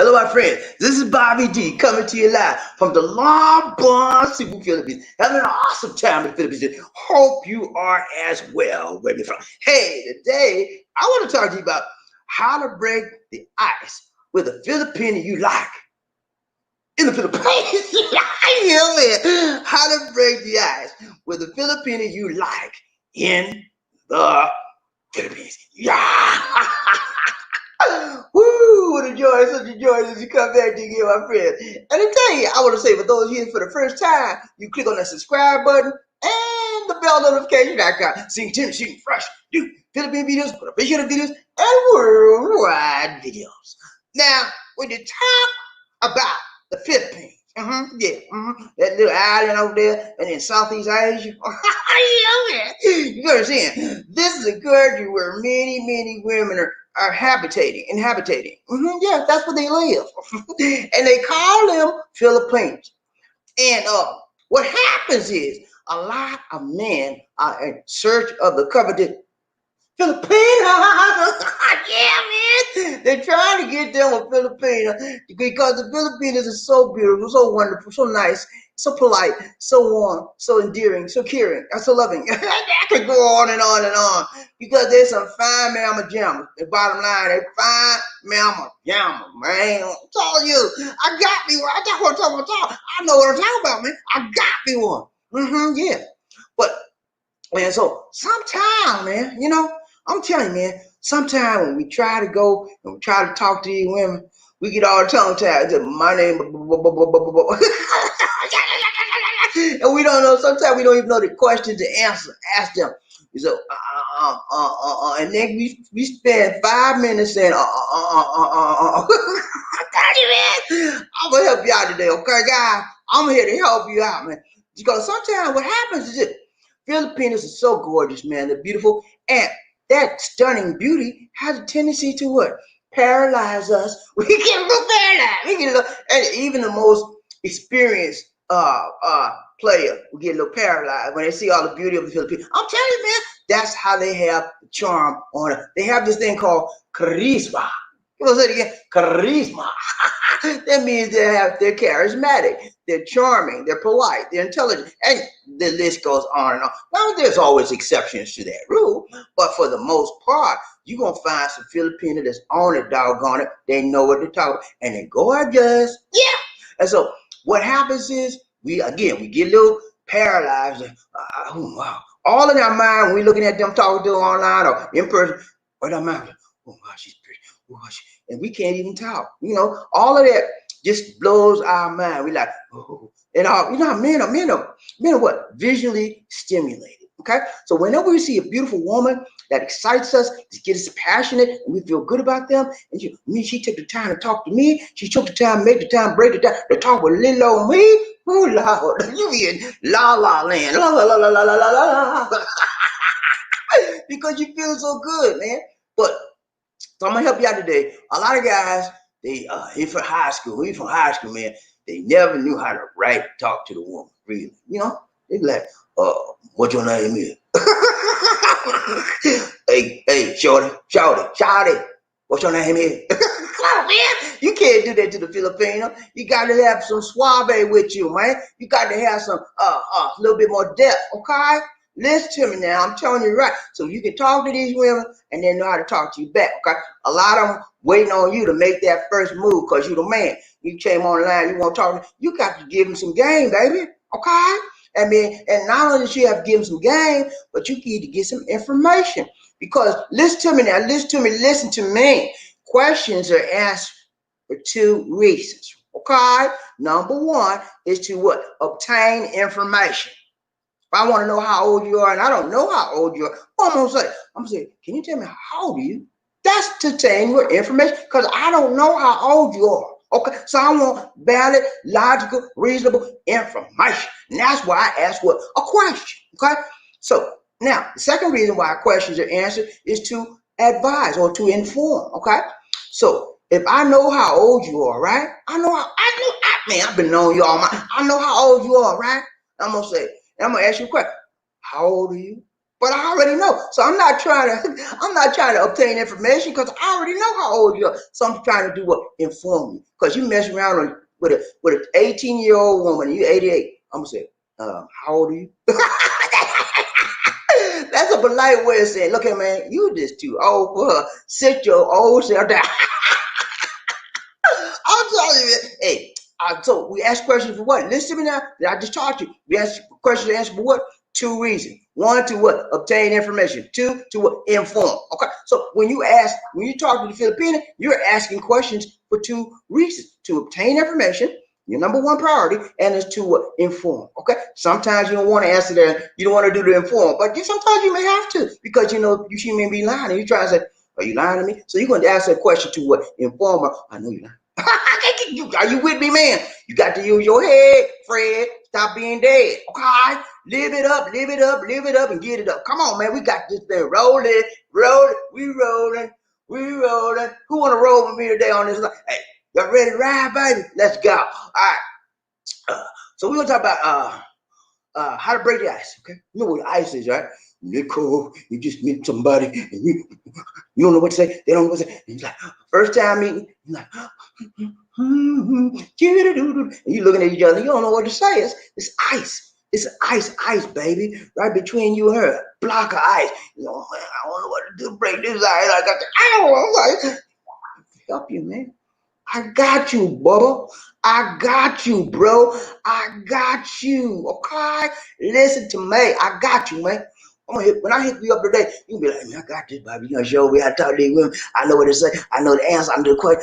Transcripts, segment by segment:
Hello, my friends. This is Bobby D coming to you live from the Lombard, Cebu, Philippines. Having an awesome time in the Philippines. Hope you are as well. Where you from? Hey, today I want to talk to you about how to break the ice with a Filipino you like in the Philippines. Yeah, man. How to break the ice with a Filipino you like in the Philippines. Yeah. Woo! What a joy, such a joy as you come back to get my friend. And I tell you, I want to say for those here for the first time, you click on that subscribe button and the bell notification icon. Seeing Tim shooting fresh, new Philippine videos, professional videos, and worldwide videos. Now, when you talk about the Philippines, that little island over there, and in Southeast Asia, you understand? This is a country where many women are inhabiting. Yeah, that's where they live. And they call them Filipinos. And what happens is a lot of men are in search of the coveted Filipina. Yeah, man. They're trying to get them a Filipina because the Filipinas are so beautiful, so wonderful, so nice, so polite, so warm, so endearing, so caring, and so loving. I could go on and on and on because there's some fine mama jammas. The bottom line, they fine mama jamma, man. I'm telling you, I got me one. I know what I'm talking about, man. I got me one. Yeah. But man, so sometimes, man, I'm telling you, man, sometimes when we try to go and we try to talk to these women, we get all tongue tied. My name, and we don't know. Sometimes we don't even know the question to answer. Ask them. So, and then we spend 5 minutes saying, 30 minutes. I'm gonna help you out today, okay, guys? I'm here to help you out, man. Because sometimes what happens is this. Filipinos are so gorgeous, man. They're beautiful. And that stunning beauty has a tendency to what? Paralyze us. We get a little paralyzed. And even the most experienced player will get a little paralyzed when they see all the beauty of the Philippines. I'm telling you, man, that's how they have the charm on it. They have this thing called charisma. You want to say it again? Charisma. That means they're charismatic, they're charming, they're polite, they're intelligent, and the list goes on and on. Now, there's always exceptions to that rule, but for the most part, you're going to find some Filipino that's on it, doggone it. They know what they're talking about, and they gorgeous. Yeah. And so what happens is, we get a little paralyzed. Oh, wow. All in our mind, when we're looking at them talking to them online or in person, what our mind, oh, wow, she's pretty. And we can't even talk. All of that just blows our mind. We like, oh, and all, men are what? Visually stimulated. Okay? So whenever we see a beautiful woman that excites us, that gets us passionate, and we feel good about them, and she took the time to talk to me, she took the time, make the time, break the time, to talk with little old me. Oh, Lord, you be in la la land. La la la la la la la la. Because you feel so good, man. But so I'm gonna help you out today. A lot of guys, they from high school, man, they never knew how to talk to the woman, really. They be like, what your name is? hey, shorty, what's your name is? Come on, man. You can't do that to the Filipino. You got to have some suave with you, man. You got to have some little bit more depth, okay? Listen to me now. I'm telling you right. So you can talk to these women and they know how to talk to you back, okay? A lot of them waiting on you to make that first move because you the man. You came online, you want to talk to them. You got to give them some game, baby, okay? And not only should you have to give them some game, but you need to get some information. Because listen to me. Questions are asked for 2 reasons, okay? Number 1 is to what? Obtain information. If I want to know how old you are and I don't know how old you are, what I'm going to say, can you tell me how old are you? That's to obtain your information because I don't know how old you are. Okay, so I want valid, logical, reasonable information. And that's why I ask what? A question. Okay, so now the second reason why questions are answered is to advise or to inform. Okay, so if I know how old you are, right? I've been knowing you all my, I know how old you are, right? I'm going to ask you a question. How old are you? But I already know. So I'm not trying to obtain information because I already know how old you are. So I'm trying to do what? Inform you. Because you mess around with an 18-year-old woman, you 88. I'm gonna say, how old are you? That's a polite way of saying, look here, man, you just too old for her. Sit your old self down. I'm telling you, hey, so we ask questions for what? Listen to me now. I just taught you. We ask questions to answer for what? Two reasons. One, to what? Obtain information. Two, to what? Inform. Okay. So when you talk to the Filipina, you're asking questions for two reasons: to obtain information, your number one priority, and is to what? Inform. Okay. Sometimes you don't want to answer that. You don't want to do the inform, but sometimes you may have to because you may be lying, and you try to say, "Are you lying to me?" So you're going to ask that question to what? Inform her. I know you're lying. Are you with me, man? You got to use your head, Fred. Stop being dead. Okay? Live it up, live it up, live it up, and get it up. Come on, man. We got this thing rolling, rolling. We rolling, we rolling. Who want to roll with me today on this? Hey, y'all ready to ride, baby? Let's go. All right. So we're gonna talk about how to break the ice. Okay? You know what the ice is, right? Nicole, you just meet somebody and you don't know what to say. They don't know what to say. And you're like, first time meeting, you're like, and you looking at each other. You don't know what to say. It's ice. It's ice, baby. Right between you and her. Block of ice. Man, I don't know what to do. Break this ice. I don't know. Help you, man. I got you, Bubba. I got you, bro. I got you. Okay? Listen to me. I got you, man. When I hit you up today, you be like, man, I got this, baby. You know, show me how to talk to these women. I know what to say. I know the answer. I know the question.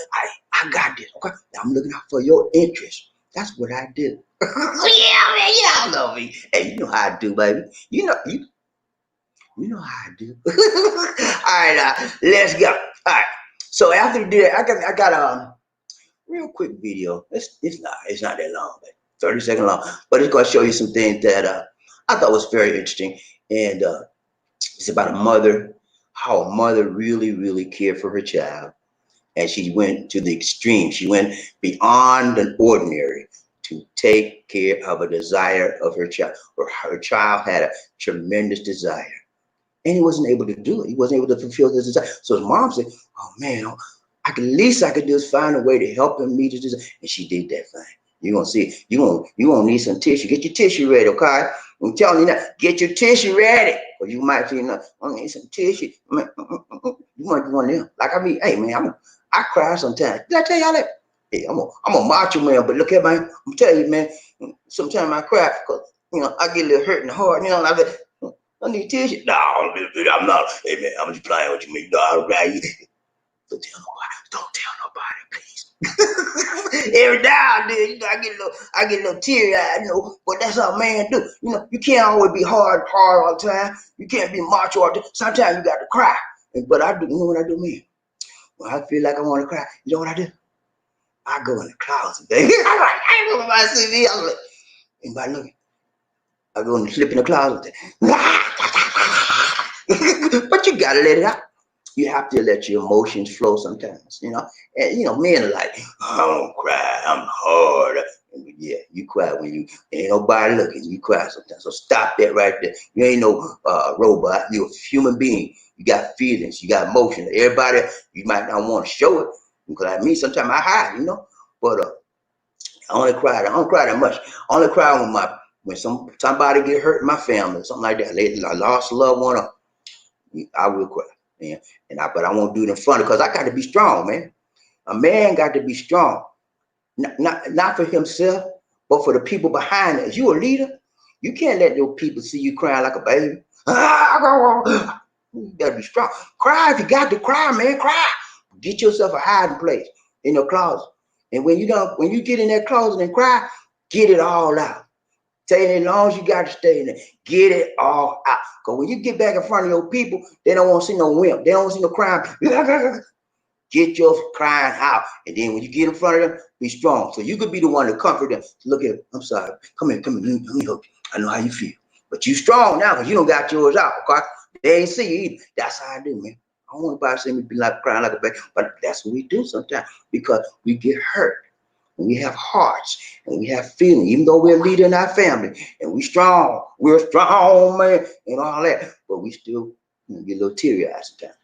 I got this. Okay? Now I'm looking out for your interest. That's what I do. Yeah, man. Y'all know me. Hey, you know how I do, baby. You know how I do. All right, let's go. All right. So after we did it, I got real quick video. It's not that long, but 30-second long. But it's gonna show you some things that I thought was very interesting. And it's about a mother, how a mother really, really cared for her child. And she went to the extreme. She went beyond the ordinary to take care of a desire of her child. Or her child had a tremendous desire. And he wasn't able to do it. He wasn't able to fulfill his desire. So his mom said, oh man, least I could do is find a way to help him meet his desire. And she did that thing. You're gonna see, you're gonna need some tissue. Get your tissue ready, okay? I'm telling you now, get your tissue ready. Or you might say, no, I need some tissue. You might be one of them. Like hey man, I cry sometimes. Did I tell y'all that? Hey, I'm a macho man, but look at man, I'm telling you, man, sometimes I cry because I get a little hurt in the heart, I need tissue. No, I'm not. Hey man, I'm just playing with you, man. No, I'll cry. Don't tell nobody. Don't tell nobody, please. Every now and then, I get a little teary-eyed, but that's how man do. You can't always be hard all the time. You can't be macho all the time. Sometimes you got to cry. But I do, you know what I do, man? When I feel like I want to cry, you know what I do? I go in the closet, baby. I go in my CV. I'm like, anybody looking? I go and slip in the closet. But you gotta let it out. You have to let your emotions flow sometimes, And men are like, I don't cry, I'm hard. And yeah, you cry when ain't nobody looking. You cry sometimes. So stop that right there. You ain't no robot. You're a human being. You got feelings. You got emotions. Everybody, you might not want to show it because like me, sometimes I hide, But I don't cry that much. I only cry when somebody get hurt in my family, something like that. I lost a loved one. I will cry, man. But I won't do it in front because I got to be strong, man. A man got to be strong, not for himself, but for the people behind it. If you a leader, you can't let those people see you crying like a baby. You gotta be strong. Cry if you got to cry, man. Cry. Get yourself a hiding place in your closet. And when you get in that closet and cry, get it all out. Stay as long as you got to stay in there. Get it all out. Because when you get back in front of your people, they don't want to see no wimp. They don't want to see no crying. Get your crying out. And then when you get in front of them, be strong. So you could be the one to comfort them. Look at, I'm sorry. Come here. Let me help you. I know how you feel. But you strong now because you don't got yours out. Okay? They ain't see you either. That's how I do, man. I don't want anybody to see me be like crying like a baby. But that's what we do sometimes because we get hurt. and we have hearts, and we have feeling, even though we're a leader in our family, and we're strong, man, and all that, but we still get a little teary-eyed sometimes.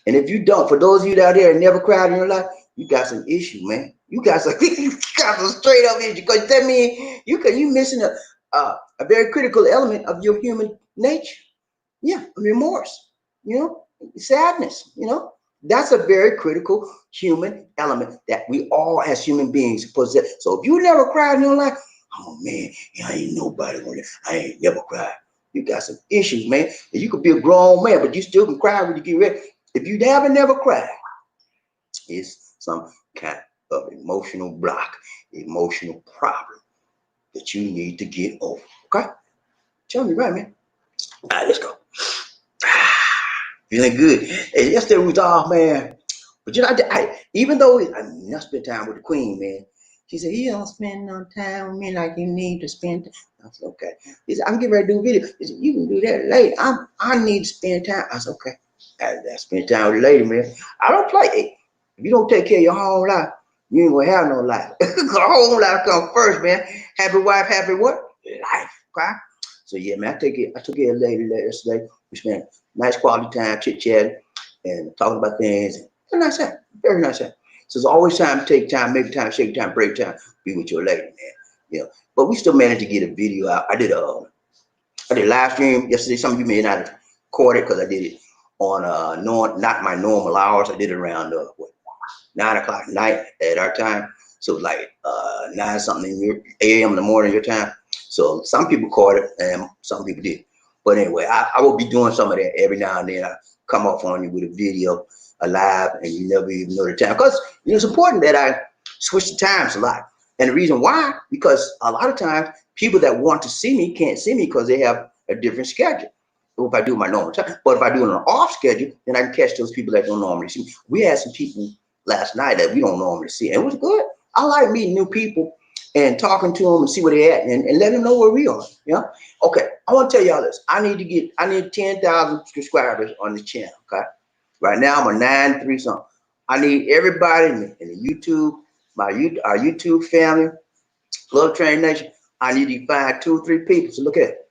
And if you don't, for those of you out there that never cried in your life, you got some issue, man. You got some, you got some straight up issue. Because that means you missing a very critical element of your human nature. Yeah, remorse, sadness, That's a very critical human element that we all as human beings possess. So if you never cried in your life, oh man, I ain't nobody on it. I ain't never cried. You got some issues, man. And you could be a grown man, but you still can cry when you get ready. If you haven't never cried, it's some kind of emotional block, emotional problem that you need to get over. Okay? Tell me right, man. All right, let's go. Feeling good. Hey, yesterday we was off, man. But even though I spent time with the queen, man. She said, you don't spend no time with me like you need to spend time. I said, okay. He said, I'm getting ready to do a video. He said, you can do that later. I need to spend time. I said, okay. I spend time with the lady, man. I don't play. Hey, if you don't take care of your home life, you ain't gonna have no life. Because home life comes first, man. Happy wife, happy what? Life. Okay? So yeah, man, I took care of the lady yesterday. We spent nice quality time, chit-chatting, and talking about things. And nice time. Very nice time. So it's always time to take time, make time, shake time, break time, be with your lady, man. But we still managed to get a video out. I did a live stream yesterday. Some of you may not have caught it because I did it on not my normal hours. I did it around 9 o'clock at night at our time. So like 9 something a.m. in the morning your time. So some people caught it and some people did. But anyway, I will be doing some of that every now and then. I come off on you with a video alive and you never even know the time. Because it's important that I switch the times a lot. And the reason why, because a lot of times people that want to see me can't see me because they have a different schedule. If I do my normal time. But if I do it on an off schedule, then I can catch those people that don't normally see me. We had some people last night that we don't normally see. And it was good. I like meeting new people and talking to them and see where they're at and let them know where we are. Okay, I want to tell y'all this. I need 10,000 subscribers on the channel. Okay, right now I'm a 9-3 something. I need everybody in the YouTube, our YouTube family, Love Train Nation. I need to find 2 or 3 people. So look at it.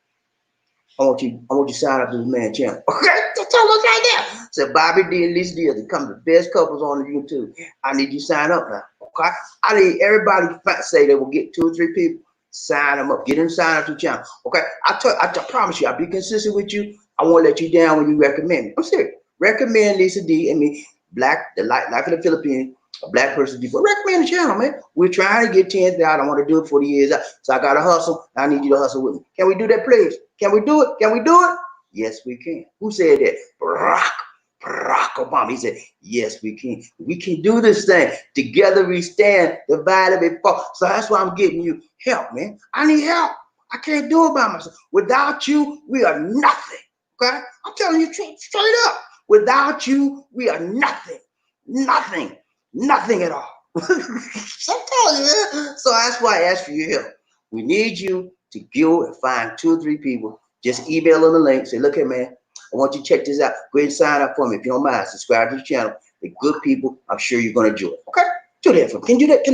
I want you to sign up to this man channel. Okay, that's all look right there. So Bobby D and Lisa D are the best couples on the YouTube. I need you to sign up now. Okay, I need everybody to say they will get 2 or 3 people. Sign them up. Get them signed up to the channel. Okay, I promise you, I'll be consistent with you. I won't let you down when you recommend me. I'm serious. Recommend Lisa D and me, the life of the Philippines. A black person before. Recommend the channel, man. We're trying to get 10,000. I want to do it for the years out. So I got to hustle. I need you to hustle with me. Can we do that, please? Can we do it? Can we do it? Yes, we can. Who said that? Barack Obama. He said, yes, we can. We can do this thing. Together we stand, divided we fall. So that's why I'm getting you help, man. I need help. I can't do it by myself. Without you, we are nothing. Okay? I'm telling you straight up. Without you, we are nothing. Nothing. Nothing at all. I'm telling you, man. So that's why I asked for your help. We need you to go and find 2 or 3 people. Just email them the link. Say, look here, man. I want you to check this out. Go ahead and sign up for me if you don't mind. Subscribe to the channel. They're good people. I'm sure you're going to do it. Okay? Do that for me. Can you do that?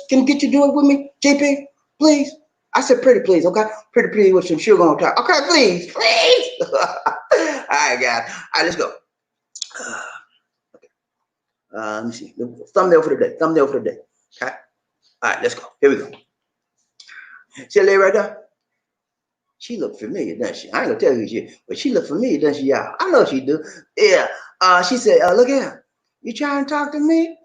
Can get you do it with me, JP? Please. I said pretty please, okay? Pretty please with some sugar on top. Okay, please. Please. All right, guys. All right, let's go. Let me see. Thumbnail for the day. Thumbnail for the day. Okay. All right, let's go. Here we go. See that lady right there? She look familiar, doesn't she? I ain't gonna tell you who she is, but she look familiar, doesn't she, y'all? I know she do. Yeah. She said, look at her. You trying to talk to me?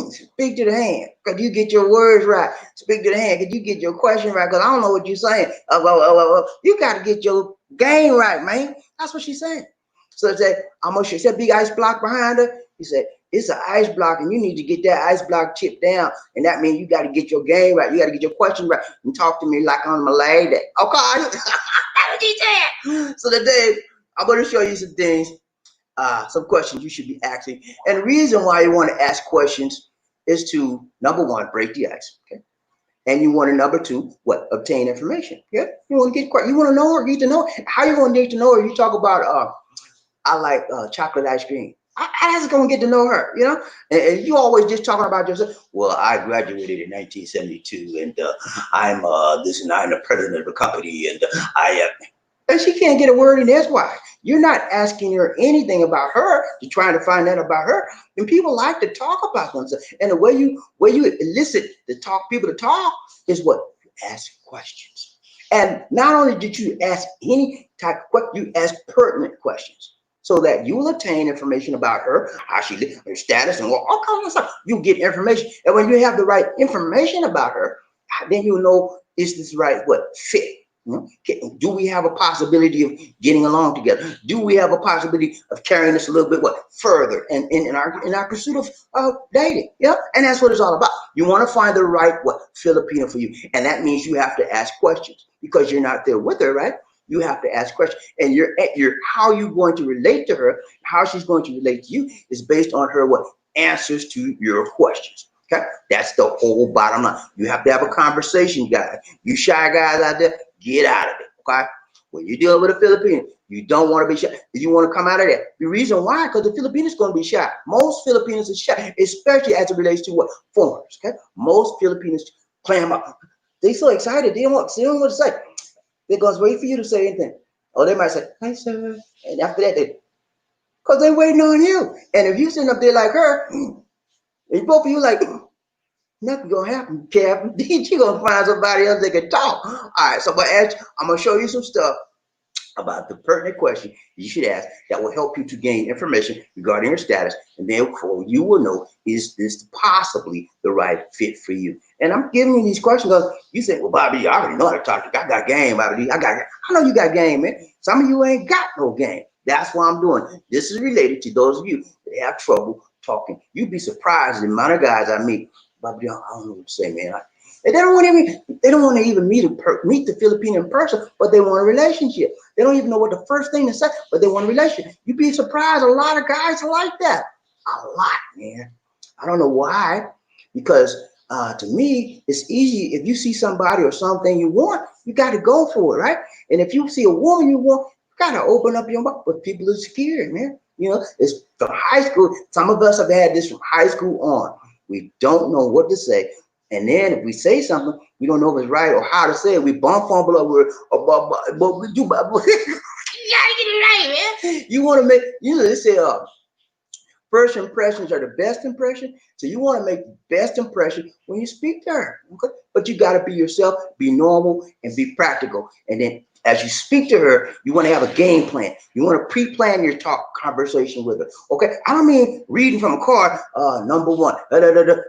Speak to the hand. Could you get your words right? Speak to the hand. Could you get your question right? Because I don't know what you're saying. You got to get your game right, man. That's what she's saying. So she said, big ice block behind her. He said, it's an ice block and you need to get that ice block chipped down. And that means you got to get your game right. You got to get your question right and talk to me like I'm a lady. Okay. That's what he said. So today, I'm going to show you some things, some questions you should be asking. And the reason why you want to ask questions is to, number 1, break the ice. Okay. And you want to, number 2, what? Obtain information. Yeah. You want to get, you want to know her, need to know. How you going to need to know her? You talk about, I like chocolate ice cream. I just gonna get to know her, you know. And you always just talking about yourself. Well, I graduated in 1972, and I'm this, and I'm the president of the company, and I. And she can't get a word in. That's why you're not asking her anything about her. You're trying to find out about her. And people like to talk about themselves. And the way you elicit the talk people to talk is what you ask questions. And not only did you ask any type of question, you ask pertinent questions so that you will obtain information about her, how she lives, her status, and all kinds of stuff. You get information, and when you have the right information about her, then you know is this right what fit. Do we have a possibility of getting along together? Do we have a possibility of carrying this a little bit what further and in our pursuit of dating? Yeah, and that's what it's all about. You want to find the right what Filipino for you, and that means you have to ask questions because you're not there with her, right? You have to ask questions, and you're how you going to relate to her, how she's going to relate to you is based on her what answers to your questions. Okay, that's the whole bottom line. You have to have a conversation, guys. You shy guys out there, get out of it. Okay, when you deal with a Filipino, you don't want to be shy. You want to come out of that. The reason why, because the Filipinos going to be shy. Most Filipinos are shy, especially as it relates to what foreigners. Okay, most Filipinos clam up. They so excited. They don't want to say. They're going to wait for you to say anything. Or they might say, "Hi, sir," and after that, because they're waiting on you. And if you sitting up there like her, and both of you like, nothing gonna happen, Captain. You gonna find somebody else that can talk. All right, so I'm gonna show you some stuff about the pertinent question you should ask that will help you to gain information regarding your status, and therefore you will know is this possibly the right fit for you. And I'm giving you these questions because you say, "Well, Bobby, I already know how to talk to you. I got game, Bobby. I know you got game, man. Some of you ain't got no game. That's why I'm doing it. This is related to those of you that have trouble talking. You'd be surprised the amount of guys I meet. Bobby, I don't know what to say, man. They don't want to even meet the Filipino in person, but they want a relationship. They don't even know what the first thing to say, but they want a relationship. You'd be surprised. A lot of guys are like that. A lot, man. I don't know why, because to me, it's easy. If you see somebody or something you want, you got to go for it, right? And if you see a woman you want, you got to open up your mouth. But people are scared, man. You know, it's from high school. Some of us have had this from high school on. We don't know what to say. And then if we say something, we don't know if it's right or how to say it. We bump fumble over it, but we do. You gotta get it right, man. You want to make, they say, first impressions are the best impression. So you want to make the best impression when you speak to her. Okay? But you got to be yourself, be normal, and be practical. And then as you speak to her, you want to have a game plan. You want to pre-plan your talk conversation with her. Okay? I don't mean reading from a card, number one,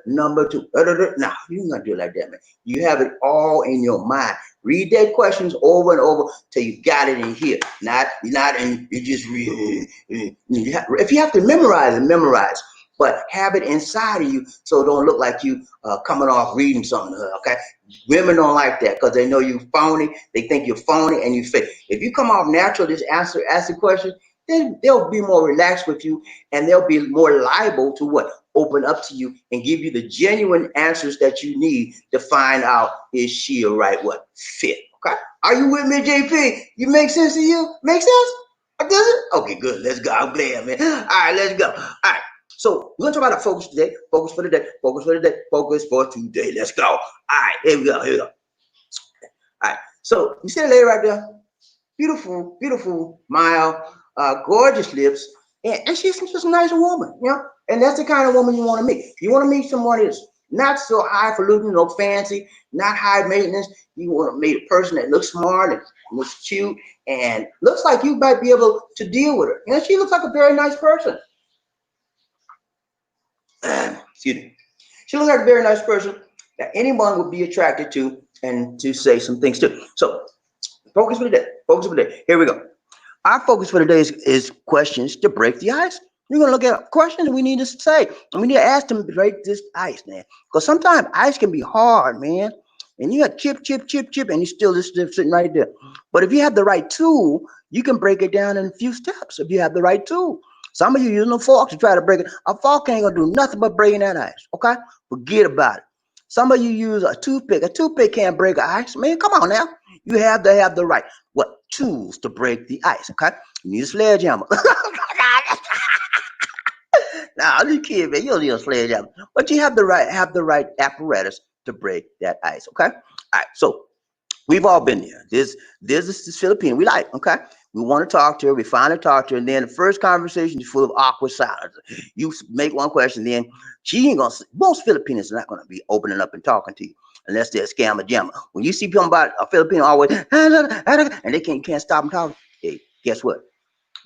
number two, No, you're not do it like that, man. You have it all in your mind. Read that questions over and over till you got it in here. Not and you just read. If you have to memorize it, memorize. But have it inside of you so it don't look like you coming off reading something. Okay, women don't like that because they know you phony. They think you're phony and you fake. If you come off natural, just ask the question, then they'll be more relaxed with you and they'll be more liable to what open up to you and give you the genuine answers that you need to find out is she a right what fit. Okay, are you with me, JP? You make sense to you? Make sense? Does it? Okay, good. Let's go. I'm glad, man. All right, let's go. All right. So we're gonna talk about our focus today. Focus for today. Focus for today. Focus for today. Let's go. All right, here we go. Here we go. All right. So you see the lady right there? Beautiful, beautiful, mild, gorgeous lips, and she's just a nice woman, you know. And that's the kind of woman you want to meet. You want to meet someone that's not so highfalutin, no fancy, not high maintenance. You want to meet a person that looks smart and looks cute and looks like you might be able to deal with her. You know, she looks like a very nice person. Excuse me. She looks like a very nice person that anyone would be attracted to and to say some things to. So focus for the day. Focus for the day. Here we go. Our focus for today is questions to break the ice. We're going to look at questions we need to say. And we need to ask them to break this ice, man. Because sometimes ice can be hard, man. And you got chip, chip, chip, chip, and you still just sitting right there. But if you have the right tool, you can break it down in a few steps if you have the right tool. Some of you using a fork to try to break it. A fork ain't going to do nothing but breaking that ice, okay? Forget about it. Some of you use a toothpick. A toothpick can't break ice. Man, come on now. You have to have the right tools to break the ice. Okay, you need a sledgehammer. Nah, I'm just kidding, man. You don't need a sledgehammer, but you have the right apparatus to break that ice. Okay. All right. So we've all been there. This is this Filipino we like. Okay. We want to talk to her. We finally talk to her, and then the first conversation is full of awkward silence. You make one question, then she ain't gonna. Most Filipinos are not gonna be opening up and talking to you unless they're a scammer jammer. When you see people about a Filipino always and they can't stop them talking, hey, guess what?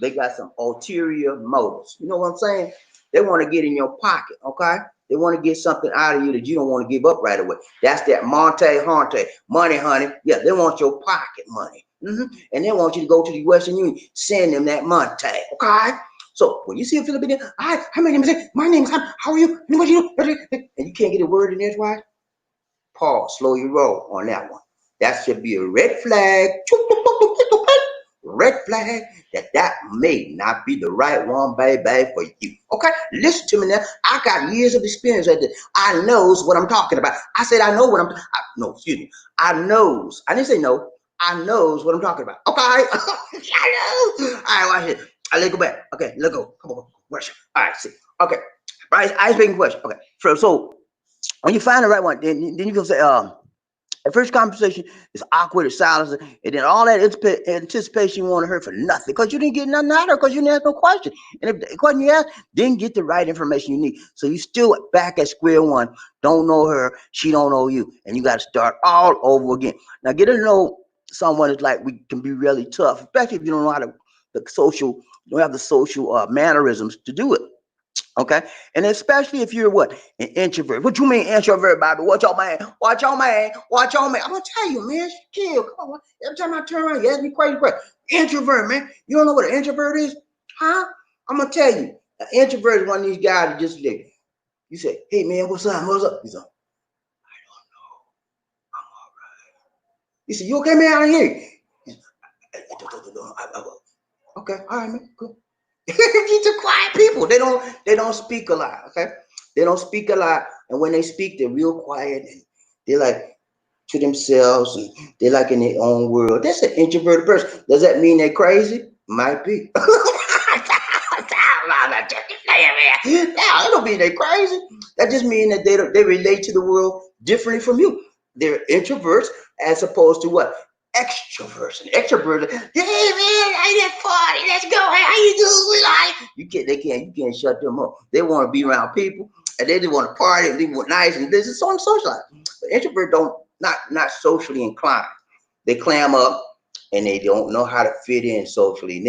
They got some ulterior motives. You know what I'm saying? They want to get in your pocket, okay? They want to get something out of you that you don't want to give up right away. That's that Monte Honte money, honey. Yeah, they want your pocket money. And they want you to go to the Western Union, send them that Monte, okay? So when you see a Filipino, hi, my name is, how are you? And what you do? And you can't get a word in edgewise, pause, slow your roll on that one. That should be a red flag. Red flag that may not be the right one, baby, for you. Okay, listen to me now. I got years of experience at this. I knows what I'm talking about. I said I know what no, excuse me. I knows. I didn't say no. I knows what I'm talking about. Okay, I know. All right, watch it. Let's go back. Okay, let's go. Come on, question. All right, see. Okay, ice breaking question. Okay, so when you find the right one, then you can say the first conversation is awkward, it's silence, and then all that anticipation you want to hear for nothing because you didn't get nothing out of her because you didn't ask no question. And if the question you asked didn't get the right information you need, so you still back at square one. Don't know her, she don't know you, and you got to start all over again. Now, getting to know someone is like we can be really tough, especially if you don't know how to you don't have the social mannerisms to do it. Okay, and especially if you're what an introvert. What you mean introvert, Bobby? Watch your man. Watch your man. Watch your man. I'm gonna tell you, man. Kill. Come on. Every time I turn around, you ask me crazy question. Introvert, man. You don't know what an introvert is, huh? I'm gonna tell you. An introvert is one of these guys that just live. You say, hey man, what's up? What's up? He's like, I don't know. I'm all right. You say, you okay, man? I hear you. Okay, all right, man. Cool. These are quiet people. They don't speak a lot. Okay, they don't speak a lot, and when they speak, they're real quiet and they're like to themselves and they're like in their own world. That's an introverted person. Does that mean they're crazy? Might be. That don't mean they're crazy. That just means that they relate to the world differently from you. They're introverts as opposed to what? Extroverts. And extroverts, hey man, I that party, let's go. Hey, how you doing? You can't shut them up. They want to be around people and they just want to party and they want nice and this is so socialize. But introverts don't not socially inclined. They clam up and they don't know how to fit in socially. And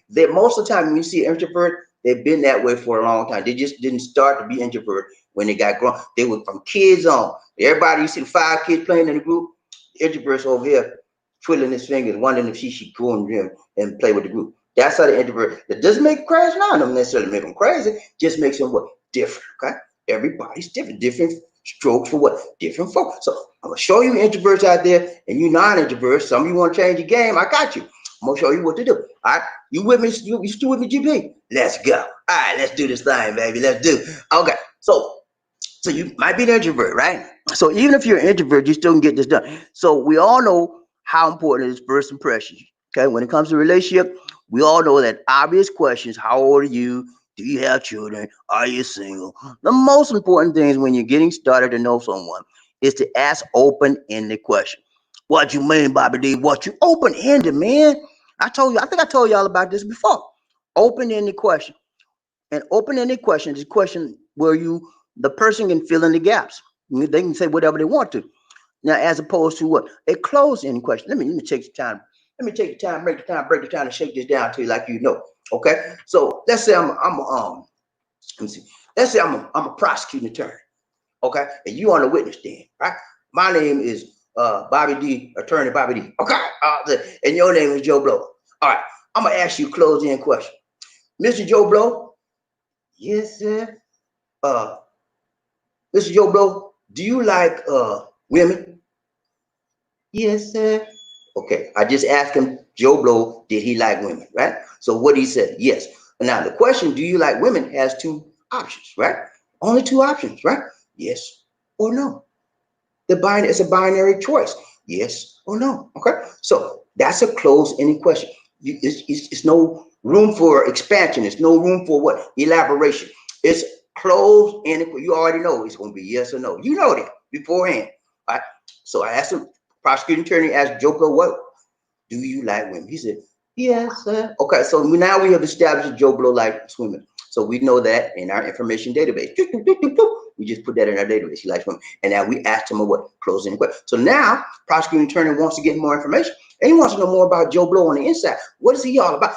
they most of the time when you see an introvert, they've been that way for a long time. They just didn't start to be introvert when they got grown. They were from kids on. Everybody, you see the 5 kids playing in the group, the introverts over here twiddling his fingers, wondering if she should go in the and play with the group. That's how the introvert. That doesn't make them crazy. No, don't necessarily make them crazy. Just makes them what? Different. Okay. Everybody's different. Different strokes for what? Different folks. So I'm gonna show you introverts out there, and you non-introverts. Some of you want to change your game. I got you. I'm gonna show you what to do. All right. You with me? You still with me, GP? Let's go. All right. Let's do this thing, baby. Let's do. Okay. So you might be an introvert, right? So even if you're an introvert, you still can get this done. So we all know how important is first impressions. Okay, when it comes to relationship, we all know that obvious questions: how old are you? Do you have children? Are you single? The most important thing is when you're getting started to know someone is to ask open-ended questions. What you mean, Bobby D? What you open-ended, man? I think I told y'all about this before. Open-ended question. An open-ended question is a question where the person can fill in the gaps. They can say whatever they want to. Now, as opposed to what? A closed-ended question. Let me take the time. Let me take the time, break the time, and shake this down to you like you know. Okay. So let's say let me see. Let's say I'm a prosecuting attorney. Okay, and you on the witness stand, right? My name is Bobby D, attorney Bobby D. Okay, and your name is Joe Blow. All right, I'm gonna ask you a closed-end question, Mr. Joe Blow. Yes, sir. Uh, Mr. Joe Blow, do you like women? Yes, sir. Okay, I just asked him, Joe Blow, did he like women, right? So what he said, yes. Now the question, do you like women, has 2 options, right? Only 2 options, right? Yes or no. It's a binary choice, yes or no. Okay, so that's a closed-ended question. It's no room for expansion. It's no room for what? Elaboration. It's closed-ended. You already know it's going to be yes or no. You know that beforehand. All right. So I asked the prosecuting attorney, asked Joe Blow, what do you like women? He said, yes, sir. Okay, so now we have established that Joe Blow likes women. So we know that in our information database. We just put that in our database. He likes women. And now we asked him a what? Closing question. So now prosecuting attorney wants to get more information. And he wants to know more about Joe Blow on the inside. What is he all about?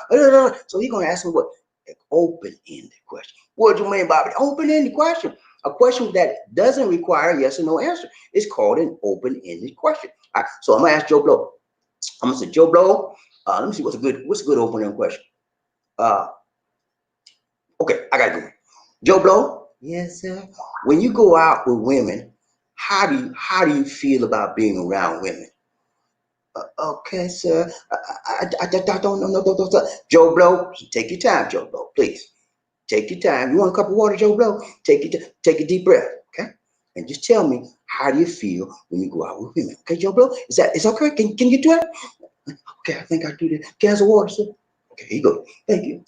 So he's going to ask him what? An open-ended question. What do you mean by an open-ended question? A question that doesn't require a yes or no answer. It's called an open-ended question. All right, so I'm going to ask Joe Blow. I'm gonna say, Joe Blow, let me see what's a good opening question. Okay, I got a good one. Joe Blow, yes, sir. When you go out with women, how do you feel about being around women? Okay, sir. I don't know. Joe Blow, take your time, Joe Blow, please. Take your time. You want a cup of water, Joe Blow? Take a deep breath, okay? And just tell me, how do you feel when you go out with women? Okay, Joe Blow, is okay? Can you do it? Okay, I think I do that. Cans of water, sir. Okay, here you go. Thank you.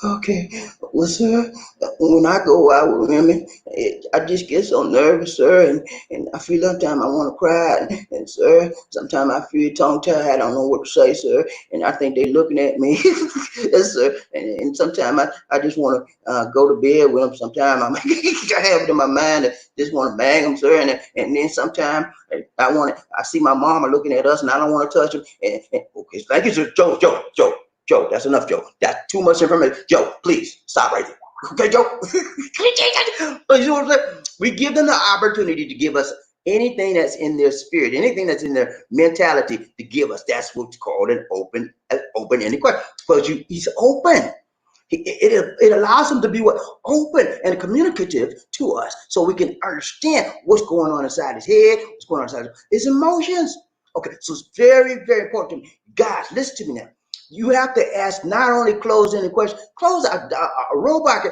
Okay, well, sir, when I go out with women, I just get so nervous, sir, and I feel sometimes I want to cry, and sir, sometimes I feel tongue-tied, I don't know what to say, sir, and I think they're looking at me, yes, sir, and sometimes I just want to go to bed with them. Sometimes I have it in my mind that just want to bang them, sir, and then sometimes I see my mama looking at us, and I don't want to touch them, okay, thank you, sir. Joe, that's enough, Joe. That's too much information. Joe, please stop right there. Okay, Joe. You know what I'm saying? We give them the opportunity to give us anything that's in their spirit, anything that's in their mentality to give us. That's what's called an open-ended question. Because he's open. It allows him to be what open and communicative to us, so we can understand what's going on inside his head, what's going on inside his emotions. Okay, so it's very, very important to me. Guys, listen to me now. You have to ask not only close-ended questions. A robot can,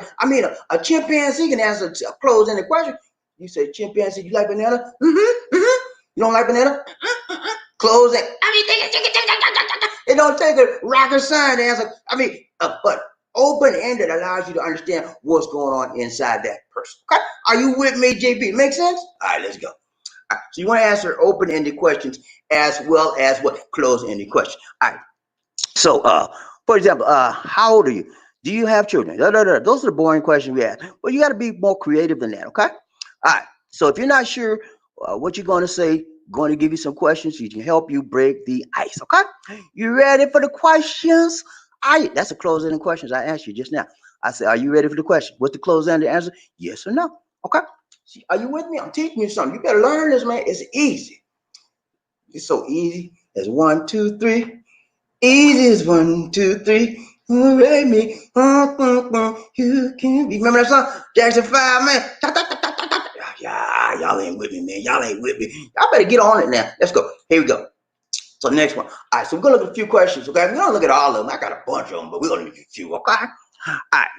a chimpanzee can answer a closed-ended question. You say, chimpanzee, you like banana? Mm-hmm, mm-hmm. You don't like banana? Close it. It don't take a rocket science to answer. But open-ended allows you to understand what's going on inside that person. Okay? Are you with me, JP? Make sense? All right, let's go. All right, so you want to answer open-ended questions as well as what closed-ended questions. All right. So, for example, how old are you? Do you have children? Those are the boring questions we ask. Well, you got to be more creative than that, okay? All right. So, if you're not sure what you're going to say, going to give you some questions so you can help you break the ice, okay? You ready for the questions? That's the closing questions I asked you just now. I said, are you ready for the question? What's the closing answer? Yes or no? Okay. See, are you with me? I'm teaching you something. You better learn this, man. It's easy. It's so easy as 1, 2, 3. Easy as 1, 2, 3. Hooray me. You can be. Remember that song? Jackson 5, man. Yeah, y'all ain't with me, man. Y'all ain't with me. Y'all better get on it now. Let's go. Here we go. So next one. All right, so we're gonna look at a few questions, okay? We're gonna look at all of them. I got a bunch of them, but we're gonna look at a few, okay? All right.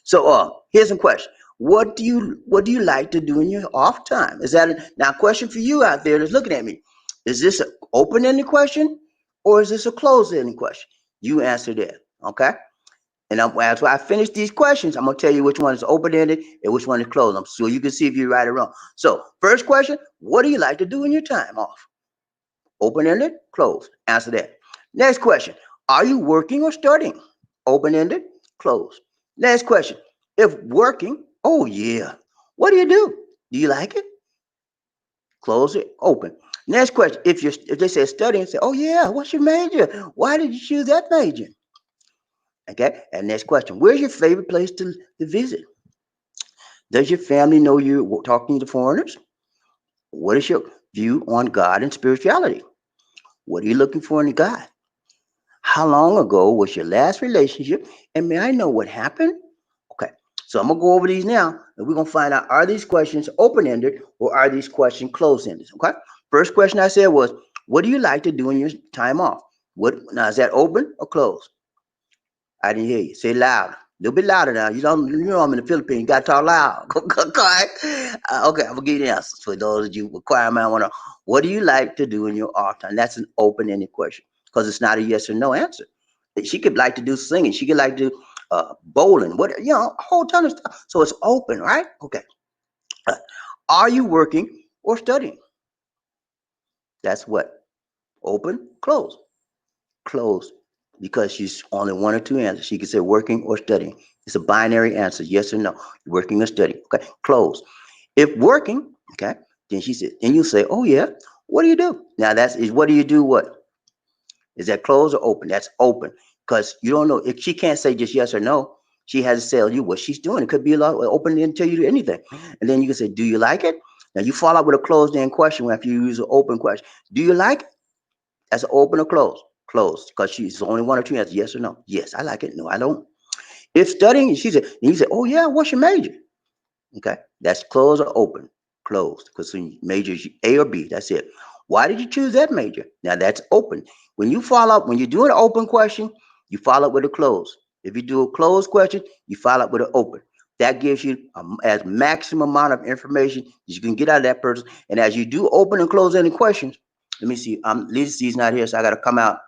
So here's some questions. What do you like to do in your off time? Is that now a question for you out there that's looking at me? Is this an open-ended question or is this a closed-ended question? You answer that, okay? And after I finish these questions, I'm gonna tell you which one is open-ended and which one is closed, so you can see if you're right or wrong. So first question: what do you like to do in your time off? Open-ended, closed. Answer that. Next question: are you working or studying? Open-ended, closed. Next question: if working, oh yeah, what do you do? Do you like it? Close it, open. Next question: if they say studying, say, oh yeah, what's your major? Why did you choose that major? Okay. And next question: where's your favorite place to visit? Does your family know you're talking to foreigners? What is your view on God and spirituality? What are you looking for in a God? How long ago was your last relationship? And may I know what happened? Okay, so I'm gonna go over these now, and we're gonna find out, are these questions open-ended or are these questions closed-ended? Okay. First question I said was, what do you like to do in your time off? What now, is that open or closed? I didn't hear you. Say loud. A little bit louder now. You know I'm in the Philippines. You gotta talk loud. Okay. Okay, I'm gonna give you the answers for those of you require man wanna. What do you like to do in your off time? That's an open-ended question because it's not a yes or no answer. She could like to do singing. She could like to do bowling, what, a whole ton of stuff. So it's open, right? Okay. Are you working or studying? That's what? Open, close, close. Because she's only one or two answers. She could say working or studying. It's a binary answer, yes or no. Working or studying. Okay, close. If working, okay, then she said, then you say, oh yeah, what do you do? Now that's is what do you do? What is that? Closed or open? That's open because you don't know if she can't say just yes or no. She has to tell you what she's doing. It could be a lot open and tell you anything, and then you can say, do you like it? Now you follow up with a closed end question after you use an open question. Do you like it? That's open or closed. Closed because she's only one or two answers, yes or no. Yes, I like it. No, I don't. If studying, she said, and you say, oh yeah, what's your major? Okay, that's closed or open. Closed, because major is A or B. That's it. Why did you choose that major? Now that's open. When you follow up, when you do an open question, you follow up with a close. If you do a closed question, you follow up with an open. That gives you as maximum amount of information you can get out of that person. And as you do open and close any questions, let me see. Lizzie's not here, so I got to come out.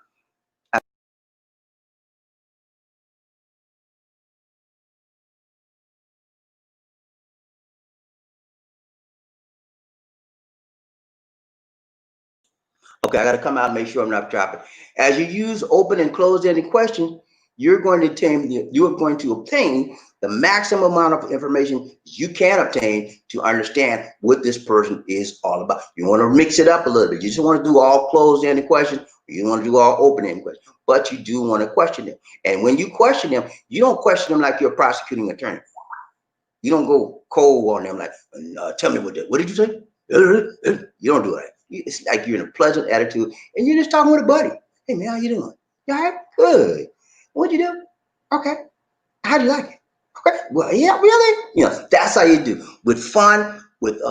Okay, I got to come out and make sure I'm not dropping. As you use open and closed-ended questions, you're going to obtain the maximum amount of information you can obtain to understand what this person is all about. You want to mix it up a little bit. You just want to do all closed-ended questions. You don't want to do all open-ended questions, but you do want to question them. And when you question them, you don't question them like you're a prosecuting attorney. You don't go cold on them like, tell me what did you say? You don't do that. It's like you're in a pleasant attitude and you're just talking with a buddy. Hey man, how you doing? You all right? Good. What'd you do? Okay. How do you like it? Okay. Well, yeah, really? That's how you do. With fun, with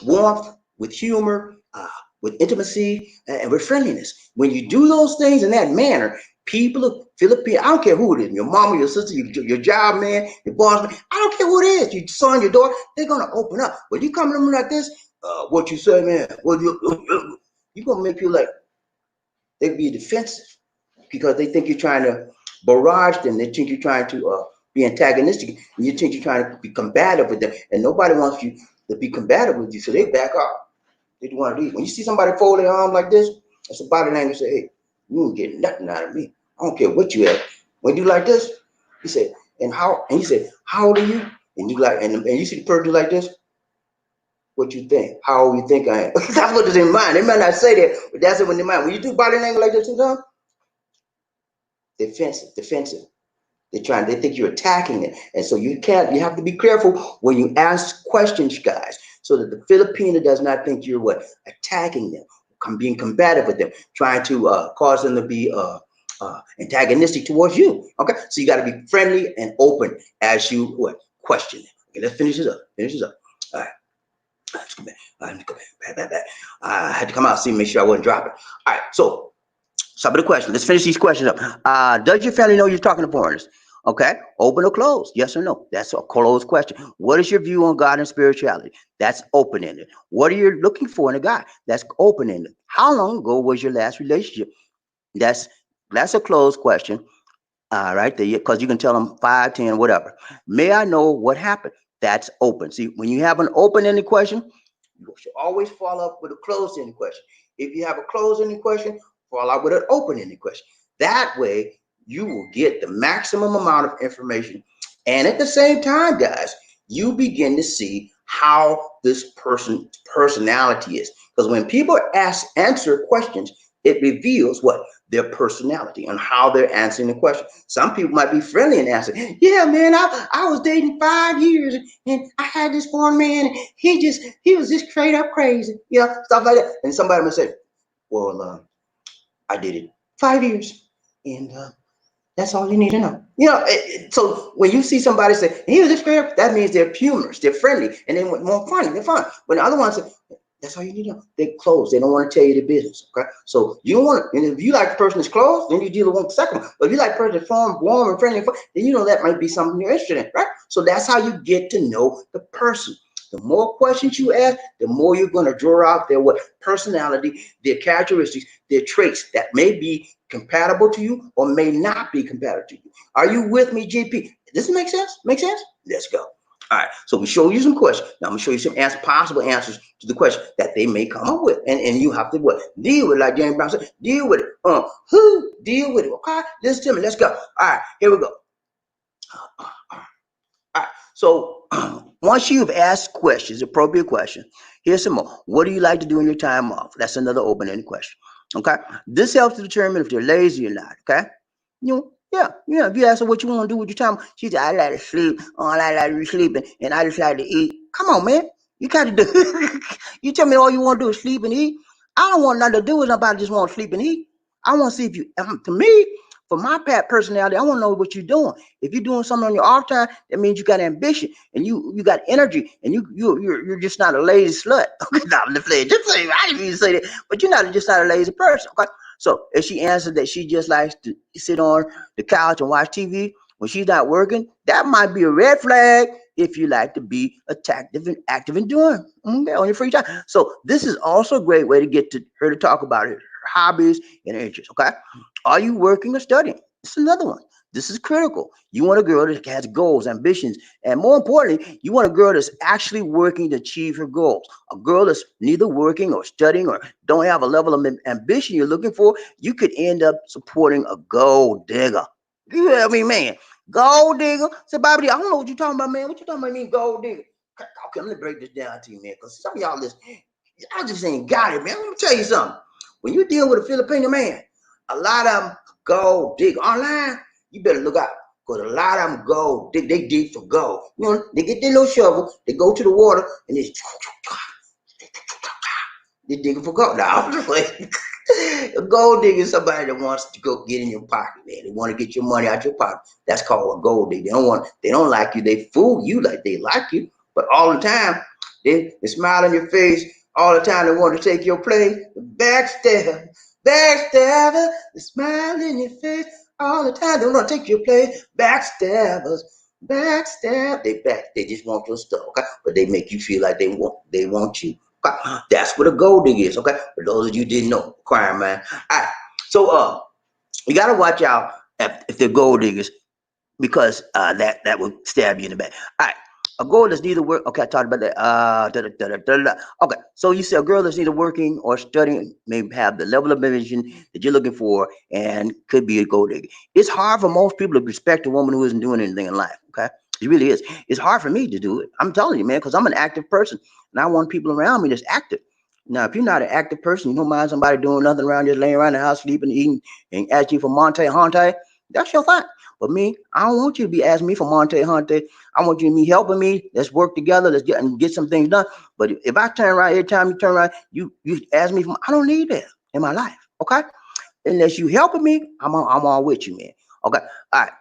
warmth, with humor, with intimacy, and with friendliness. When you do those things in that manner, people of Filipina, I don't care who it is, your mama, your sister, your job man, your boss man, I don't care who it is, your son, your daughter, they're gonna open up. When you come to them like this, what you say, man, you're gonna make people like they be defensive because they think you're trying to barrage them. They think you're trying to be antagonistic, and you think you're trying to be combative with them. And nobody wants you to be combative with you, so they back off. They don't want to leave. When you see somebody fold their arm like this, that's a body language. Say, hey, you ain't getting nothing out of me. I don't care what you have. When you like this, he said, and he said, how old are you? And you like, and you see the person like this. What you think? How old you think I am? That's what is in mind. They might not say that, but that's it in their mind. When you do body language like this sometimes, defensive. They think you're attacking it. And so you have to be careful when you ask questions, guys, so that the Filipino does not think you're attacking them, being combative with them, trying to cause them to be antagonistic towards you. Okay, so you got to be friendly and open as you question them. Okay, let's finish this up. All right. Let's go back. Back. I had to come out and see, make sure I wasn't dropping. All right, so some of the questions. Let's finish these questions up. Does your family know you're talking to foreigners? Okay, open or closed? Yes or no? That's a closed question. What is your view on God and spirituality? That's open-ended. What are you looking for in a guy? That's open-ended. How long ago was your last relationship? That's a closed question. Right there, because you can tell them 5, 10, whatever. May I know what happened? That's open. See, when you have an open-ended question, you should always follow up with a closed-ended question. If you have a closed-ended question, follow up with an open-ended question. That way, you will get the maximum amount of information. And at the same time, guys, you begin to see how this person's personality is. Because when people answer questions, it reveals what? Their personality and how they're answering the question. Some people might be friendly and answer, yeah, man, I was dating 5 years and I had this foreign man and he was just straight up crazy, stuff like that. And somebody might say, well, I did it 5 years and that's all you need to know. So when you see somebody say, he was just straight up, that means they're humorous, they're friendly, and they're more funny, they're fun. When the other ones say, that's all you need to know. They're closed. They don't want to tell you the business. Okay. So you don't want to, and if you like the person that's closed, then you deal with the second one. But if you like the person that's warm and friendly, then that might be something you're interested in, right? So that's how you get to know the person. The more questions you ask, the more you're going to draw out their personality, their characteristics, their traits that may be compatible to you or may not be compatible to you. Are you with me, GP? Does it make sense? Make sense? Let's go. All right. So we show you some questions. Now I'm gonna show you some possible answers to the question that they may come up with, and you have to what deal with it, like James Brown said. Deal with it. Who deal with it? Okay. Listen to me. Let's go. All right. Here we go. All right. So once you've asked questions, appropriate questions, here's some more. What do you like to do in your time off? That's another open-ended question. Okay. This helps to determine if they're lazy or not. Okay. Yeah. If you ask her what you want to do with your time, she said, I like to sleep. Oh, I like to be sleeping, and I just like to eat. Come on, man. You gotta do. You tell me all you want to do is sleep and eat. I don't want nothing to do with nobody. Just want to sleep and eat. I want to see if you. To me, for my personality, I want to know what you're doing. If you're doing something on your off time, that means you got ambition and you got energy, and you're just not a lazy slut. Okay, no, I'm just playing. I didn't even say that, but you're not just not a lazy person. Okay, so if she answered that she just likes to sit on the couch and watch TV when she's not working, that might be a red flag if you like to be active and doing okay, on your free time. So this is also a great way to get to her to talk about her hobbies and her interests. Okay, are you working or studying? It's another one. This is critical. You want a girl that has goals, ambitions, and more importantly, you want a girl that's actually working to achieve her goals. A girl that's neither working or studying or don't have a level of ambition you're looking for, you could end up supporting a gold digger. You hear me, man? Gold digger. Say, Bobby, I don't know what you're talking about, man. What you talking about, mean gold digger? Okay, let me break this down to you, man, because some of y'all listen, y'all just ain't got it, man. Let me tell you something. When you deal with a Filipino man, a lot of them gold dig online. You better look out. Because a lot of them gold dig, they dig for gold. You know, they get their little shovel, they go to the water, and they're digging for gold. Now, I'm just like, a gold digger is somebody that wants to go get in your pocket, man. They want to get your money out your pocket. That's called a gold digger. They don't like you. They fool you like they like you. But all the time, they smile on your face. All the time, they want to take your place. Backstabber, they smile in your face. All the time, they want to take your place. Backstabbers, backstab. They just want your stuff, okay? But they make you feel like they want you. Okay? That's what a gold digger is, okay? For those of you who didn't know, crime man. All right. So you gotta watch out if they're gold diggers because that will stab you in the back. All right. A girl that's neither work. Okay, I talked about that. Okay, so you say a girl that's neither working or studying may have the level of vision that you're looking for and could be a gold digger. It's hard for most people to respect a woman who isn't doing anything in life. Okay, it really is. It's hard for me to do it. I'm telling you, man, because I'm an active person and I want people around me that's active. Now, if you're not an active person, you don't mind somebody doing nothing around, just laying around the house, sleeping, eating, and asking you for Monte, that's your thing. But me, I don't want you to be asking me for Monte. I want you to be helping me. Let's work together. Let's get some things done. But if I turn around every time you turn around, you ask me for, I don't need that in my life. Okay, unless you helping me, I'm all with you, man. Okay, all right.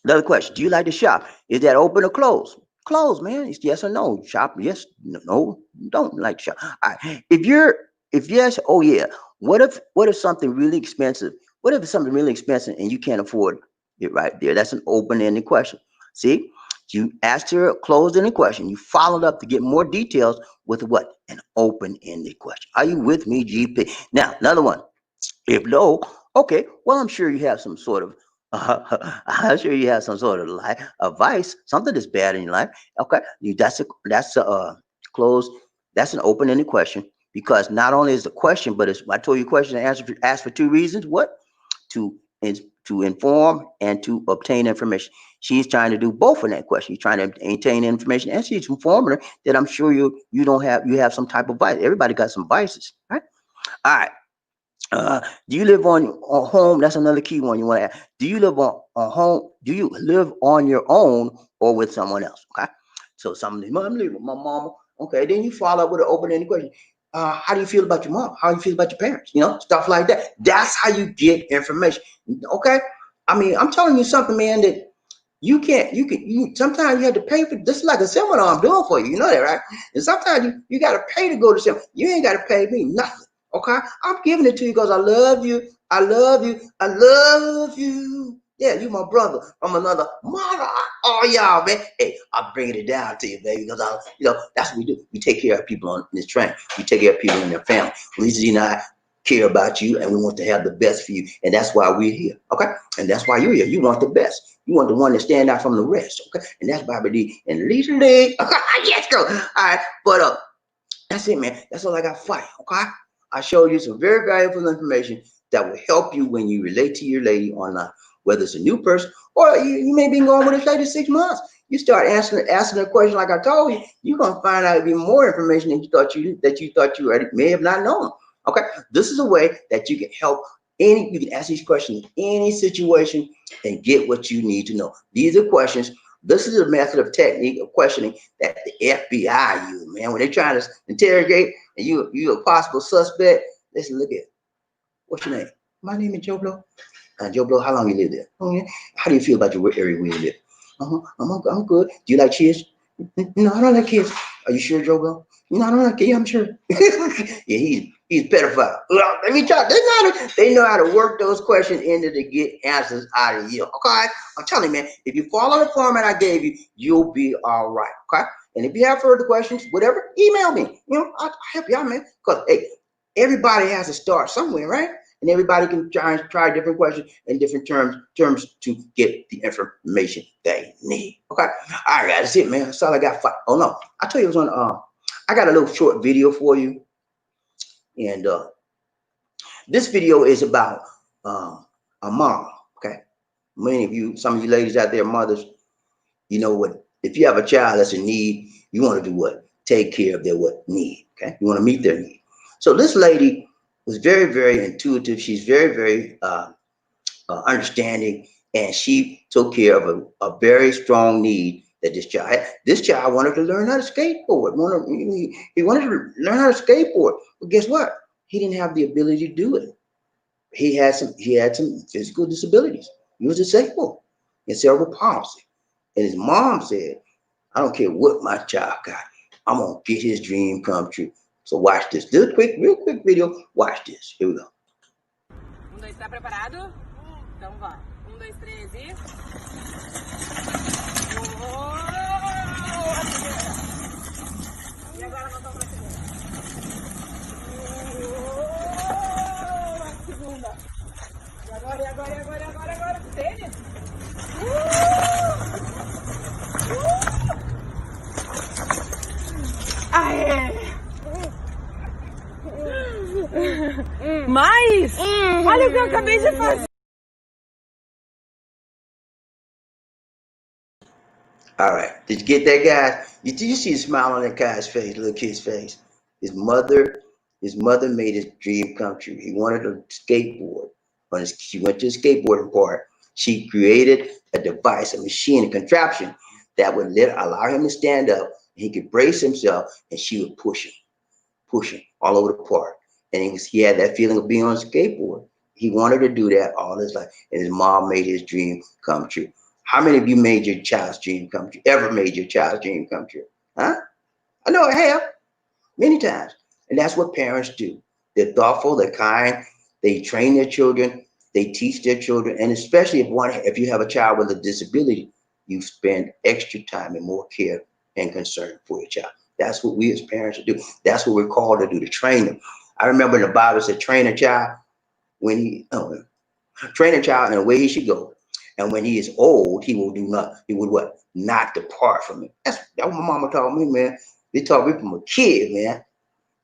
Another question: do you like to shop? Is that open or closed? Closed, man. It's yes or no. Shop, yes, no, don't like to shop. All right. If yes, oh yeah. What if something really expensive? What if it's something really expensive and you can't afford it right there? That's an open-ended question. See, you asked her a closed-ended question. You followed up to get more details with what? An open-ended question. Are you with me, GP? Now, another one. If no, okay, well, I'm sure you have some sort of, I'm sure you have some sort of life advice, something that's bad in your life. Okay, that's a closed, that's an open-ended question because not only is the question, but it's I told you question and answer ask for two reasons. What? To to inform and to obtain information. She's trying to do both in that question. She's trying to obtain information and she's informing her that I'm sure you don't have you have some type of vice. Everybody got some vices, right? All right. Do you live on home? That's another key one you want to ask. Do you live on home? Do you live on your own or with someone else? Okay. So somebody, I'm living with my mama. Okay. Then you follow up with an open-ended question. How do you feel about your mom? How do you feel about your parents? You know, stuff like that. That's how you get information. Okay. I mean, I'm telling you something, man, that you sometimes you have to pay for this is like a seminar I'm doing for you. You know that, right? And sometimes you gotta pay to go to seminar. You ain't gotta pay me nothing. Okay? I'm giving it to you because I love you. I love you. I love you. Yeah, you my brother from another mother. Oh y'all, man. Hey, I'm bringing it down to you, baby, because that's what we do. We take care of people on this train. We take care of people in their family. Lisa and I care about you and we want to have the best for you. And that's why we're here. Okay? And that's why you're here. You want the best. You want the one that stand out from the rest, okay? And that's Bobby D and Lisa Lee. Yes, go. All right, but that's it, man. That's all I got for you, okay? I showed you some very valuable information that will help you when you relate to your lady online, whether it's a new person or you may be going with this lady 6 months. You start asking a question like I told you, you're gonna find out even more information than you thought you already may have not known. Okay, this is a way that you can help you can ask these questions in any situation and get what you need to know. These are questions. This is a method of technique of questioning that the FBI use, man. When they're trying to interrogate and you're a possible suspect, listen, look at it. What's your name? My name is Joe Blow. Joe Blow, how long you live there? Oh, yeah. How do you feel about your area where you live? I'm good. Do you like kids? No, I don't like kids. Are you sure, Joe Blow? No, I don't like kids. I'm sure. Yeah, he's pedophile. Let me try. They know how to work those questions into to get answers out of you. Okay, I'm telling you, man. If you follow the format I gave you, you'll be all right. Okay. And if you have further questions, whatever, email me. I'll help you out, man. Because hey, everybody has to start somewhere, right? And everybody can try different questions and different terms to get the information they need. Okay. All right, that's it, man. That's all I got. Oh no, I tell you, it was on. I got a little short video for you, and this video is about a mom. Okay. Many of you, some of you ladies out there, mothers, you know what? If you have a child that's in need, you want to do what? Take care of their need. Okay. You want to meet their need. So this lady was very, very intuitive. She's very, very understanding, and she took care of a very strong need that this child had. This child wanted to learn how to skateboard. He wanted to learn how to skateboard. But guess what? He didn't have the ability to do it. He had some physical disabilities. He was disabled in cerebral palsy. And his mom said, I don't care what my child got. I'm gonna get his dream come true. So watch this. Real quick video. Watch this. Here we go. Dois, tá preparado? Então vai. 2, 3 e... E agora nós vamos pra segunda. A segunda. E agora. Tênis. Aê! Mais? Olha o que eu acabei de fazer. All right. Did you get that, guy? Did you see the smile on that guy's face, little kid's face? His mother made his dream come true. He wanted to skateboard. She went to the skateboarding park. She created a device, a machine, a contraption that would allow him to stand up. He could brace himself, and she would push him all over the park. And he had that feeling of being on a skateboard. He wanted to do that all his life, and his mom made his dream come true. How many of you made your child's dream come true? Ever made your child's dream come true? Huh? I know I have, many times. And that's what parents do. They're thoughtful, they're kind, they train their children, they teach their children, and especially if you have a child with a disability, you spend extra time and more care and concern for your child. That's what we as parents do. That's what we're called to do, to train them. I remember in the Bible it said, train a child in the way he should go. And when he is old, he will do nothing. He would what? Not depart from it. That's what my mama taught me, man. They taught me from a kid, man.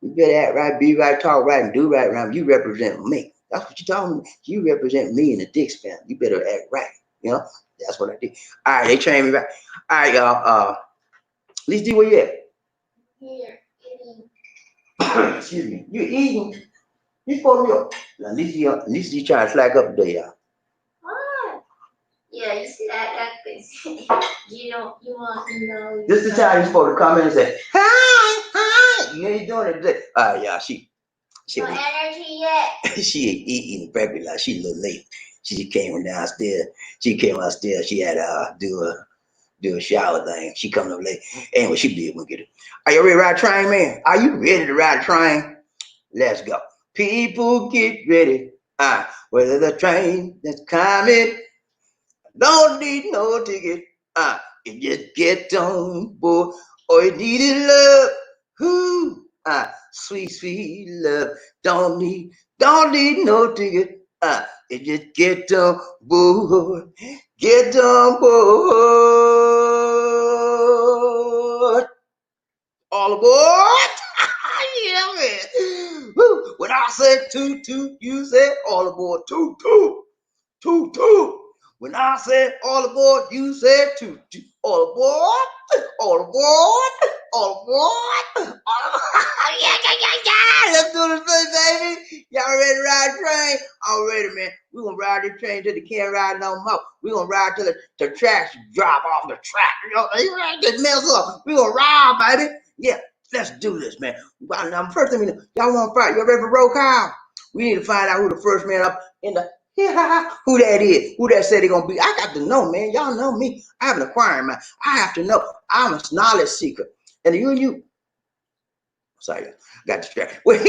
You better act right, be right, talk right, and do right around. You represent me. That's what you told me. You represent me in the Dix family. You better act right. You know, that's what I did. All right, they trained me right. All right, y'all. Lisa D, where you at? Here, eating. Excuse me. You eating? You supposed to be up. Now, Lisa trying to slack up today, y'all. Yeah, you see that thing. You want to know. This is the time you're supposed to come in and say, hi. You ain't doing it today. All right, y'all. She no energy yet. she ain't eating breakfast. Like she a little late. She came downstairs. She came upstairs. She had do a shower thing. She coming up late. Anyway, she be able to get it. Are you ready to ride a train, man? Are you ready to ride a train? Let's go. People get ready. Whether the train that's coming. Don't need no ticket. You just get on board. All you need is love. Ooh, sweet, sweet love. Don't need no ticket. You just get on board. Get on board. All aboard. Yeah, man. Woo. When I said toot toot, you said all aboard. Toot toot. Toot toot. When I said all aboard, you said toot toot. All aboard. All aboard. All aboard. All aboard. Yeah, yeah, yeah, yeah. Let's do this thing, baby. Y'all ready to ride the train? I'm ready, man. We're going to ride this train till they can't ride no more. We're going to ride till the tracks drop off the track. You know, just mess up. We're going to ride, baby. Yeah, let's do this, man. Now, first thing we know, y'all want to fight. You ready for roll call? We need to find out who the first man up in the who that is, who that said they're gonna be. I got to know, man. Y'all know me. I have an acquiring mind. I have to know. I'm a knowledge seeker. And you, sorry, got distracted. When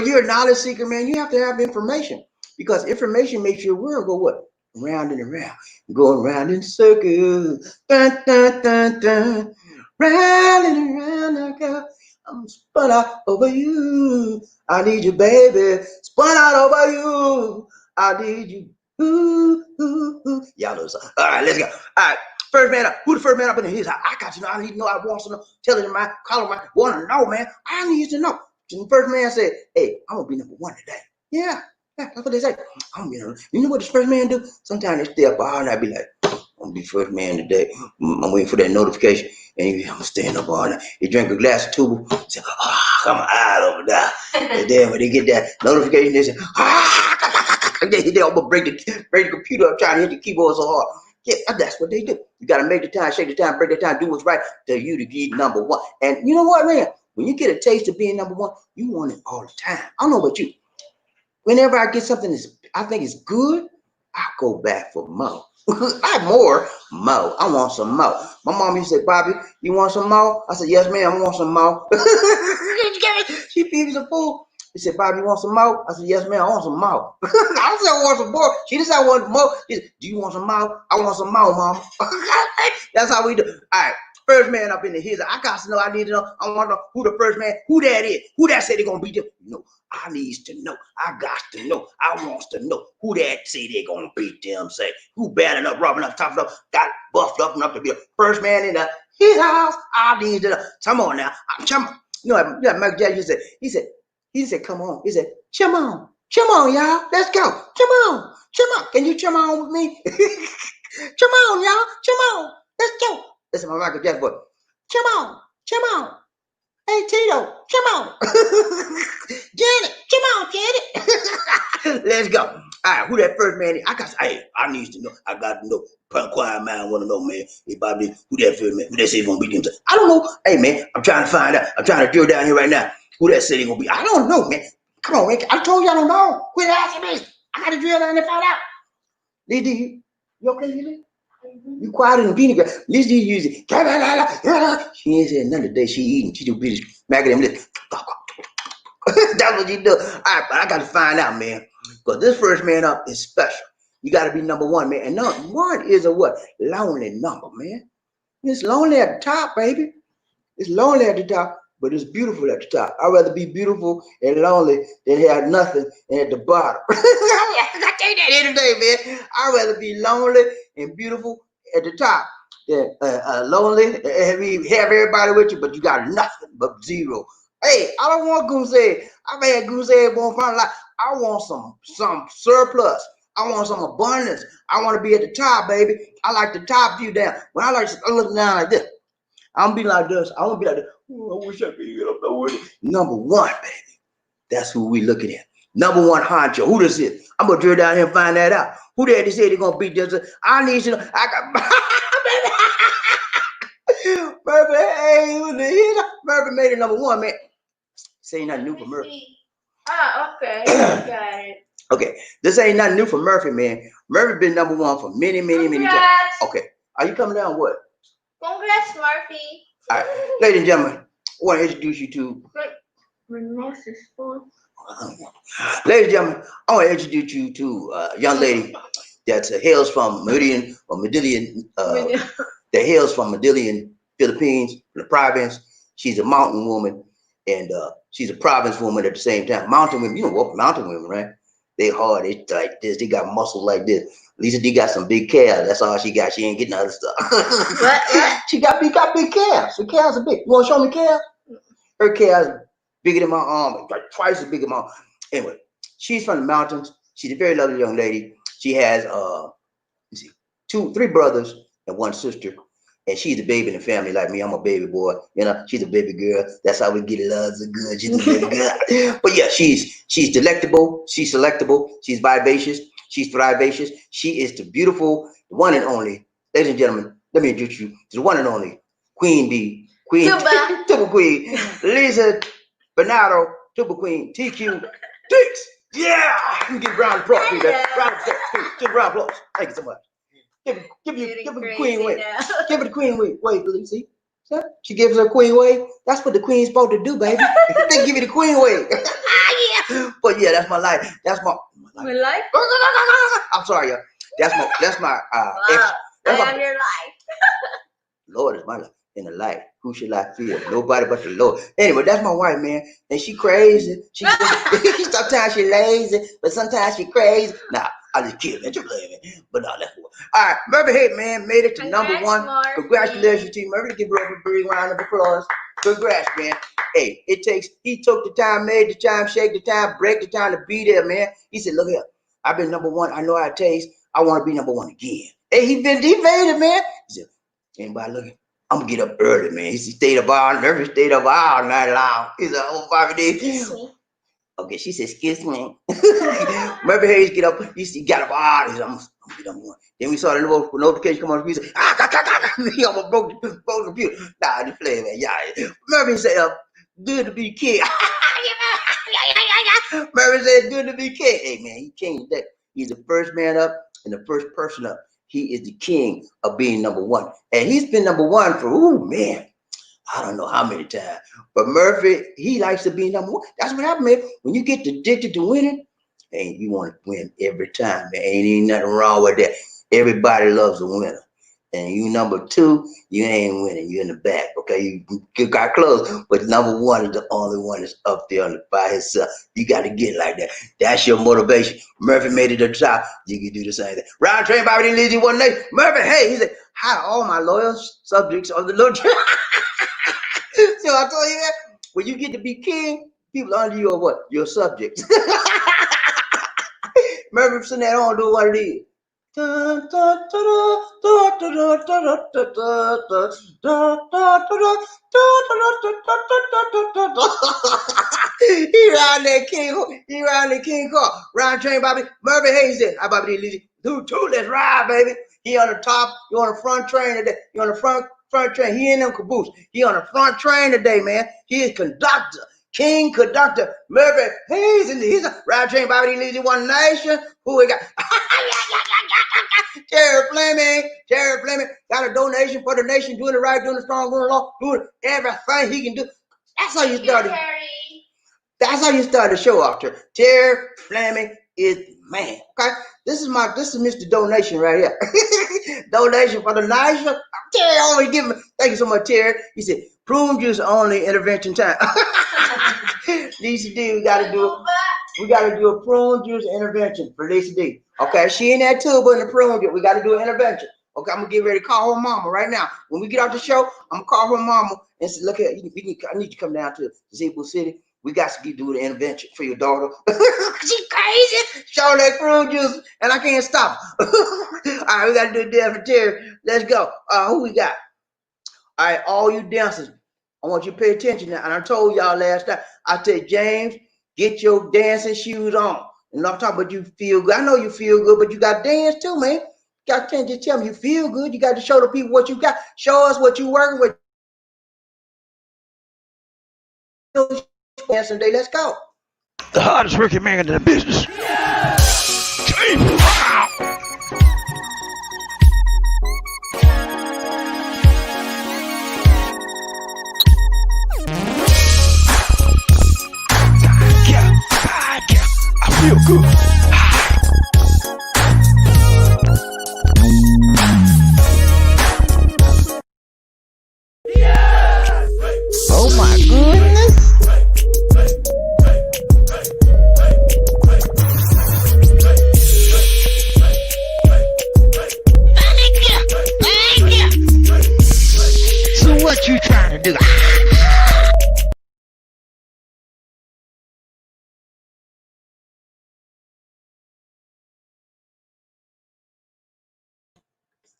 you're a knowledge seeker, man, you have to have information because information makes your world go what? Round and around, going round in circles. Dun, dun, dun, dun. Round and around I go. I'm spun out over you. I need you, baby. Spun out over you. I need you. Ooh, ooh, ooh. Y'all know something. All right, let's go. All right. First man up. Who the first man up in his house? I got to know. I need to know. I want to know. Tell him, man. Call him, man. Want to know, man. I need to know. The first man said, hey, I'm going to be number one today. Yeah. Yeah, that's what they say. I'm gonna be number one. You know what this first man do? Sometimes they stay up all night and be like, I'm going to be first man today. I'm waiting for that notification. And I'm staying up all night. He drank a glass of tuba. Say, oh, I'm out over there. And then when they get that notification, they say, they almost break the computer up trying to hit the keyboard so hard. Yeah, that's what they do. You got to make the time, shake the time, break the time, do what's right to you to be number one. And you know what, man? When you get a taste of being number one, you want it all the time. I don't know about you. Whenever I get something that I think is good, I go back for more. Not more. I want some more. My mom used to say, Bobby, you want some more? I said, yes, ma'am, I want some more. She feeds me some food. She said, Bobby, you want some more? I said, yes, ma'am, I want some more. I said, I want some more. She just said, I want more. She said, do you want some more? I want some more, mom. That's how we do. All right. First man up in the his. I got to know. I need to know. I want to know who the first man, who that is, who that said they're going to beat them. You know, I needs to know. I got to know. I wants to know who that say they're going to beat them. Say who bad enough, rubbing up, tough enough, got buffed up enough to be a first man in the his house. I need to know. Come on now. Come on. You know, Michael Jackson said, he said, come on. He said, come on, y'all. Let's go. Come on. Can you come on with me? Come on, y'all. Come on. Let's go. Listen, my Michael Jackson boy. Come on. Hey, Tito, come on. Janet, come on, Janet. Let's go. All right, who that first man is? I need to know. I got to know. Quiet man want to know, man. Hey, Bobby, who that first man? Who that say he gonna beat them? I don't know. Hey, man, I'm trying to find out. I'm trying to drill down here right now. Who that say he gonna be? I don't know, man. Come on, man. I told you I don't know. Quit asking me. I got to drill down and find out. Lady, you okay, Lily? You quiet in the beanie girl. This dude use it. She ain't saying nothing today. She eating. She too busy smacking them lips. That's what you do. All right, but I got to find out, man. Because this first man up is special. You got to be number one, man. And number one is a what? Lonely number, man. It's lonely at the top, baby. It's lonely at the top, but it's beautiful at the top. I'd rather be beautiful and lonely than have nothing and at the bottom. I tell you that any day, man. I'd rather be lonely and beautiful at the top than lonely and have everybody with you, but you got nothing but zero. Hey, I don't want goose egg. I've had goose egg one front life. I want some surplus. I want some abundance. I want to be at the top, baby. I like the top view down. When I look down like this, I'm gonna be like this. I want to be like this. Oh, I wish I could get up there with it. Number one, baby. That's who we looking at. Number one honcho. Who this is? I'm gonna drill down here and find that out. Who that they say they're gonna beat this? I need to know. I got Murphy. Hey, Murphy made it number one, man. This ain't nothing new for Murphy. Okay. Got it. Okay, this ain't nothing new for Murphy, man. Murphy been number one for many times. Okay, are you coming down? What? Congrats, Murphy. All right, ladies and gentlemen, I want to introduce you to. My nose is full. Ladies and gentlemen, I want to introduce you to a young lady that hails from Meridian, that hails from Meridian, Philippines, the province. She's a mountain woman, and she's a province woman at the same time. Mountain women, you know what? Mountain women, right? They hard. They like this. They got muscles like this. Lisa D got some big calves. That's all she got. She ain't getting other stuff. What? She got big calves. Her calves are big. You want to show me calves? Her calves bigger than my arm, like twice as big as my arm. Anyway, she's from the mountains. She's a very lovely young lady. She has let's see, 3 brothers and 1 sister. And she's a baby in the family like me. I'm a baby boy. You know, she's a baby girl. That's how we get love so good. She's a baby girl. But yeah, she's delectable. She's selectable. She's vivacious. She's thrivacious. She is the beautiful, the one and only, ladies and gentlemen, let me introduce you to the one and only Queen Bee. Queen Tuba Queen. Lisa Bernardo, Tuba Queen, TQ Dix. Yeah! You can give a round of applause, please. Round of applause. Give a round of applause. Thank you so much. Give it the queen wave. Give it the queen wave. Wait, see? She gives her queen wave. That's what the queen's supposed to do, baby. They give you the queen wave. Yeah. But yeah, that's my life. That's my life. I'm sorry, y'all. That's my Wow. I am your life. Lord is my life. In the light, who should I fear? Nobody but the Lord. Anyway, that's my wife, man. And she crazy. Sometimes she lazy, but sometimes she crazy. Nah, I just kidding, man. You play, man. But no, that's what. All right, Murphy Hayes, man, made it to number 1. Murphy. Congratulations to you, Murphy. Give her a big round of applause. Congrats, man. Hey, he took the time, made the time, shake the time, break the time to be there, man. He said, look here, I've been number 1. I know how it tastes. I want to be number 1 again. Hey, he made it, man. He said, anybody looking? I'm gonna get up early, man. He stayed up all night long. He said, oh, 5 days. Okay, she said, excuse me. Murphy Hayes get up. He got up all days. I'm gonna get up 1. Then we saw the notification come on the computer. He almost broke the computer. Nah, I just playing, man. Yeah. Murphy said, good to be king. Murphy said, good to be king. Hey, man, he king today. He's the first man up and the first person up. He is the king of being number 1. And he's been number 1 for, man, I don't know how many times. But Murphy, he likes to be number 1. That's what happens, man. When you get addicted to winning, and you want to win every time, man. Ain't even nothing wrong with that. Everybody loves a winner. And you number 2, you ain't winning. You're in the back, okay? You got close, but number 1 is the only one that's up there by himself. You got to get like that. That's your motivation. Murphy made it to the top. You can do the same thing. Round train, Bobby Lizzie one day. Murphy, hey, he said, hi to all my loyal subjects of the little train. So I told you that when you get to be king, people under you are what? Your subjects. Murphy sitting at home doing what it is. He around that king car. Round train, Bobby. Murphy Hayes said, hi, Bobby D. Two, let's ride, baby. He on the top, you on the front train today. You on the front train. He in them caboose. He on the front train today, man. He is conductor. King conductor, Murphy Hayes, and he's a round train, Bobby D. One Nation. Who we got? Terry Fleming got a donation for the nation, doing it right, doing it strong, doing it long, doing everything he can do. That's how you started. That's how you start the show off. Terry Fleming is the man. Okay, this is Mr. Donation right here. Donation for the nation. Terry only give me. Thank you so much, Terry. He said prune juice only intervention time. Lisa D, we gotta do a prune juice intervention for Lisa D. Okay, she in that tuba in the prune juice. We gotta do an intervention. Okay, I'm gonna get ready to call her mama right now. When we get off the show, I'm gonna call her mama and say, look here, I need you to come down to Zeeble City. We got to do the intervention for your daughter. She crazy. Show that prune juice, and I can't stop her. All right, we gotta do a dance for Terry. Let's go. Who we got? All right, all you dancers, I want you to pay attention now. And I told y'all last time, I said, James, get your dancing shoes on. And I'm talking about you feel good. I know you feel good, but you got to dance too, man. You got to just tell me you feel good. You got to show the people what you got. Show us what you working with. Dancing day, let's go. The hardest working man in the business. Yeah. I feel good. Oh my goodness. do.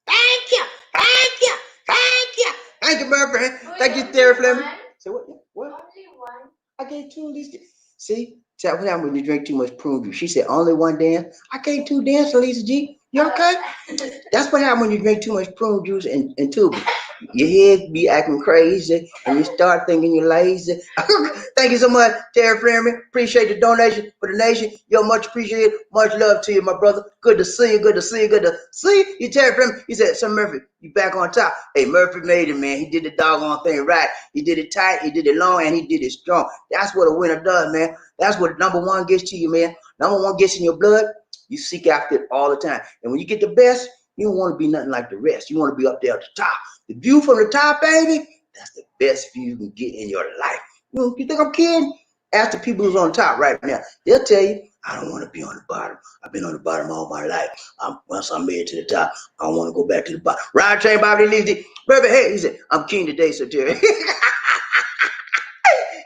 Thank you, thank you, thank you, thank you, Murphy. Thank you, Terry Fleming. So what? Only one. I gave 2 at least. See, tell what happened when you drink too much prune juice. She said only 1 dance. I gave 2 dances, Lisa G. You okay? That's what happened when you drink too much prune juice and tube. Your head be acting crazy and you start thinking you're lazy. Thank you so much, Terry Fleming. Appreciate the donation for the nation. You're much appreciated. Much love to you, my brother. Good to see you. Good to see you. Good to see you, Terry Fleming. He said, "Sir Murphy, you back on top." Hey, Murphy made it, man. He did the doggone thing right. He did it tight, he did it long, and he did it strong. That's what a winner does, man. That's what number 1 gets to you, man. Number 1 gets in your blood. You seek after it all the time. And when you get the best, you don't want to be nothing like the rest. You want to be up there at the top. The view from the top, baby, that's the best view you can get in your life. You think I'm kidding? Ask the people who's on top right now. They'll tell you, I don't want to be on the bottom. I've been on the bottom all my life. Once I'm made to the top, I don't want to go back to the bottom. Ryan Train Bobby Lee, baby, hey, he said, I'm king today, Sir Terry.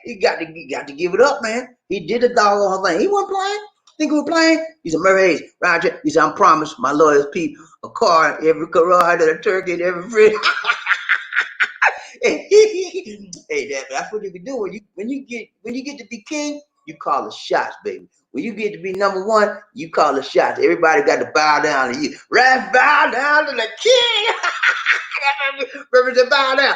He got to give it up, man. He did the doggone thing. He wasn't playing. Think he was playing? He said, Murray Hayes, Roger. He said, I promised my lawyers people a car in every garage and a turkey in every fridge. Hey, that's what you can do when you get to be king. You call the shots, baby. When you get to be number 1, you call the shots. Everybody got to bow down to you. Right, bow down to the king. Represent bow down.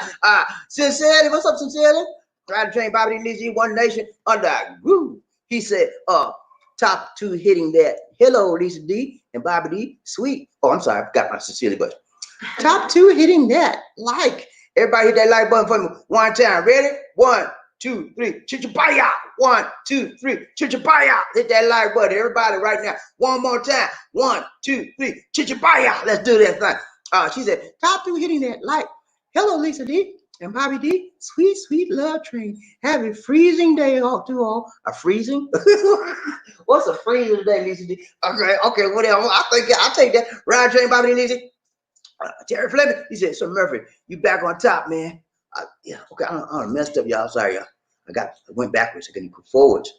Sincerely, what's up, Sincerely? Try to train Bobby Lee, One Nation under a groove. He said, top 2 hitting that. Hello, Lisa D and Bobby D. Sweet. Oh, I'm sorry, I forgot my Sincerely voice. Top 2 hitting that. Like. Everybody hit that like button for me 1 time. Ready? 1, 2, 3. Chichapaya. 1, 2, 3. Chichapaya. Hit that like button. Everybody right now. One more time. 1, 2, 3. Chichapaya. Let's do that thing. She said, top 2 hitting that like. Hello, Lisa D and Bobby D. Sweet, sweet love train. Have a freezing day all to all. A freezing? What's a freezing today, Lisa D? Okay, whatever. I'll take that. Ride train, Bobby D, Lisa. Terry Fleming, he said, "So Murphy, you back on top, man." Yeah, okay, I messed up, y'all. Sorry, y'all. I went backwards. I couldn't go forwards.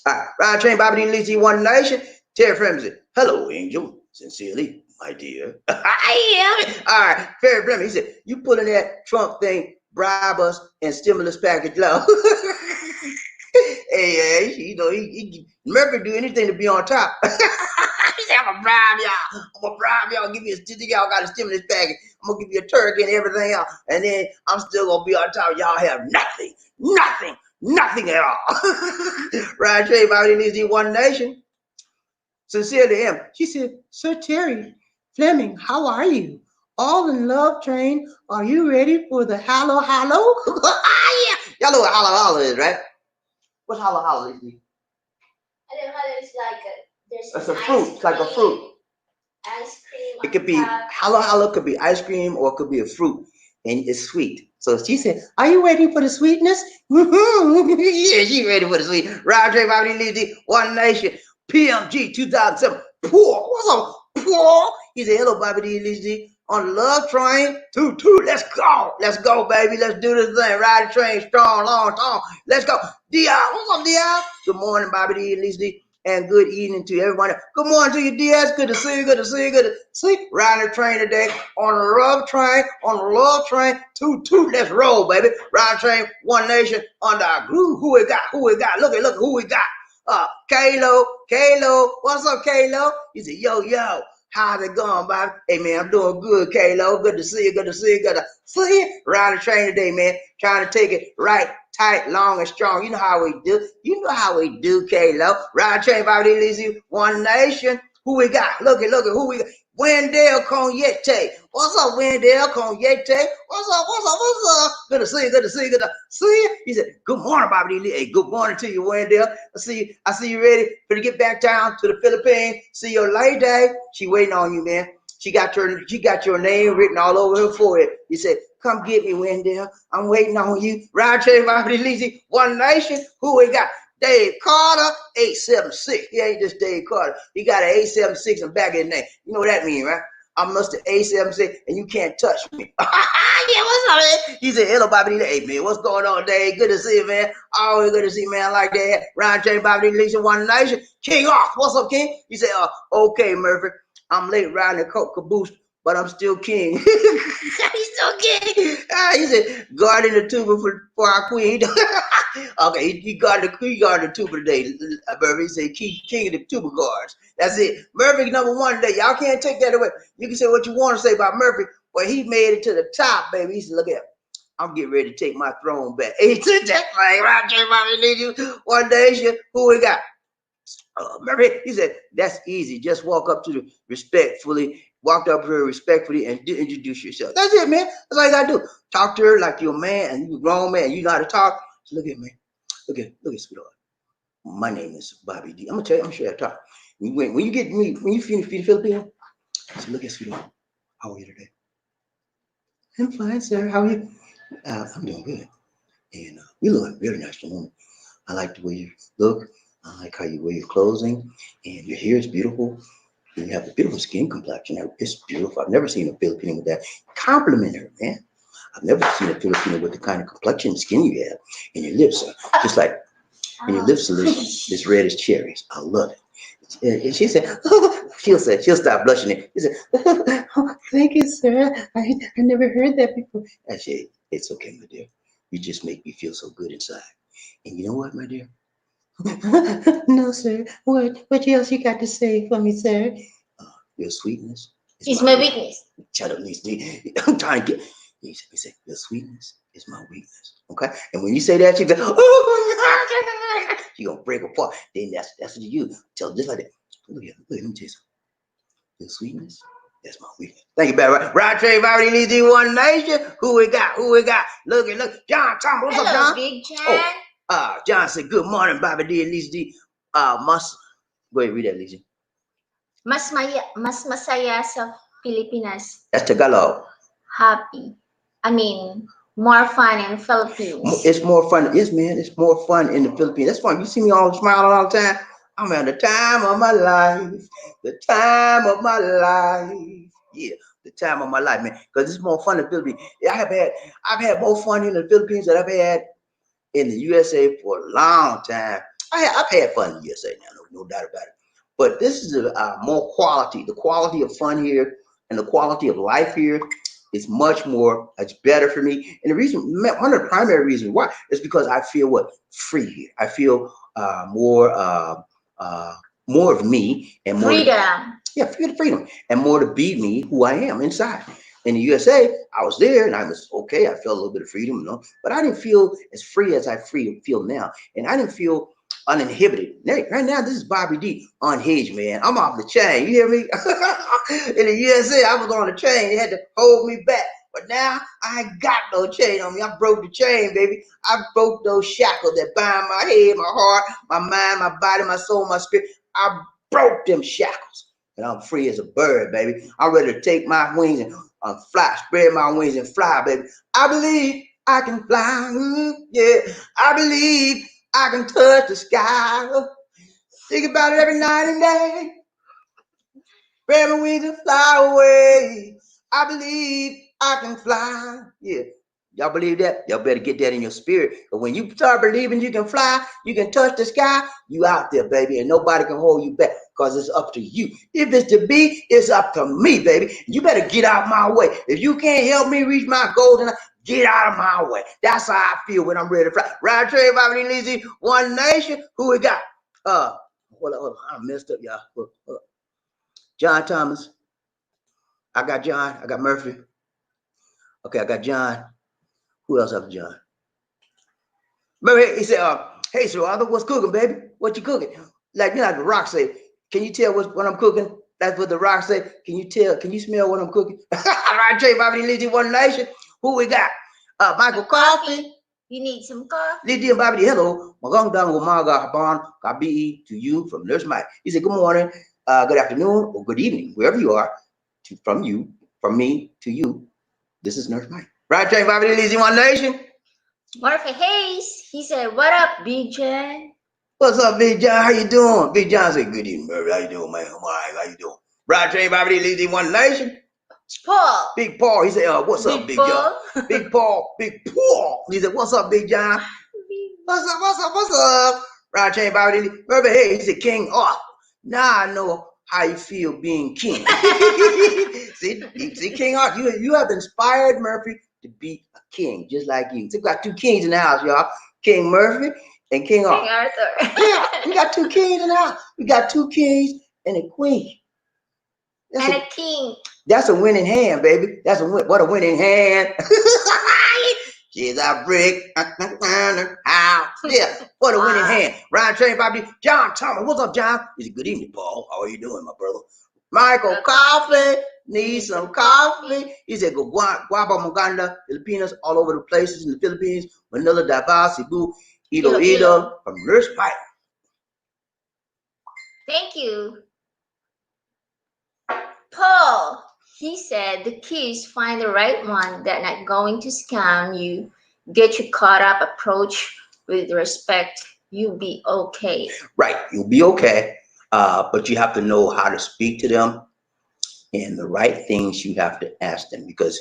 All right, Ryan Train, Bobby D. Lizzie, One Nation. Terry Fleming said, "Hello, Angel. Sincerely, my dear." I am. All right, Terry Fleming, he said, "You pulling that Trump thing, bribe us, and stimulus package low." Hey, he Murphy do anything to be on top. He said, I'm gonna bribe y'all. Give me y'all got a stimulus package. I'm gonna give you a turkey and everything else. And then I'm still gonna be on top. Y'all have nothing at all. Ryan Trey, Bobby Lee, One Nation. Sincerely, him. She said, Sir Terry Fleming, how are you? All in love train. Are you ready for the hallow? Yeah. Y'all know what hallow is, right? What's hallow? Hallow is like it's a fruit. It's like a fruit. Ice cream. It could be hallow could be ice cream or it could be a fruit, and it's sweet. So she said, "Are you waiting for the sweetness?" Yeah, she ready for the sweet. Roger, Bobby Lee, One Nation, PMG 2007. Poor, what's up? Poor. He said, "Hello, Bobby Lee, on the love train. 2-2. Let's go, baby. Let's do this thing. Ride the train strong, long, tall. Let's go." Dion, what's up, Dion? Good morning, Bobby Lee. And good evening to everyone. Good morning to you, DS. Good to see you. Good to see. Riding the train today on the love train. 2-2. Let's roll, baby. Riding train, One Nation under our groove. Who we got? Look at who we got. Kalo. What's up, Kalo? He said, yo. How's it going, Bobby? Hey, man, I'm doing good, Kalo. Good to see you. Good to see you. Riding the train today, man. Trying to take it right, tight, long, and strong. You know how we do. Kalo. Ride train, Bobby Lizzie, One Nation. Who we got? Look at who we got. Wendell Conyete. What's up, Wendell Conyete? What's up? Good to see you. He said, good morning, Bobby Lee. Hey, good morning to you, Wendell. I see you ready to get back down to the Philippines. See your lady. She waiting on you, man. She got your name written all over her forehead. He said, come get me, Wendell. I'm waiting on you. Ride train, Bobby Lee, One Nation. Who we got? Dave Carter, 876. He ain't just Dave Carter. He got an 876 in the back of his name. You know what that means, right? I'm Mr. A7, and you can't touch me. Yeah, what's up, man? He said, hello, Bobby D. Hey, man, what's going on, Dave? Good to see you, man. Always good to see you, man, like that. Round J. Bobby D. Lisa, One Nation. King off. What's up, King? He said, okay, Murphy. I'm late riding the caboose, but I'm still king. He's still king. He said, guarding the tuba for our queen. Okay, he guarded the tuba today, Murphy. He said, king of the tuba guards. That's it. Murphy number one today. Y'all can't take that away. You can say what you want to say about Murphy, but he made it to the top, baby. He said, look at, I'm getting ready to take my throne back. He said, that's right. Roger, need you. One day, who we got? Murphy, he said, that's easy. Just walk up to the walked up to her respectfully and introduce yourself. That's it, man. That's all you gotta do. Talk to her like you're a man and you're a grown man. You know how to talk. So look at me. Look at sweetheart. My name is Bobby D. I'm gonna tell you, I'm sure I talk. When you finish the Filipino, so look at sweetheart. How are you today? I'm fine, sir. How are you? I'm doing good. And you look very nice, woman. I like the way you look. I like how you wear your clothing, and your hair is beautiful. You have a beautiful skin complexion. It's beautiful. I've never seen a Filipino with that. Compliment her, man. I've never seen a Filipino with the kind of complexion and skin you have, and your lips are just like, and your lips are as red as cherries. I love it. And she said, she'll stop blushing. She said, oh, thank you, sir. I never heard that before. I said, it's okay, my dear. You just make me feel so good inside. And you know what, my dear? No, sir. What else you got to say for me, sir? Your sweetness is my weakness. Shut up, Lisa. I'm trying to get. He said, your sweetness is my weakness. Okay? And when you say that, she's like, oh, she's going to break apart. Then that's what you tell just like that. Look at let me tell you something. Your sweetness, that's my weakness. Thank you, Barry. Right, Trey, Bobby, leads in One Nation. Who we got? Look. John Thomas. What's up, John? Big John. John said, good morning, Bobby D. Lisa D. Must go ahead, read that, Lisa. Mas masaya sa Pilipinas. That's Tagalog. Happy. I mean, more fun in Philippines. It's more fun. Yes, man. It's more fun in the Philippines. That's fun. You see me all smiling all the time. I'm having the time of my life. The time of my life. Yeah, the time of my life, man. Because it's more fun in the Philippines. I've had more fun in the Philippines than I've had in the USA for a long time. I've had fun in the USA now, no doubt about it. But this is more quality. The quality of fun here and the quality of life here is much more. It's better for me. And the reason, one of the primary reasons why, is because I feel free here. I feel more of me and more freedom. Freedom and more to be me, who I am inside. In the USA, I was there and I was okay. I felt a little bit of freedom, but I didn't feel as free as I feel now. And I didn't feel uninhibited. Right now, this is Bobby D. Unhinged, man. I'm off the chain. You hear me? In the USA, I was on the chain. They had to hold me back. But now, I ain't got no chain on me. I broke the chain, baby. I broke those shackles that bind my head, my heart, my mind, my body, my soul, my spirit. I broke them shackles. And I'm free as a bird, baby. I'm ready to take my wings and fly, spread my wings and fly, baby. I believe I can fly. Yeah, I believe I can touch the sky. Think about it every night and day. Spread my wings and fly away. I believe I can fly. Yeah. Y'all believe that? Y'all better get that in your spirit. But when you start believing you can fly, you can touch the sky, you out there, baby, and nobody can hold you back because it's up to you. If it's to be, it's up to me, baby. You better get out my way. If you can't help me reach my goals, then get out of my way. That's how I feel when I'm ready to fly. Right, Trey, Bobby, Lizzie, One Nation. Who we got? Hold on. I messed up, y'all. John Thomas. I got John. I got Murphy. Okay, I got John. Who else after John? Remember, he said, hey, so what's cooking, baby? What you cooking? Like, you know, the Rock say, can you tell what I'm cooking? That's what the Rock say. Can you smell what I'm cooking? All right, Jay, Bobby, Lizzie, One Nation. Who we got? Michael Coffee. You need some coffee? Lizzie and Bobby, hello. Magandang umaga hapon gabi to you from Nurse Mike. He said, good morning, good afternoon, or good evening, wherever you are, from me to you. This is Nurse Mike. Right, Jay, Bobby, Lizzie, One Nation. Murphy Hayes, he said, what up, Big John? What's up, Big John? How you doing? Big John said, good evening, Murphy. How you doing, man? I'm all right. How you doing? Right, Jay, Bobby, Lizzie, One Nation. Paul. Big Paul. He said, what's up, Big John? Paul. Big Paul. Big Paul. He said, what's up, Big John? What's up? What's up? What's up? Right, Chain Bobby. Remember, hey, he said, King Arthur. Now I know how you feel being king. see, King Arthur, you have inspired Murphy to be a king, just like you. So we got two kings in the house, y'all. King Murphy and King Arthur. King Arthur. Yeah, we got two kings in the house. We got two kings and a queen. And a king. That's a winning hand, baby. That's what a winning hand. She's a brick. Yeah, what a winning hand. Ryan Train Bobby. John Thomas. What's up, John? He said, good evening, Paul. How are you doing, my brother? Michael Coffee. Need some coffee. He said, go Guaba, Muganda, Filipinas, all over the places in the Philippines. Manila, Davao, Cebu, Iloilo, from Nurse Pike. Thank you. Paul, he said the key is find the right one that not going to scam you, get you caught up, approach with respect, you'll be okay. Right, you'll be okay, but you have to know how to speak to them and the right things you have to ask them, because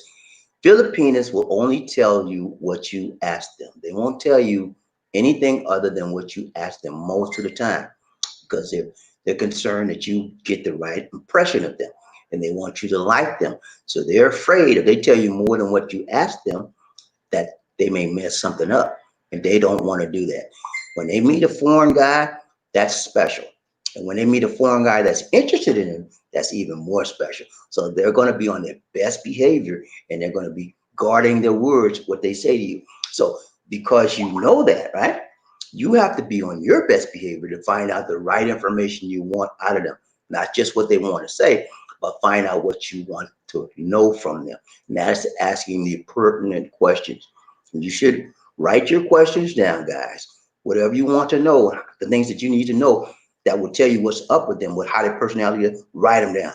Filipinos will only tell you what you ask them. They won't tell you anything other than what you ask them most of the time, because they're concerned that you get the right impression of them. And they want you to like them. So they're afraid if they tell you more than what you ask them, that they may mess something up. And they don't want to do that. When they meet a foreign guy, that's special. And when they meet a foreign guy that's interested in them, that's even more special. So they're going to be on their best behavior, and they're going to be guarding their words, what they say to you. So because you know that, right? You have to be on your best behavior to find out the right information you want out of them. Not just what they want to say, but find out what you want to know from them. And that's asking the pertinent questions. And you should write your questions down, guys. Whatever you want to know, the things that you need to know that will tell you what's up with them, with how their personality is, write them down.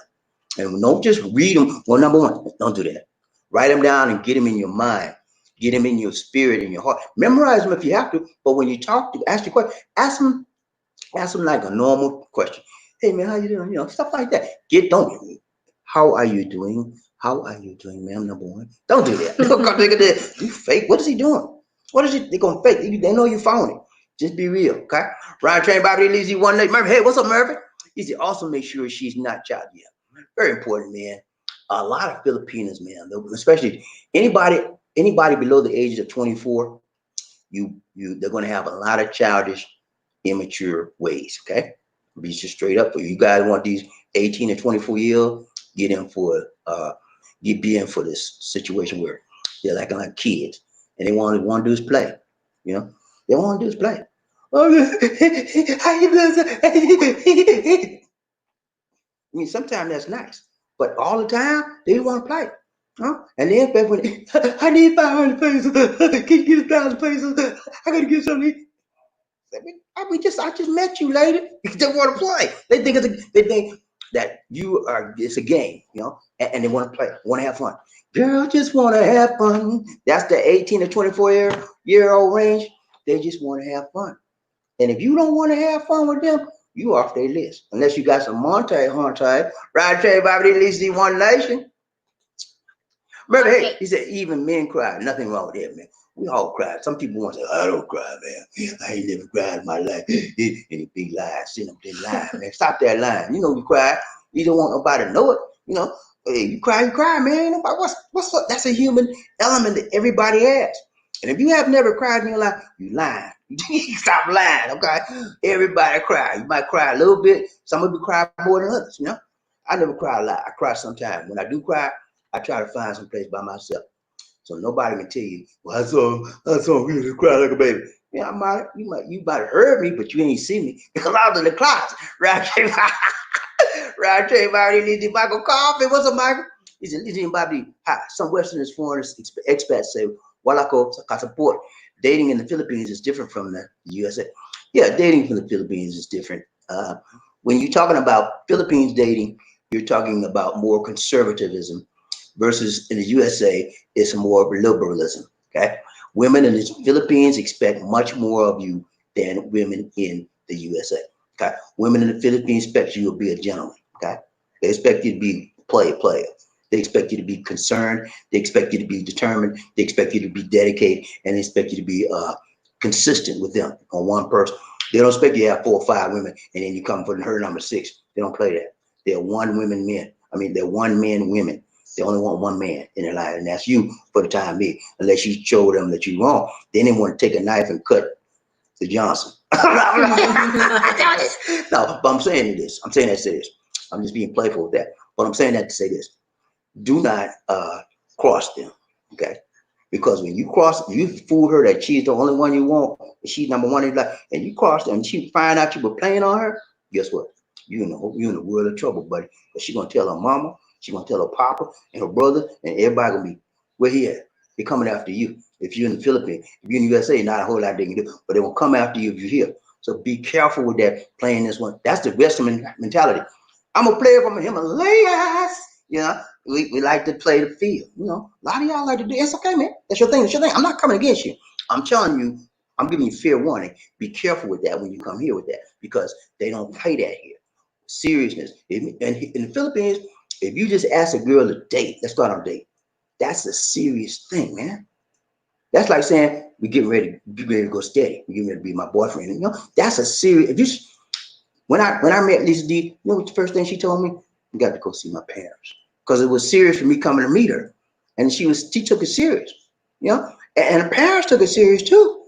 And don't just read them. Well, number one, don't do that. Write them down and get them in your mind. Get them in your spirit, in your heart. Memorize them if you have to, but when you talk to, ask your question, ask them like a normal question. Hey man, how you doing? You know, stuff like that. How are you doing? How are you doing, ma'am? Number one. Don't do that. Don't look at that. You fake. What is he doing? What is he? They're gonna fake. They know you phony. Just be real, okay? Ryan Train Bobby leaves you one night. Murphy, hey, what's up, Murphy? He said, also make sure she's not child yet. Very important, man. A lot of Filipinos, man, especially anybody below the ages of 24, they're gonna have a lot of childish, immature ways, okay? Be just straight up for you. You guys want these 18 and 24-year-olds, be in for this situation where they're acting like kids, and they want to do is play. You know, they want to do is play. I mean, sometimes that's nice, but all the time they want to play. Huh? And then when I need 500 pesos, can you get 1,000 pesos? I gotta get something. I just met you, lady. They want to play. They think that it's a game, you know, and they want to play, want to have fun. Girl, just want to have fun. That's the 18 to 24-year-old range. They just want to have fun. And if you don't want to have fun with them, you off their list. Unless you got some Monte, right? Trade Bobby, at least one nation. Remember, hey, he said, even men cry. Nothing wrong with that, man. We all cry. Some people want to say, I don't cry, man. I ain't never cried in my life. And big lies, sitting up there lying, man. Stop that lying. You know you cry. You don't want nobody to know it. You know, hey, you cry, man. What's up? That's a human element that everybody has. And if you have never cried in your life, you lying. Stop lying, okay? Everybody cry. You might cry a little bit. Some of you cry more than others, you know? I never cry a lot. I cry sometimes. When I do cry, I try to find some place by myself. So nobody can tell you, well, I saw you just cry like a baby. Yeah, you might have heard me, but you ain't see me because I was in the closet. Right? Michael Coffee. What's up, Michael? He said, listen, Bobby, some Westerners, foreigners, expats say, Walako, support. Dating in the Philippines is different from the USA. Yeah, dating from the Philippines is different. When you're talking about Philippines dating, you're talking about more conservatism versus in the USA, it's more liberalism, okay? Women in the Philippines expect much more of you than women in the USA, okay? Women in the Philippines expect you to be a gentleman, okay? They expect you to be player. They expect you to be concerned. They expect you to be determined. They expect you to be dedicated, and they expect you to be consistent with them on one person. They don't expect you to have 4 or 5 women, and then you come for her number 6. They don't play that. They're one women men. I mean, they're one man women. They only want one man in their life, and that's you for the time being. Unless you show them that you're wrong, then they want to take a knife and cut the Johnson. No, but I'm saying this. I'm saying that to say this. I'm just being playful with that. But I'm saying that to say this. Do not cross them, okay? Because when you cross, you fool her that she's the only one you want, she's number one in your life, and you cross them, and she find out you were playing on her. Guess what? You in a world of trouble, buddy. But she gonna tell her mama, she gonna tell her papa and her brother, and everybody gonna be where he at. They coming after you. If you're in the Philippines, if you're in the USA, not a whole lot they can do, but they will come after you if you're here. So be careful with that playing this one. That's the Western mentality. I'm a player from the Himalayas. You know, we like to play the field. You know, a lot of y'all like to do. It's okay, man. That's your thing. That's your thing. I'm not coming against you. I'm telling you. I'm giving you fair warning. Be careful with that when you come here with that, because they don't play that here. Seriousness. And in the Philippines, if you just ask a girl to date, let's go out on a date. That's a serious thing, man. That's like saying we getting ready to go steady. We getting ready to be my boyfriend. You know, that's a serious. If you when I met Lisa D, you know what the first thing she told me? You got to go see my parents, because it was serious for me coming to meet her, and she took it serious. You know, and her parents took it serious too.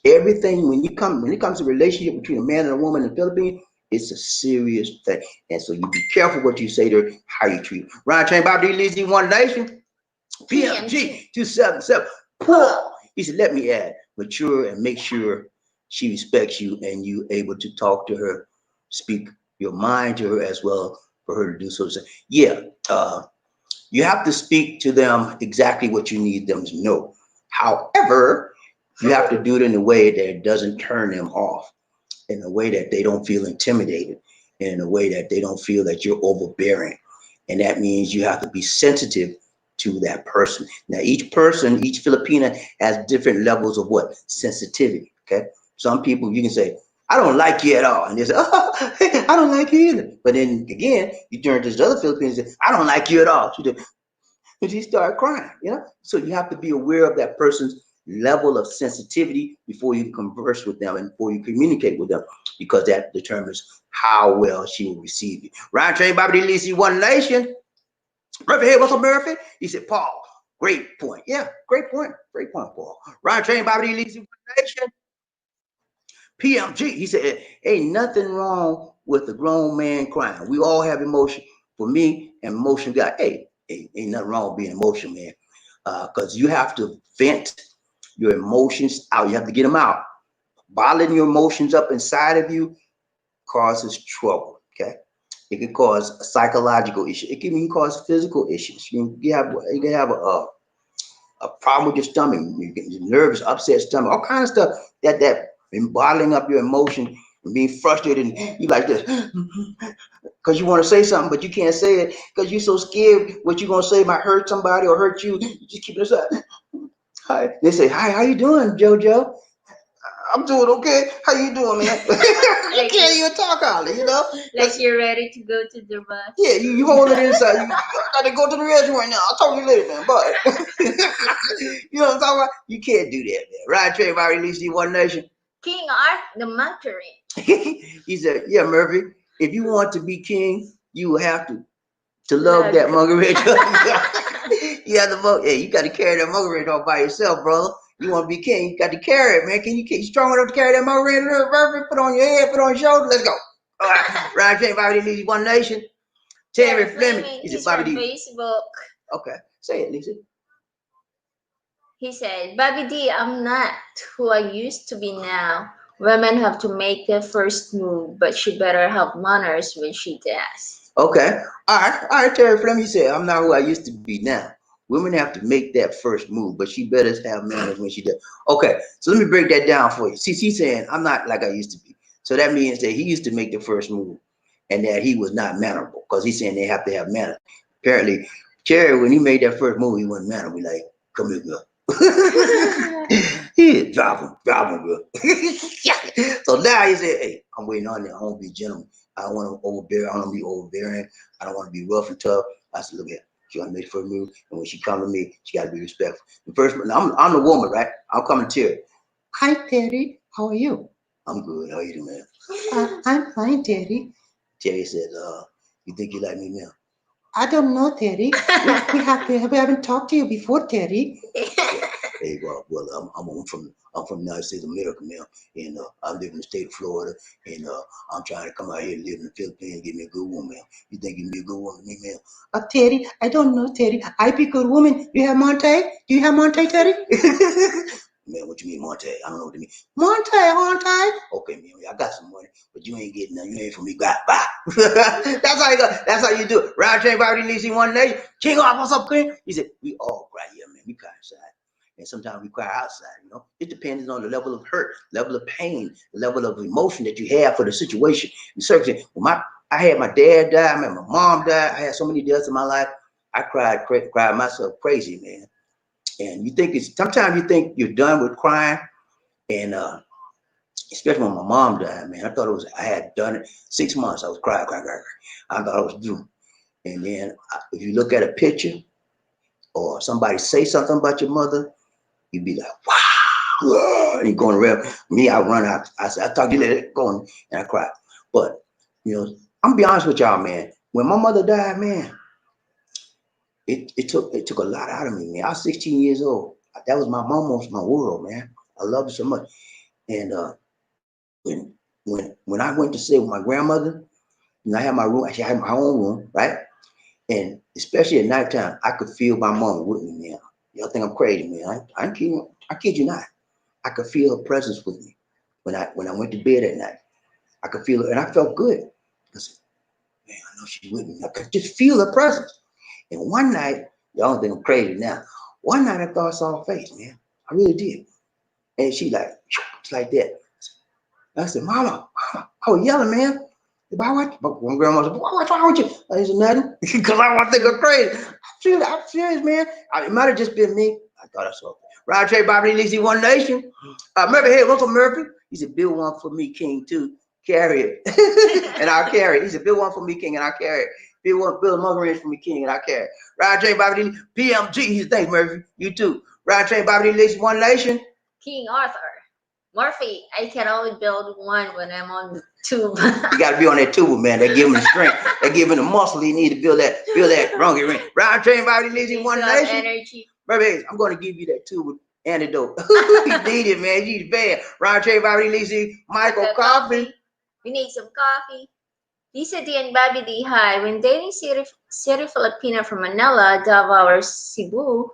Everything when it comes to relationship between a man and a woman in the Philippines, it's a serious thing. And so you be careful what you say to her, how you treat her. Ryan Train Bob D. Lizzie One Nation, PMG 277. Paul. He said, let me add, mature and make sure she respects you and you able to talk to her, speak your mind to her as well for her to do so. Yeah, you have to speak to them exactly what you need them to know. However, you have to do it in a way that it doesn't turn them off, in a way that they don't feel intimidated, and in a way that they don't feel that you're overbearing. And that means you have to be sensitive to that person. Now, each person, each Filipina has different levels of what? Sensitivity, okay? Some people, you can say, I don't like you at all. And they say, oh, I don't like you either. But then again, you turn to this other Filipino and say, I don't like you at all. And she started crying, you know? So you have to be aware of that person's level of sensitivity before you converse with them and before you communicate with them, because that determines how well she will receive you. Ryan Train Bobby Lisi One Nation. Murphy, hey, what's up, Murphy? He said, Paul, great point. Yeah, great point. Great point, Paul. Ryan Train Bobby Lisi One Nation. PMG, he said, ain't nothing wrong with a grown man crying. We all have emotion. For me, emotion guy, hey, ain't nothing wrong with being emotional, man. Because you have to vent your emotions out. You have to get them out. Bottling your emotions up inside of you causes trouble, okay? It can cause a psychological issue. It can even cause physical issues. You can have a problem with your stomach. You get nervous, upset stomach, all kinds of stuff that and bottling up your emotion and being frustrated, and you like this because you want to say something but you can't say it because you're so scared what you're gonna say might hurt somebody or hurt you. You just keep it aside. Hi, they say, hi, how you doing, JoJo? I'm doing okay. How you doing, man? You can't even talk on it, you know? Like you're ready to go to the bus. Yeah, you hold it inside. I gotta go to the restroom right now. I'll talk to you later, man. But you know what I'm talking about? You can't do that, man. Ryan Trey, I released you One Nation. King Art, the Mandarin. He said, yeah, Murphy, if you want to be king, you will have to love that Margaret. You have to vote. Yeah, you got to carry that Margaret all by yourself, brother. You want to be king, you got to carry it, man. Can you keep strong enough to carry that Margaret? Put on your head, put on your shoulder. Let's go. All right. Ryan James, Bobby D. One Nation. Terry Fleming. He said, Bobby from D. Facebook. Okay. Say it, Lisa. He said, Bobby D, I'm not who I used to be now. Women have to make their first move, but she better have manners when she does. Okay. All right, Terry Fleming. He said, I'm not who I used to be now. Women have to make that first move, but she better have manners when she does. Okay, so let me break that down for you. See, he's saying, I'm not like I used to be. So that means that he used to make the first move and that he was not mannerable, because he's saying they have to have manners. Apparently, Terry, when he made that first move, he wasn't mannerable. We like, come here, girl. He drop him, girl. So now he said, hey, I'm waiting on you. I want to be a gentleman. I don't want to overbear. I don't want to be overbearing. I don't want to be rough and tough. I said, look here. She gonna make the first move, and when she come to me, she gotta be respectful. The first, I'm the woman, right? I'm coming to her. Hi, Terry. How are you? I'm good. How are you doing, man? I'm fine, Terry. Terry said, you think you like me now? I don't know, Terry. We haven't talked to you before, Terry. Hey, well, I'm from the United States of America, man, and I live in the state of Florida, and I'm trying to come out here and live in the Philippines and get me a good woman, man. You think you can be a good woman to me, man? Terry, I don't know, Terry. I be a good woman. Do you have Monte? Do you have Monte, Terry? Man, what you mean, Monte? I don't know what you mean. Monte. Okay, man, I got some money, but you ain't getting none. You ain't for me. Bye. That's how you go. That's how you do it. Round train, Bobby Lisi, one day. King off, what's up, King? He said, we all cry here, man. We cry inside. And sometimes we cry outside, you know. It depends on the level of hurt, level of pain, the level of emotion that you have for the situation. And certainly, I had my dad die, my mom died. I had so many deaths in my life. I cried myself crazy, man. And sometimes you think you're done with crying, and especially when my mom died, man. I had done it 6 months. I was crying. I thought I was doomed. And then if you look at a picture or somebody say something about your mother, you'd be like, wow, and you're going around. Me, I run out. I said, I thought you let it go, and I cried. But, you know, I'm gonna be honest with y'all, man. When my mother died, man, it took a lot out of me, man. I was 16 years old. That was my mom, was my world, man. I loved her so much. And when I went to stay with my grandmother, and I had my room, actually I had my own room, right? And especially at nighttime, I could feel my mom with me, man. Y'all think I'm crazy, man. I kid you not. I could feel her presence with me when I went to bed at night. I could feel her, and I felt good. I said, man, I know she's with me. I could just feel her presence. And one night, y'all don't think I'm crazy now. One night I thought I saw her face, man. I really did. And she like that. I said, Mama, I was yelling, man. One grandma said, what's wrong with you? I said, nothing. Because I want to think I'm crazy. I'm serious, man. It might have just been me. I thought I saw it. Round Trey, Bobby Lisi, One Nation. Murphy, hey, what's up, Murphy? He said, build one for me, King, too. Carry it. And I'll carry it. He said, build one for me, King, and I'll carry it. Build a mother range for me, King, and I'll carry it. Round Trey, Bobby Lisi, PMG. He said, thanks, Murphy. You too. Round Trey, Bobby Lisi, One Nation. King Arthur. Murphy, I can only build one when I'm on the tube. You got to be on that tube, man. They give him the strength. They give him the muscle he need to build that rungy ring. Round train, Bobby Lisi, One Nation. Energy. Baby, I'm going to give you that tube with antidote. You need it, man. You need it bad. Round train, Bobby Lisi, Michael, coffee. We need some coffee. Lisa D and Bobby D, hi. When dating Siri Filipina from Manila, Davao, or Cebu,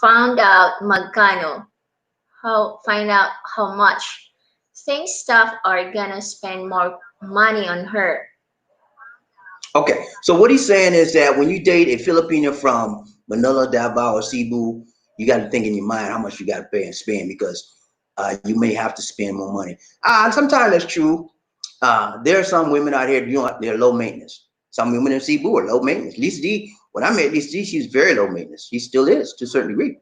find out magkano. Find out how much things stuff are gonna spend more money on her. Okay, so what he's saying is that when you date a Filipina from Manila, Davao, or Cebu, you got to think in your mind how much you got to pay and spend, because you may have to spend more money. Sometimes that's true. There are some women out here, they're low maintenance. Some women in Cebu are low maintenance. Lisa D, when I met Lisa D, she's very low maintenance. She still is to a certain degree.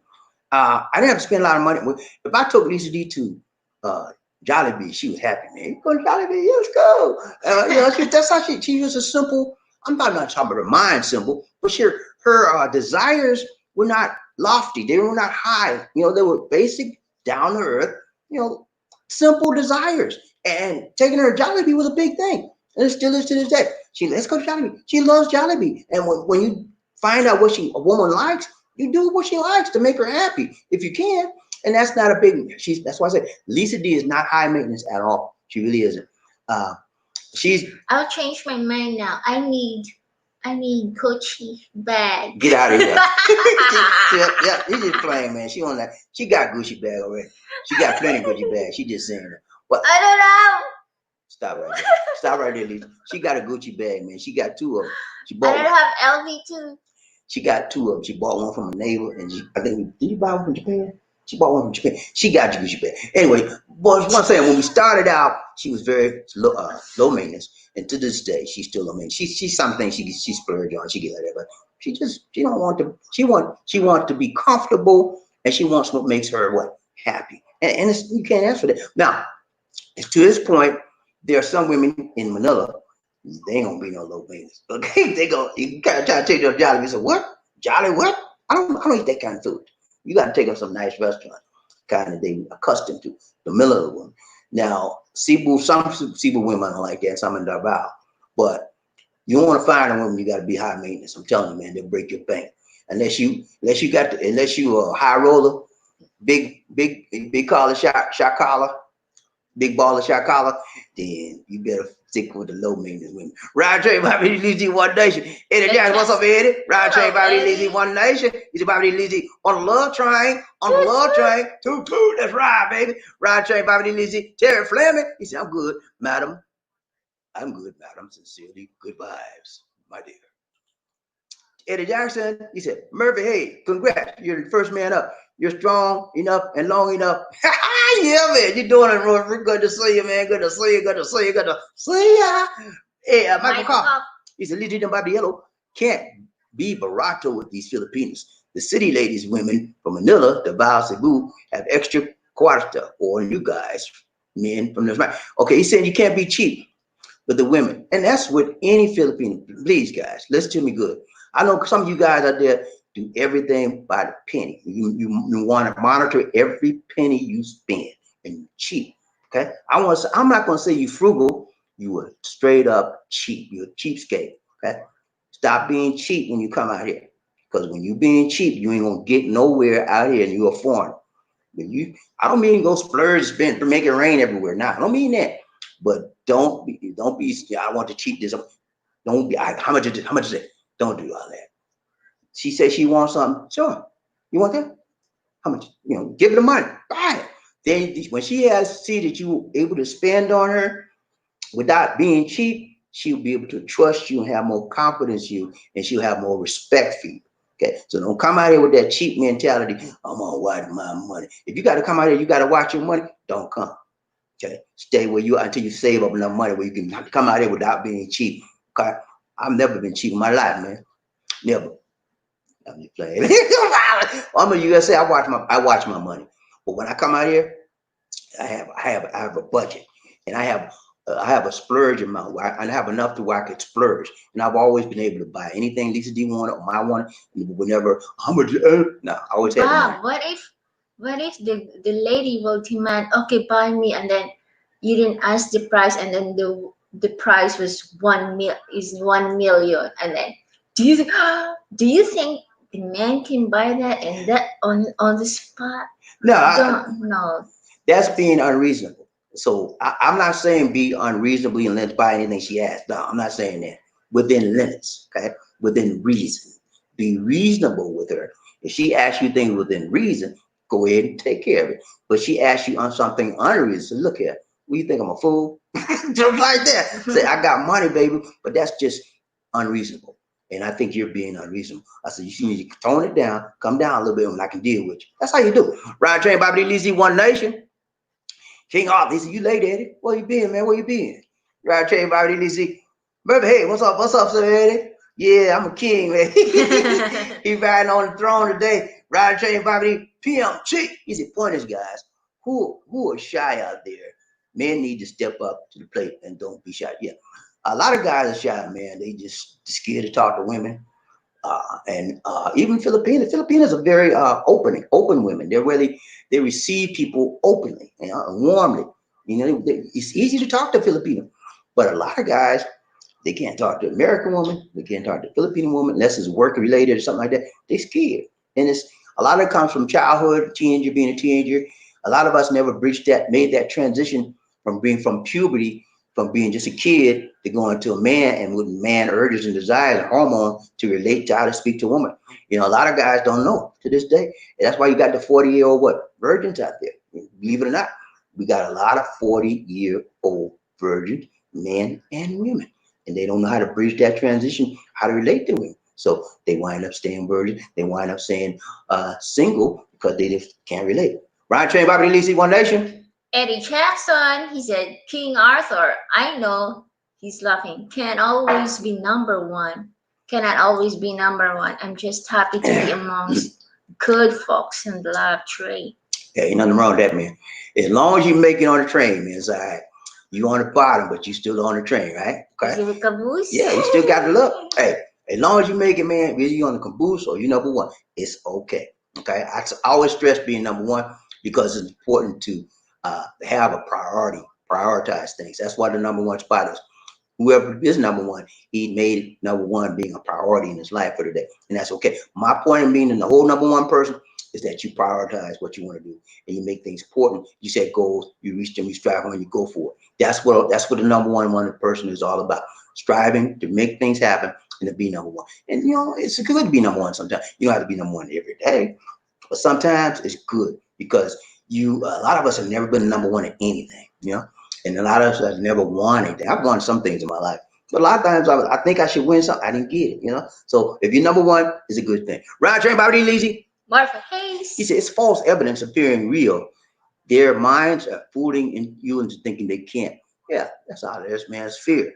I didn't have to spend a lot of money. If I took Lisa D to Jollibee, she was happy, man. You go to Jollibee, let's go. That's how she was a simple. I'm not talking about her mind simple, but her desires were not lofty. They were not high. They were basic, down to earth, simple desires. And taking her to Jollibee was a big thing. And it still is to this day. Let's go to Jollibee. She loves Jollibee. And when you find out what a woman likes, you do what she likes to make her happy if you can. And that's not a big. That's why I say Lisa D is not high maintenance at all. She really isn't. I'll change my mind now. I need Gucci bag. Get out of here. Yeah, he's just playing, man. She on that. She got Gucci bag already. She got plenty of Gucci bags. She just saying that. But I don't know. Stop right there. Stop right there, Lisa. She got a Gucci bag, man. She got 2 of them. I don't have LV too. She got 2 of them. She bought one from a neighbor, and I think, did you buy one from Japan? She bought one from Japan. She got Gucci bag. Anyway, but one saying, when we started out, she was very low maintenance, and to this day, she's still low maintenance. She's something she splurge on. She get like that, but she don't want to. She want to be comfortable, and she wants what makes her happy. And you can't ask for that. Now, to this point, there are some women in Manila. They ain't gonna be no low maintenance. Okay, you gotta try to take your job. You say, what? Jolly what? I don't eat that kind of food. You got to take us some nice restaurant, kind of they accustomed to. The middle of the one. Now, Cebu, some Cebu women are like that, some in Davao. But you don't want to find a woman, you got to be high maintenance. I'm telling you, man, they'll break your bank. Unless you a high roller, big collar, shot collar, big baller, shot collar, then you better stick with the low maintenance women. Ride train, Bobby Lizzy, One Nation. Eddie Jackson, what's up, Eddie? Ride train, Bobby Lizzy, One Nation. He's Bobby Lizzy on the love train, Toot toot, that's right, baby. Ride train, Bobby Lizzy. Terry Fleming, he said, I'm good, madam. I'm good, madam. Sincerely, good vibes, my dear. Eddie Jackson, he said, Murphy, hey, congrats. You're the first man up. You're strong enough and long enough. Yeah, man, you're doing it, Roy. Good to see you, man. Good to see you. Good to see you. Good to see ya. Hey, Michael Carr. He said, Lizzie Yellow can't be barato with these Filipinos. The city ladies, women from Manila, Davao, Cebu, have extra cuarta, or you guys, men from the okay, he said you can't be cheap with the women. And that's with any Filipino. Please, guys, listen to me good. I know some of you guys out there do everything by the penny. You want to monitor every penny you spend, and you're cheap. Okay, I'm not going to say you frugal. You are straight up cheap. You're a cheapskate. Okay, stop being cheap when you come out here, because when you being cheap, you ain't gonna get nowhere out here, and you're a foreigner. I don't mean go splurge, spend, to make it rain everywhere. Nah, I don't mean that. But don't be. I want to cheat this. Don't be. How much is it? How much is it? Don't do all that. She says she wants something. Sure. You want that? How much? Give her the money. Buy it. Then when she see that you able to spend on her without being cheap, she'll be able to trust you and have more confidence in you, and she'll have more respect for you. Okay. So don't come out here with that cheap mentality. I'm gonna watch my money. If you gotta come out here, you gotta watch your money. Don't come. Okay. Stay where you are until you save up enough money where you can come out here without being cheap. Okay. I've never been cheap in my life, man. Never. I'm just playing. I'm a USA. I watch my money. But when I come out here, I have a budget, and I have a splurge amount. I have enough to where I could splurge, and I've always been able to buy anything Lisa D wanted or my one. Whenever how much? No, I always have money. What if the lady will demand, okay, buy me, and then you didn't ask the price, and then the price was 1 million, and then do you think the man can buy that and that on the spot? No. That's being unreasonable. So I'm not saying be unreasonably and let's buy anything she asks. No, I'm not saying that. Within limits, okay? Within reason. Be reasonable with her. If she asks you things within reason, go ahead and take care of it. But she asks you on something unreasonable. Look here. What you think I'm a fool? Just like that. Say, I got money, baby, but that's just unreasonable. And I think you're being unreasonable. I said, you need to tone it down, come down a little bit, and I can deal with you. That's how you do. Ride train, Bobby Lizzy, One Nation. King Arthur, he said, you late, Eddie. Where you been, man? Where you been? Ride train, Bobby Lizzy. Brother, hey, what's up? What's up, sir, Eddie? Yeah, I'm a king, man. He riding on the throne today. Ride train, Bobby PMC. He said, pointers, guys. Who are shy out there? Men need to step up to the plate and don't be shy. Yeah. A lot of guys are shy, man. They just scared to talk to women. Even Filipinas. Filipinas are very open women. They receive people openly and warmly. It's easy to talk to Filipino, but a lot of guys, they can't talk to American woman. They can't talk to Filipino woman unless it's work related or something like that. They scared, and it's a lot of it comes from childhood, being a teenager. A lot of us never made that transition from puberty, from being just a kid to going to a man, and with man urges and desires and hormones to relate to how to speak to a woman. A lot of guys don't know to this day. And that's why you got the 40-year-old virgins out there. Believe it or not, we got a lot of 40-year-old virgins, men and women. And they don't know how to bridge that transition, how to relate to women. So they wind up staying virgin. They wind up staying single because they just can't relate. Ryan Train, Bobby Lizzy, One Nation. Eddie Jackson, he said, King Arthur, I know, he's laughing, cannot always be number one. I'm just happy to be amongst good folks in the love tree. Yeah, ain't nothing wrong with that, man. As long as you make it on the train, man, it's all right. You on the bottom, but you still on the train, right? Okay. Is it a caboose? Yeah, you still got to look. Hey, As long as you make it, man, whether you're on the caboose or you're number one, it's okay. Okay. I always stress being number one because it's important to have a priority, prioritize things. That's why the number one spot is. Whoever is number one, he made number one being a priority in his life for the day. And that's okay. My point in being in the whole number one person is that you prioritize what you want to do and you make things important. You set goals, you reach them, you strive on, you go for it. That's what the number one person is all about. Striving to make things happen and to be number one. And you know, it's good to be number one sometimes. You don't have to be number one every day, but sometimes it's good because a lot of us have never been number one at anything, you know. And a lot of us have never won anything. I've won some things in my life, but a lot of times I think I should win something. I didn't get it, you know. So if you're number one, it's a good thing. Round train, Bobby Lazy. Martha Hayes. He said it's false evidence appearing real. Their minds are fooling you into thinking they can't. Yeah, that's all it is, man. It's fear.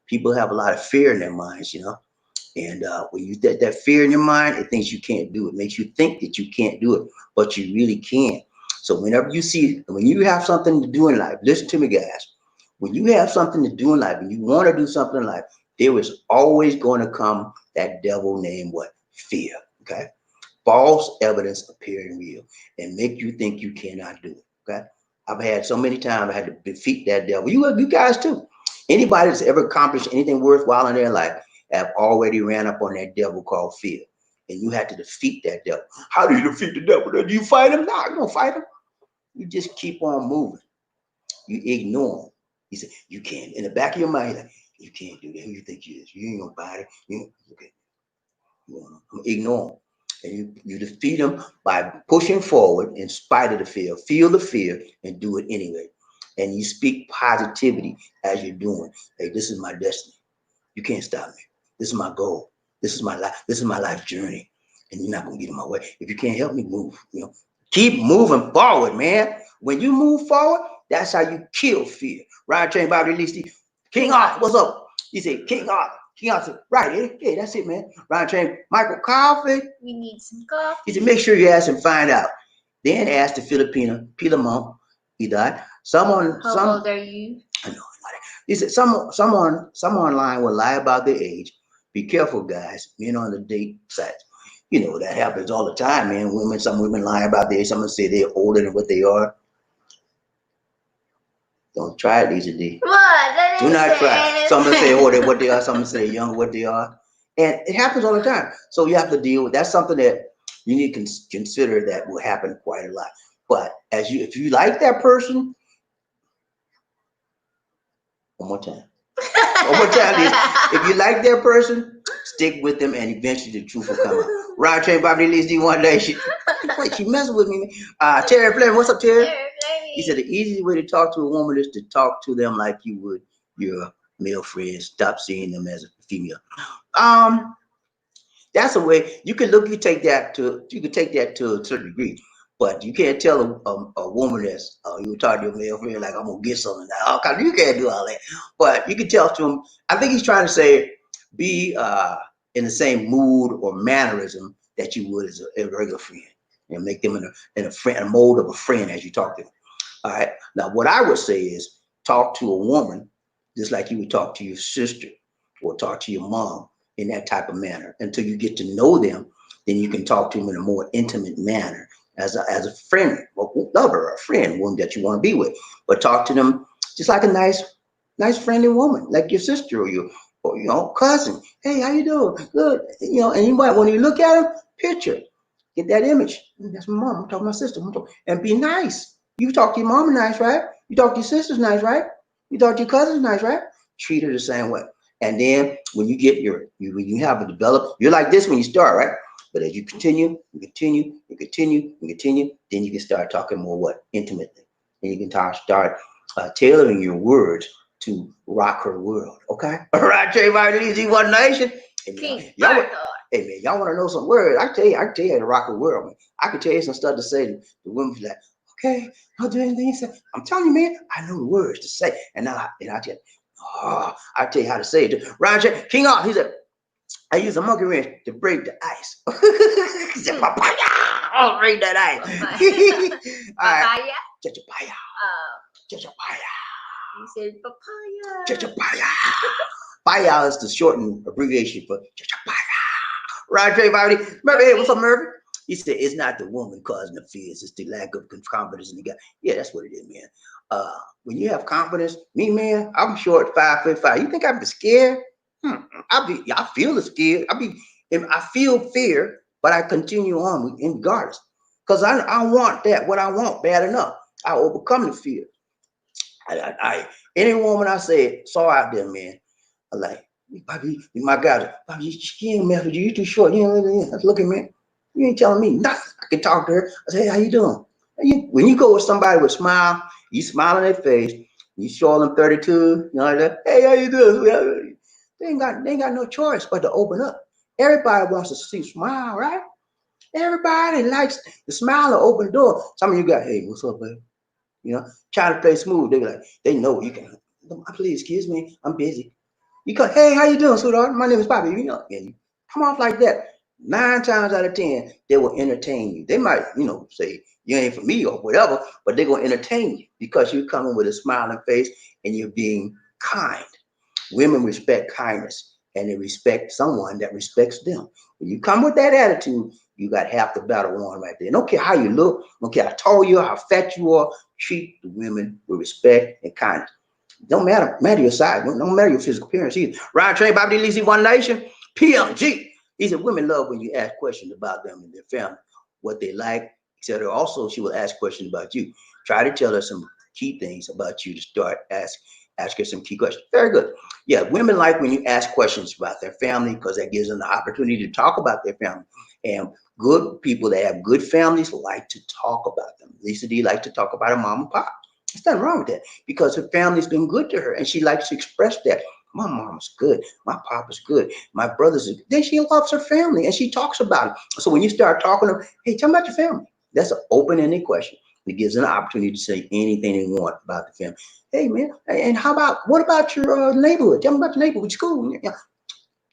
People have a lot of fear in their minds, you know. And when you get that fear in your mind, it thinks you can't do it. It makes you think that you can't do it, but you really can. So whenever when you have something to do in life, listen to me, guys. When you have something to do in life and you want to do something in life, there is always going to come that devil named what? Fear. Okay. False evidence appearing real and make you think you cannot do it. Okay. I've had so many times I had to defeat that devil. You guys too. Anybody that's ever accomplished anything worthwhile in their life have already ran up on that devil called fear. And you had to defeat that devil. How do you defeat the devil? Do you fight him? No, you don't fight him. You just keep on moving. You ignore him. He said, you can't. In the back of your mind, like, you can't do that. Who you think you is? You ain't nobody. Okay. Ignore him. And you defeat him by pushing forward in spite of the fear. Feel the fear and do it anyway. And you speak positivity as you're doing. Hey, this is my destiny. You can't stop me. This is my goal. This is my life. This is my life journey. And you're not gonna get in my way. If you can't help me move, you know, keep moving forward, man. When you move forward, that's how you kill fear. Ryan Train Bobby Lee, King Arthur, what's up? He said, King Arthur. King Arthur said, right, yeah, that's it, man. Ryan Train, Michael, coffee. We need some coffee. He said, make sure you ask and find out. Then ask the Filipina, Pilamon, he died. How old are you? I know. He said, someone online will lie about their age. Be careful, guys. Men on the date sites. You know, that happens all the time, man. Some women lie about their age. Someone say they're older than what they are. Don't try it, Lisa D. What? Do not try. Someone say older than what they are. Someone say younger what they are. And it happens all the time. So you have to deal with. That's something that you need to consider that will happen quite a lot. But if you like that person, one more time. One more time, Lisa. If you like that person, stick with them, and eventually the truth will come out. Ryan Train Bobby Lee D one day. She messing with me. Terry Fleming, what's up, Terry? He said the easiest way to talk to a woman is to talk to them like you would your male friends. Stop seeing them as a female. That's a way you can take that to a certain degree, but you can't tell a woman that's you were talking to a male friend like I'm gonna get something. Oh, cause you can't do all that, but you can tell to him. I think he's trying to say be in the same mood or mannerism that you would as a regular friend, and make them in a mode of a friend as you talk to them. All right. Now, what I would say is talk to a woman just like you would talk to your sister or talk to your mom in that type of manner until you get to know them. Then you can talk to them in a more intimate manner as a friend, or lover, or a friend, one that you want to be with. But talk to them just like a nice friendly woman, like your sister or your cousin. Hey, how you doing? Good. And you might, when you look at them, picture, get that image. That's my mom. I'm talking to my sister. And be nice. You talk to your mom nice, right? You talk to your sisters nice, right? You talk to your cousins nice, right? Treat her the same way. And then when you get when you have it developed, you're like this when you start, right? But as you continue, then you can start talking more intimately. And you can start tailoring your words to rock her world. Okay? All right, Trey Martin, One Nation. Hey man, y'all want to know some words? I can tell you how to rock her world, man. I can tell you some stuff to say to the women. Like, okay, I'll do anything you say. I'm telling you, man, I know the words to say. And I tell you, I'll tell you how to say it. Ryan J. King Art, he said, I use a monkey wrench to break the ice. He said, papaya, I'll break that ice. Papaya? Chachapaya. Chachapaya. You said papaya. Chachapaya. Paya is the shortened abbreviation for chachapaya. Right, Trey Bobby. Murphy, hey, what's up, Murphy? He said it's not the woman causing the fears, it's the lack of confidence in the guy. Yeah, that's what it is, man. When you have confidence, me, man, I'm short 5'5". You think I'd be scared? I feel the scared. I feel fear, but I continue on regardless. Because I want that, what I want bad enough. I overcome the fear. Any woman I saw out there, man, I like, Bobby, my guys, Bobby, she ain't mess with you. You too short. You ain't look at me. You ain't telling me nothing. I can talk to her. I say, hey, how you doing? When you go with somebody with a smile, you smile on their face, you show them 32, you know, like that, hey, how you doing? They ain't got no choice but to open up. Everybody wants to see smile, right? Everybody likes the smile or open door. Some of you got, hey, what's up, baby? You know, try to play smooth. They be like, they know you can. Please, excuse me, I'm busy. You come, hey, how you doing, sweetheart? My name is Bobby. You know, and you come off like that. 9 times out of 10, they will entertain you. They might, say you ain't for me or whatever, but they're gonna entertain you because you're coming with a smiling face and you're being kind. Women respect kindness and they respect someone that respects them. When you come with that attitude, you got half the battle won right there. Don't care how you look, don't care how tall you are, how fat you are, treat the women with respect and kindness. Don't matter your size, don't matter your physical appearance either. Ryan Train, Bobby Lee, One Nation, PMG. He said women love when you ask questions about them and their family, what they like, etc. Also, she will ask questions about you. Try to tell her some key things about you to start ask her some key questions. Very good. Yeah, women like when you ask questions about their family because that gives them the opportunity to talk about their family. And good people that have good families like to talk about them. Lisa D likes to talk about her mom and pop. There's nothing wrong with that because her family's been good to her and she likes to express that. My mom's good. My papa's good. My brother's good. Then she loves her family and she talks about it. So when you start talking to her, hey, tell me about your family. That's an open-ended question. It gives them an opportunity to say anything they want about the family. Hey, man, and what about your neighborhood? Tell me about your neighborhood, school. Yeah.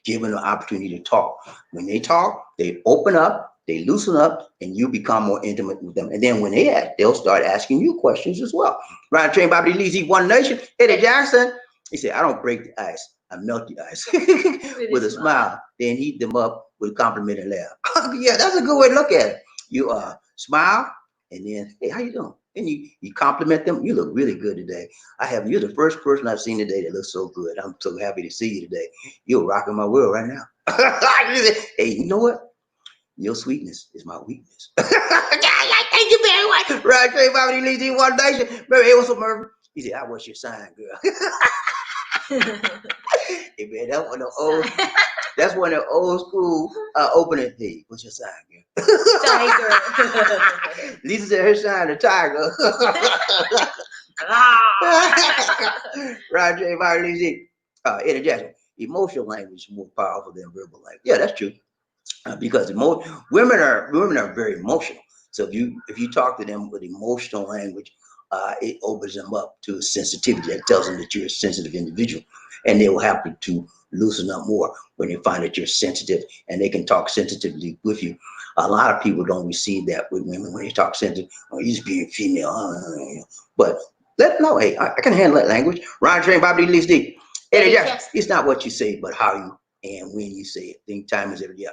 Give them an opportunity to talk. When they talk, they open up, they loosen up, and you become more intimate with them. And then when they ask, they'll start asking you questions as well. Ryan Train, Bobby Lee, One Nation, Eddie Jackson. He said, I don't break the ice, I melt the ice with a smile. Then heat them up with a compliment and laugh. Yeah, that's a good way to look at it. You smile, and then, hey, how you doing? And you compliment them. You look really good today. You're the first person I've seen today that looks so good. I'm so happy to see you today. You're rocking my world right now. Hey, you know what? Your sweetness is my weakness. Thank you very much. Right, Trey Bobby Lee, One Nation. Murphy, hey, what's up, Murphy? He said, I was your sign, girl. Hey, man, that's one of the old school opening. Hey, what's your sign, girl? Tiger. Lisa said her sign a tiger. Roger, Lee, Eddie Jackson. Emotional language is more powerful than verbal language. Yeah, that's true. Because women are very emotional. So if you talk to them with emotional language, it opens them up to a sensitivity that tells them that you're a sensitive individual, and they will have to loosen up more when they find that you're sensitive, and they can talk sensitively with you. A lot of people don't receive that with women when they talk sensitive. Oh, you're just being female, but let them know, hey, I can handle that language. Ryan Train, Bobby Lee Steve. Eddie Jackson. It's not what you say, but how you and when you say it. Think time is every day.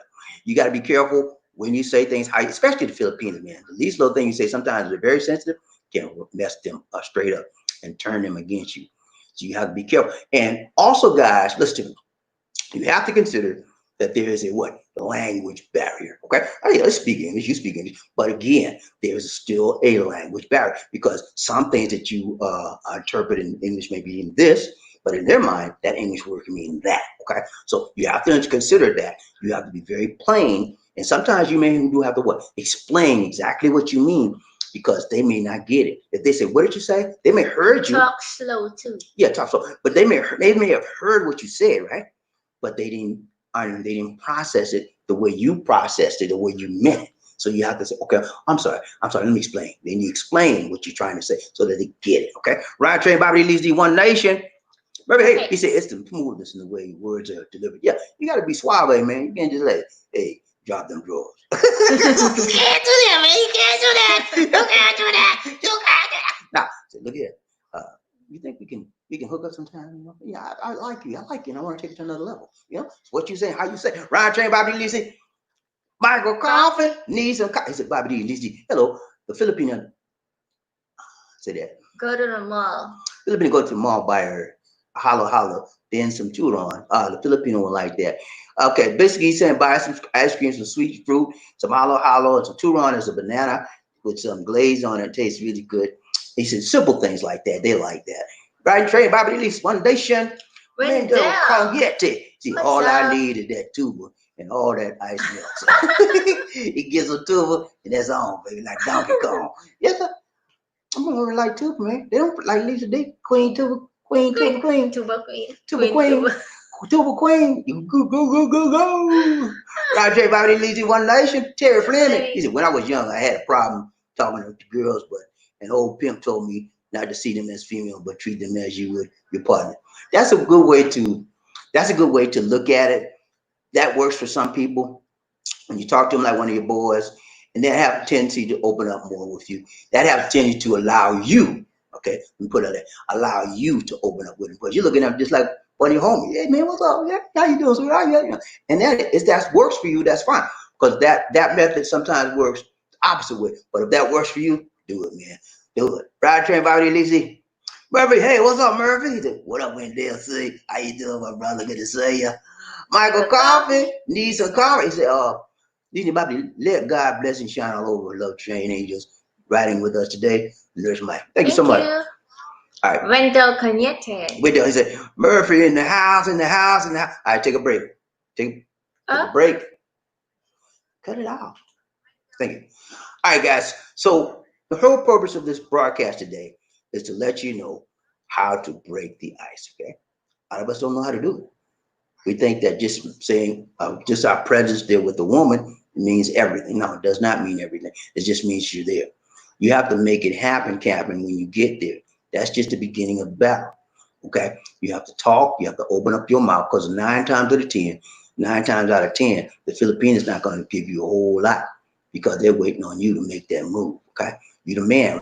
You got to be careful when you say things, especially the Filipinos, man. The least little thing you say, sometimes they're very sensitive, can mess them straight up and turn them against you. So you have to be careful. And also, guys, listen to me. You have to consider that there is a language barrier. Okay, let's speak English. You speak English, but again, there's still a language barrier because some things that you interpret in English may mean this, but in their mind, that English word can mean that. Okay, so you have to consider that. You have to be very plain, and sometimes you may do have to explain exactly what you mean because they may not get it. If they say, "What did you say?" They may heard you. Talk slow too. Yeah, talk slow, but they may have heard what you said, right? But they didn't process it the way you processed it, the way you meant it. So you have to say, okay, I'm sorry, let me explain. Then you explain what you're trying to say so that they get it, okay? Ryan Train, Bobby leads the One Nation. Remember, hey, he said it's the smoothness in the way words are delivered. Yeah, you got to be suave, man. You can't just drop them drawers. You can't do that, man. You can't do that. You can't do that. You can't do that. Now, so look here. You think we can hook up sometime? Yeah, I like you. I like you. And I want to take it to another level. It's what you say, how you say. Ryan Train, Bobby Lisi. Michael Coffee needs some coffee. He said, Bobby D, hello, the Filipino. Say that. Go to the mall. Filipino go to the mall, buy her a halo, then some turon. The Filipino one like that. Okay, basically he's saying buy some ice cream, some sweet fruit, some halo, and some turon is a banana with some glaze on it. It tastes really good. He said simple things like that. They like that. Right, Trey, Bobby Lee's foundation. Wendell. Congete. See, What's all I up? need is that tuba and all that ice milk. He gives a tuba and that's on, baby, like Donkey Kong. Yes, sir. I'm gonna like tuba, man. They don't like Lisa D. Queen tuba, queen tuba, queen. Tuba queen. Tuba queen. Tuba queen. You go. Roger Bobby Lisa One Nation. Terry Fleming. He said, when I was young, I had a problem talking to girls, but an old pimp told me not to see them as female, but treat them as you would your partner. That's a good way to look at it. That works for some people. When you talk to them like one of your boys, and they have a tendency to open up more with you. That has a tendency to allow you, okay, let me put it there, allow you to open up with them. Because you're looking at them just like one of your homies. Hey man, what's up? Yeah, how you doing? Sweetheart? Yeah. And that works for you, that's fine. Because that method sometimes works the opposite way. But if that works for you, do it, man. Do it. Ride train, Bobby Lizzie. Murphy, hey, what's up, Murphy? He said, what up, Wendell? See, how you doing, my brother? Good to see you. Michael Coffee, need some coffee. He said, Bobby, let God bless and shine all over Love Train Angels riding with us today. There's Mike. Thank you so much. All right. Wendell Cañete. Wendell, he said, Murphy in the house. All right, take a break. Take a break. Cut it off. Thank you. All right, guys. So the whole purpose of this broadcast today is to let you know how to break the ice, okay? A lot of us don't know how to do it. We think that just saying, just our presence there with the woman means everything. No, it does not mean everything. It just means you're there. You have to make it happen, Captain, when you get there. That's just the beginning of the battle. Okay? You have to talk. You have to open up your mouth because 9 times out of 10, the Filipinos not going to give you a whole lot because they're waiting on you to make that move. Okay? You're the man.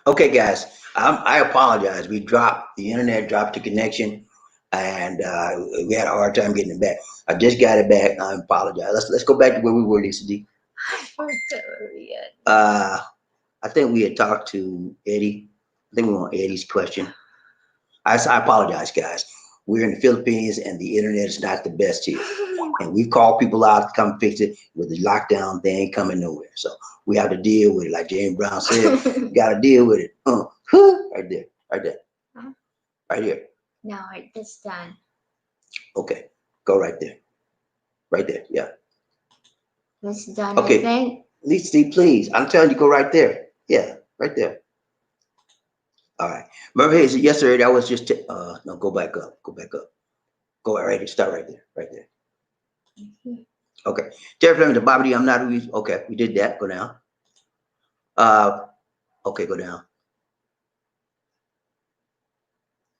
Okay, guys, I apologize. The internet dropped the connection, and we had a hard time getting it back. I just got it back. I apologize. Let's go back to where we were, Lisa D. I forgot yet. I think we had talked to Eddie. I think we were on Eddie's question. I apologize, guys. We're in the Philippines, and the internet is not the best here. And we've called people out to come fix it. With the lockdown, they ain't coming nowhere. So we have to deal with it, like James Brown said. Got to deal with it. Right there, right there, Huh? right here. No, it's done. Okay, go right there, right there. Yeah. It's done, I Okay, think. Lisa, please. I'm telling you, go right there. Yeah, right there. All right. Remember, hey, yesterday that was just no. Go back up. Go back up. Go right there. Start right there. Right there. Okay. Jerry Fleming, the Bobby, I'm not who you. Okay, we did that. Go down. Uh, okay, go down.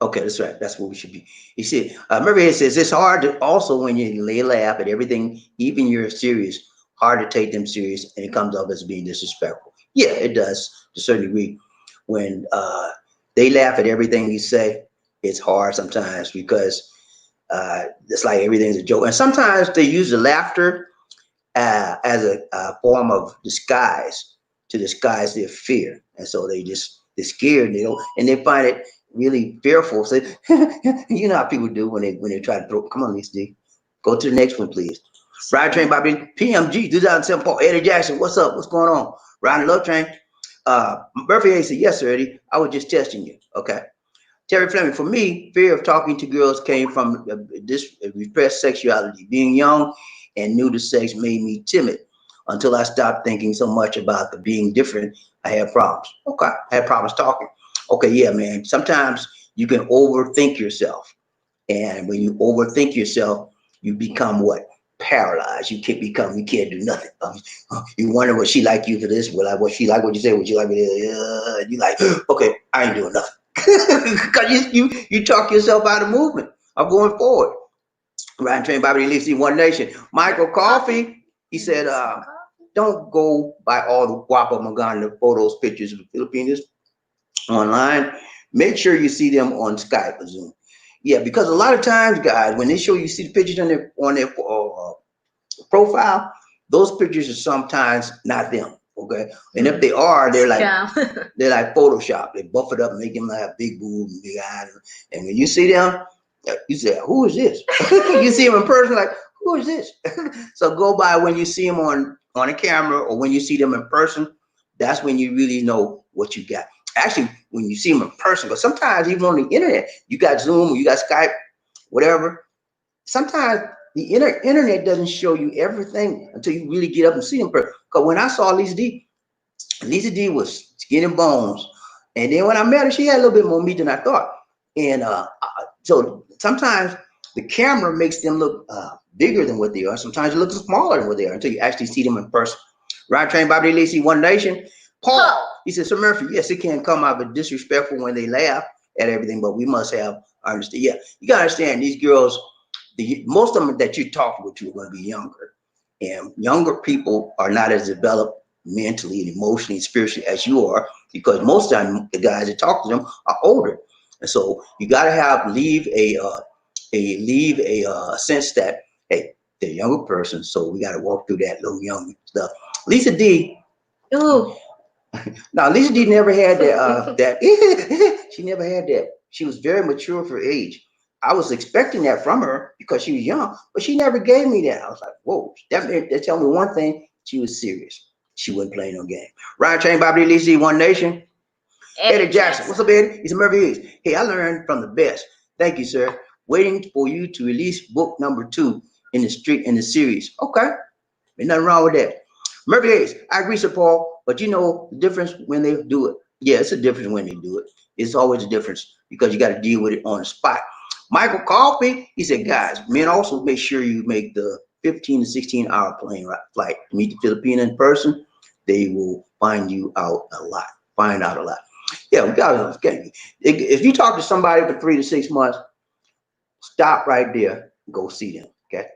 Okay, that's right. That's what we should be. You see, remember it says it's hard to also when you lay laugh at everything, even you're serious, hard to take them serious, and it comes off as being disrespectful. Yeah, it does to a certain degree. When they laugh at everything you say, it's hard sometimes because it's like everything's a joke. And sometimes they use the laughter as a form of disguise to disguise their fear, and so they're scared, and they find it really fearful. So you know how people do when they try to throw. Come on, Miss D, go to the next one, please. Ride Train Bobby PMG 2007 Paul Eddie Jackson. What's up? What's going on? Riding Love Train. Murphy said, yes, sir, Eddie. I was just testing you. Okay. Terry Fleming, for me, fear of talking to girls came from this repressed sexuality. Being young and new to sex made me timid until I stopped thinking so much about the being different. I had problems. Okay. I had problems talking. Okay. Yeah, man. Sometimes you can overthink yourself. And when you overthink yourself, you become what? Paralyzed. You can't do nothing. You wonder what she like you for this, what she like, what you say, what you like, you like, okay, I ain't doing nothing. Because you talk yourself out of movement of going forward. Ryan Train Bobby Lee see One Nation. Michael Coffee, he said, don't go by all the guapa maganda photos, pictures of the Filipinos online. Make sure you see them on Skype or Zoom. Yeah, because a lot of times, guys, when they show you see the pictures on their profile, those pictures are sometimes not them. Okay, and if they are, Yeah. they're like Photoshop. They buff it up, make them have big boobs and big eyes. And when you see them, you say, "Who is this?" You see them in person, like, "Who is this?" So go by when you see them on a camera or when you see them in person. That's when you really know what you got. Actually, when you see them in person, but sometimes even on the internet, you got Zoom or you got Skype, whatever. Sometimes the internet doesn't show you everything until you really get up and see them. Because when I saw Lisa D was skin and bones, and then when I met her, she had a little bit more meat than I thought. And so sometimes the camera makes them look bigger than what they are. Sometimes it looks smaller than what they are until you actually see them in person. Ride Train Bobby Lacey, One Nation. Paul, he said, Sir Murphy, yes, it can come out but disrespectful when they laugh at everything, but we must have understand. Yeah, you gotta understand these girls, most of them that you're talking to are going to be younger, and younger people are not as developed mentally and emotionally and spiritually as you are, because most of the time the guys that talk to them are older, and so you got to have leave a sense that hey, they're a younger person, so we got to walk through that little young stuff. Lisa D. Ooh. Now Lisa D never had that she never had that. She was very mature for her age. I was expecting that from her because she was young, but she never gave me that. I was like, whoa, that tell me one thing, she was serious. She wasn't playing no game. Ryan Chain, Bobby Lisa, One Nation. Eddie Jackson. What's up, Eddie? He's a Murphy Hughes. Hey, I learned from the best. Thank you, sir. Waiting for you to release book number 2 in the series. Okay. Ain't nothing wrong with that. Murphy Hayes, I agree, Sir Paul, but you know the difference when they do it. Yeah, it's a difference when they do it. It's always a difference because you got to deal with it on the spot. Michael Coffey, he said, guys, men also make sure you make the 15 to 16-hour plane flight to meet the Filipina in person. They will find you out a lot. Find out a lot. Yeah, we got to understand. If you talk to somebody for 3 to 6 months, stop right there and go see them. Okay.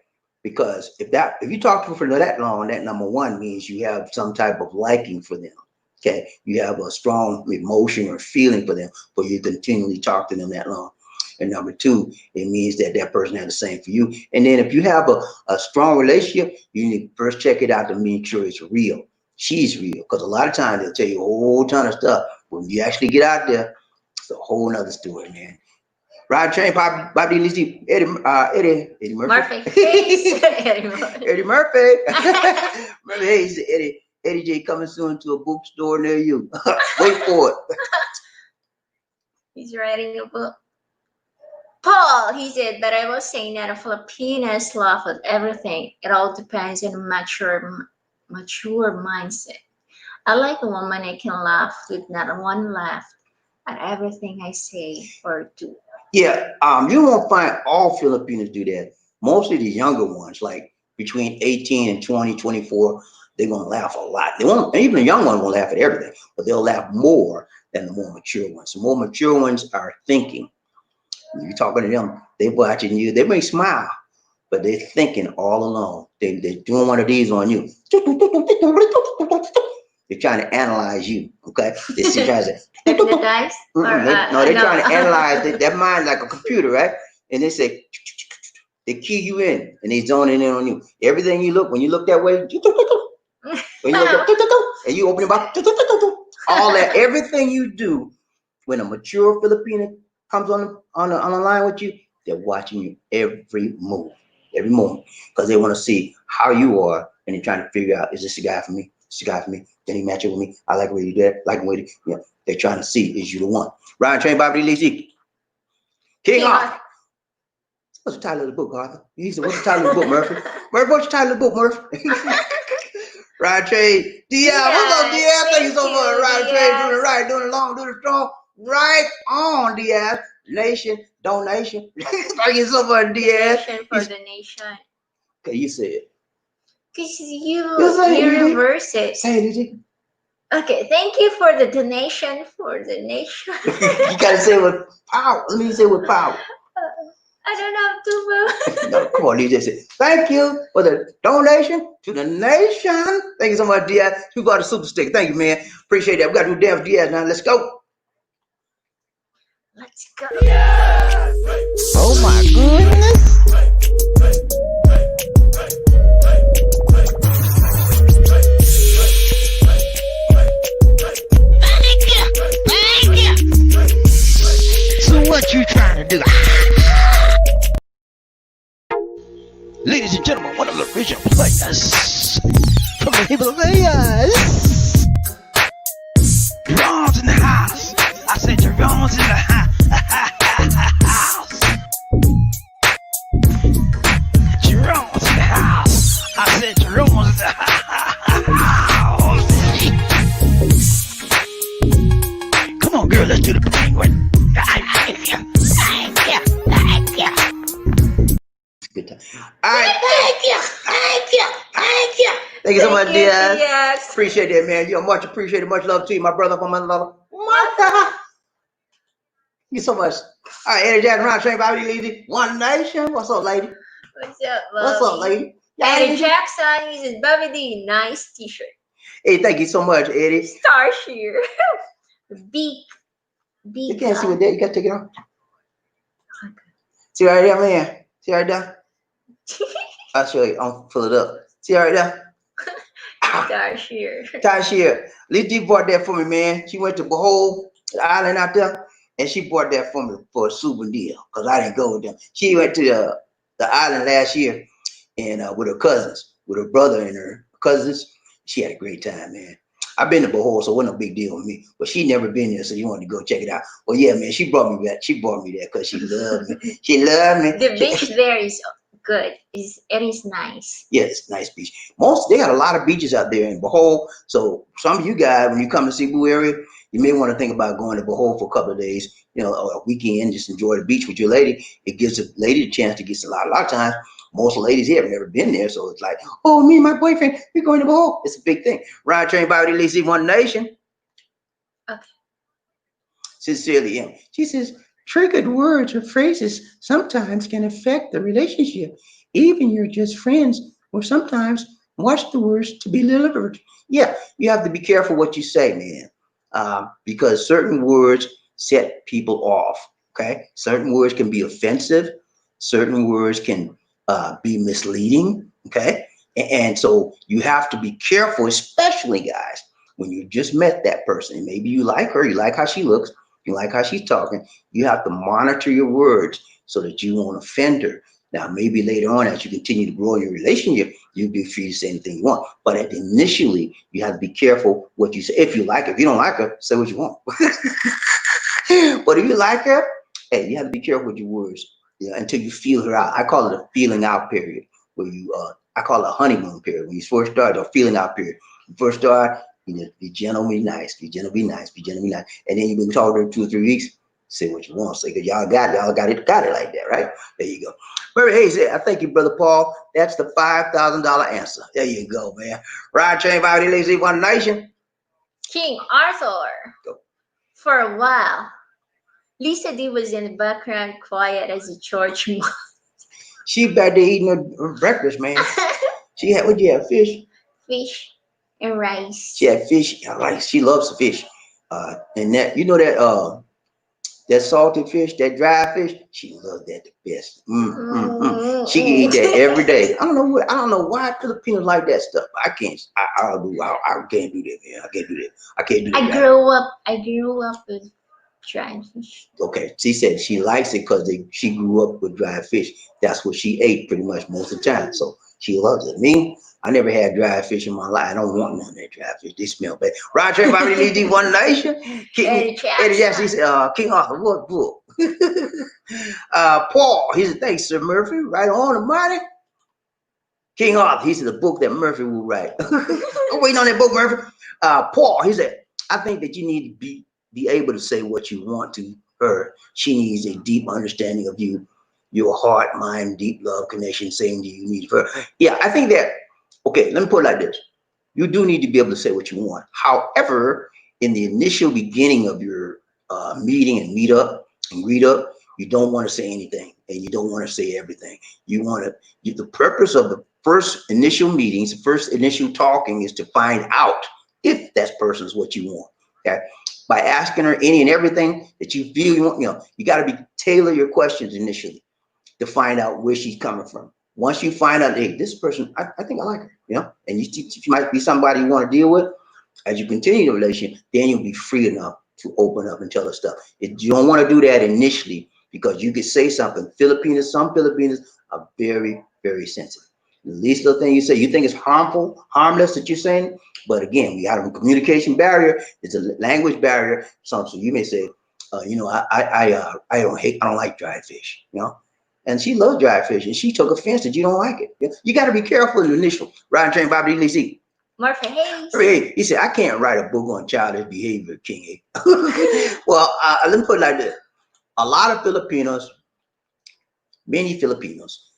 Because if you talk to them for that long, that number one means you have some type of liking for them. Okay, you have a strong emotion or feeling for them, for you continually talk to them that long. And number two, it means that that person has the same for you. And then if you have a strong relationship, you need to first check it out to make sure it's real. She's real, because a lot of times they'll tell you a whole ton of stuff. When you actually get out there, it's a whole nother story, man. Ride train, Bobby Lee, Eddie Murphy. Murphy face. Eddie Murphy. Eddie Murphy. Remember, hey, he said Eddie J coming soon to a bookstore near you. Wait for it. He's writing a book. Paul, he said, but I was saying that a Filipinos laugh at everything. It all depends on a mature mindset. I like a woman I can laugh with not one laugh at everything I say or do. Yeah, you won't find all Filipinos do that. Mostly the younger ones, like between 18 and 20, 24, they're gonna laugh a lot. They won't, even the young ones won't laugh at everything, but they'll laugh more than the more mature ones. The more mature ones are thinking. You talking to them, they watching you, they may smile, but they're thinking all along. They're doing one of these on you. They're trying to analyze you, okay? They're trying to Hypnotize? no, they're trying to analyze their mind like a computer, right? And they say, they key you in, and they zoning in on you. Everything you look, when you look that way, when you look, and you open your mouth, all that, everything you do, when a mature Filipino comes on the line with you, they're watching you every move, every moment, because they want to see how you are, and they're trying to figure out, is this the guy for me? Is this the guy for me? Can he match it with me? I like what he did, like what he, you know, they're trying to see, is you the one? Ryan Train, Bobby Lee, King Arthur. What's the title of the book, Arthur? He said, what's the title of the book, Murphy? Murphy, what's the title of the book, Murphy? Ryan Train, Diaz, what's up, Diaz? Thank you so much, Ryan Train, doing it right, doing it long, doing it strong. Right on, Diaz. Nation, donation. Thank you so much, Diaz. Donation for the nation. Okay, you said it. Because you reverse it. Say it, DJ. Okay, thank you for the donation for the nation. You gotta say it with power. Let me say it with power. I don't know, No, come on, DJ. Say, thank you for the donation to the nation. Thank you so much, Diaz. You got a super stick. Thank you, man. Appreciate that. We gotta do damn Diaz now. Let's go. Let's go. Oh my goodness. Thank you. So what you trying to do? Ladies and gentlemen, one of the original players from the Himalayas. Jerome's in the house. I said Jerome's in the house. Jerome's in the house. I said Jerome's in the house. Come on, girl, let's do the penguin. Thank you. Good time. All right. Thank you. Thank you so much, Diaz. Diaz. Appreciate that, man. You're much appreciated. Much love to you, my brother from another mother. Thank you so much. All right, Eddie Jackson, Ron Train, Bobby Lee, One Nation. What's up, lady? What's up, What's up, lady? Eddie Jackson uses Bobby D. Nice t-shirt. Hey, thank you so much, Eddie. Star shear. Beak. You can't see what that. You got to take it off. See right there, man. See right there? I'll show you. I'll fill it up. See right there? Star shear. Tasha, Lizzie bought that for me, man. She went to Behold, the island out there, and she bought that for me for a souvenir because I didn't go with them. She went to the island last year and with her cousins, with her brother and her cousins. She had a great time, man. I've been to Behold, so it wasn't a big deal with me. But she never been there, so you wanted to go check it out. Well, yeah, man, she brought me back. She brought me there because she loved me. She loved me. The beach there is good. It is nice. Yeah, it's a nice beach. They got a lot of beaches out there in Behold. So some of you guys, when you come to Cebu area, you may want to think about going to Behold for a couple of days, you know, or a weekend, just enjoy the beach with your lady. It gives a lady the chance to get a lot of times. Most ladies here have never been there, so it's like, oh, me and my boyfriend, we're going to Behold. It's a big thing. Ride Train, Bobby Lee, One Nation. Okay. Sincerely, Em. She says, triggered words or phrases sometimes can affect the relationship. Even you're just friends, or sometimes Watch the words to be delivered. Yeah, you have to be careful what you say, man, because certain words set people off. Okay, certain words can be offensive. Certain words can be misleading. Okay, and so you have to be careful, especially guys, when you just met that person. Maybe you like her, you like how she looks, you like how she's talking. You have to monitor your words so that you won't offend her. Now, maybe later on, as you continue to grow your relationship, you'll be free to say anything you want. But initially, you have to be careful what you say. If you like her, if you don't like her, say what you want. But if you like her, hey, you have to be careful with your words, until you feel her out. I call it a feeling out period, where I call it a honeymoon period. When you first start, a feeling out period. You first start, you just be gentle, be nice, be gentle, be nice, be gentle, be nice. And then you've been talking to her 2 or 3 weeks, say what you want to say, because y'all got it like that, right? There you go. Murray Hayes, I thank you, Brother Paul. That's the $5,000 answer. There you go, man. Ride train by the lazy one nation. King Arthur. Go. For a while, Lisa D was in the background, quiet as a church mouse. She back there eating her breakfast, man. She had, what you have, fish? Fish and rice. She had fish and rice. She loves fish. And that, that salted fish, that dry fish, she loved that the best. She can eat that every day. I don't know why Filipinos like that stuff. I can't. I can't do that, man. I can't do that. I can't do that. I grew up with dried fish. Okay, she said she likes it because she grew up with dried fish. That's what she ate pretty much most of the time. So she loves it. Me, I never had dried fish in my life. I don't want none of that dried fish. They smell bad. Roger, everybody needs one nation. Eddie Jackson, he said, King Arthur, what book? Paul, he said, thanks, Sir Murphy. Right on the money. King Arthur, he said, the book that Murphy will write. I'm waiting on that book, Murphy. Paul, he said, I think that you need to be able to say what you want to her. She needs a deep understanding of you, your heart, mind, deep love connection, saying to you need her. Yeah, I think that, okay, let me put it like this. You do need to be able to say what you want. However, in the initial beginning of your meeting and meet up and greet up, you don't want to say anything and you don't want to say everything. You want to, the purpose of the first initial meetings, the first initial talking is to find out if that person is what you want. Okay. By asking her any and everything that you feel you want, you got to tailor your questions initially to find out where she's coming from. Once you find out, hey, this person, I think I like her, and she might be somebody you want to deal with. As you continue the relationship, then you'll be free enough to open up and tell her stuff. You don't want to do that initially because you could say something. Some Filipinos are very, very sensitive. The least little thing you say, you think it's harmless that you're saying, but again, we have a communication barrier. It's a language barrier. So you may say, I don't like dried fish, and she loves dried fish, and she took offense that you don't like it. You got to be careful in the initial. Ryan Train Bobby Lee. Murphy Hayes. Hey, he said, I can't write a book on childish behavior, King. Well, let me put it like this. A lot of Filipinos, many Filipinos,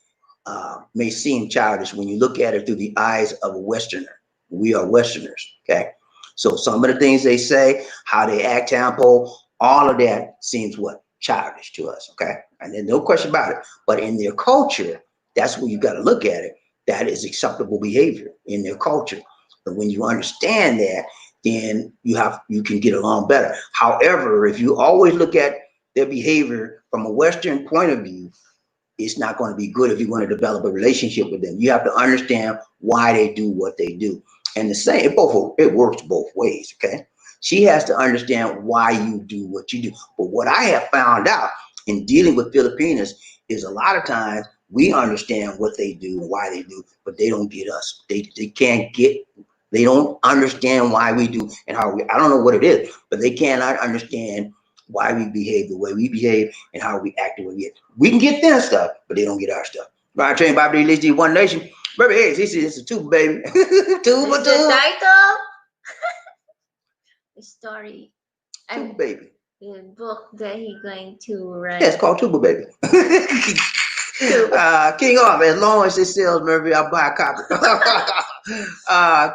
may seem childish when you look at it through the eyes of a Westerner. We are Westerners, okay? So some of the things they say, how they act, tempo, all of that seems what? Childish to us, okay? And there's no question about it. But in their culture, that's where you got to look at it. That is acceptable behavior in their culture. But when you understand that, then you can get along better. However, if you always look at their behavior from a Western point of view, it's not going to be good if you want to develop a relationship with them. You have to understand why they do what they do. And the same, it works both ways, okay? She has to understand why you do what you do. But what I have found out in dealing with Filipinos is a lot of times we understand what they do and why they do, but they don't get us. They don't understand why we do and how I don't know what it is, but they cannot understand why we behave the way we behave and how we act the way we act. We can get their stuff, but they don't get our stuff. Right, train Bobby Lee, One Nation. Baby, hey, this is a tuba, baby. Tuba. The title? The story. Tuba Baby. The book that he's going to write. Yeah, it's called Tuba Baby. King Arthur, as long as it sells, Murphy, I'll buy a copy.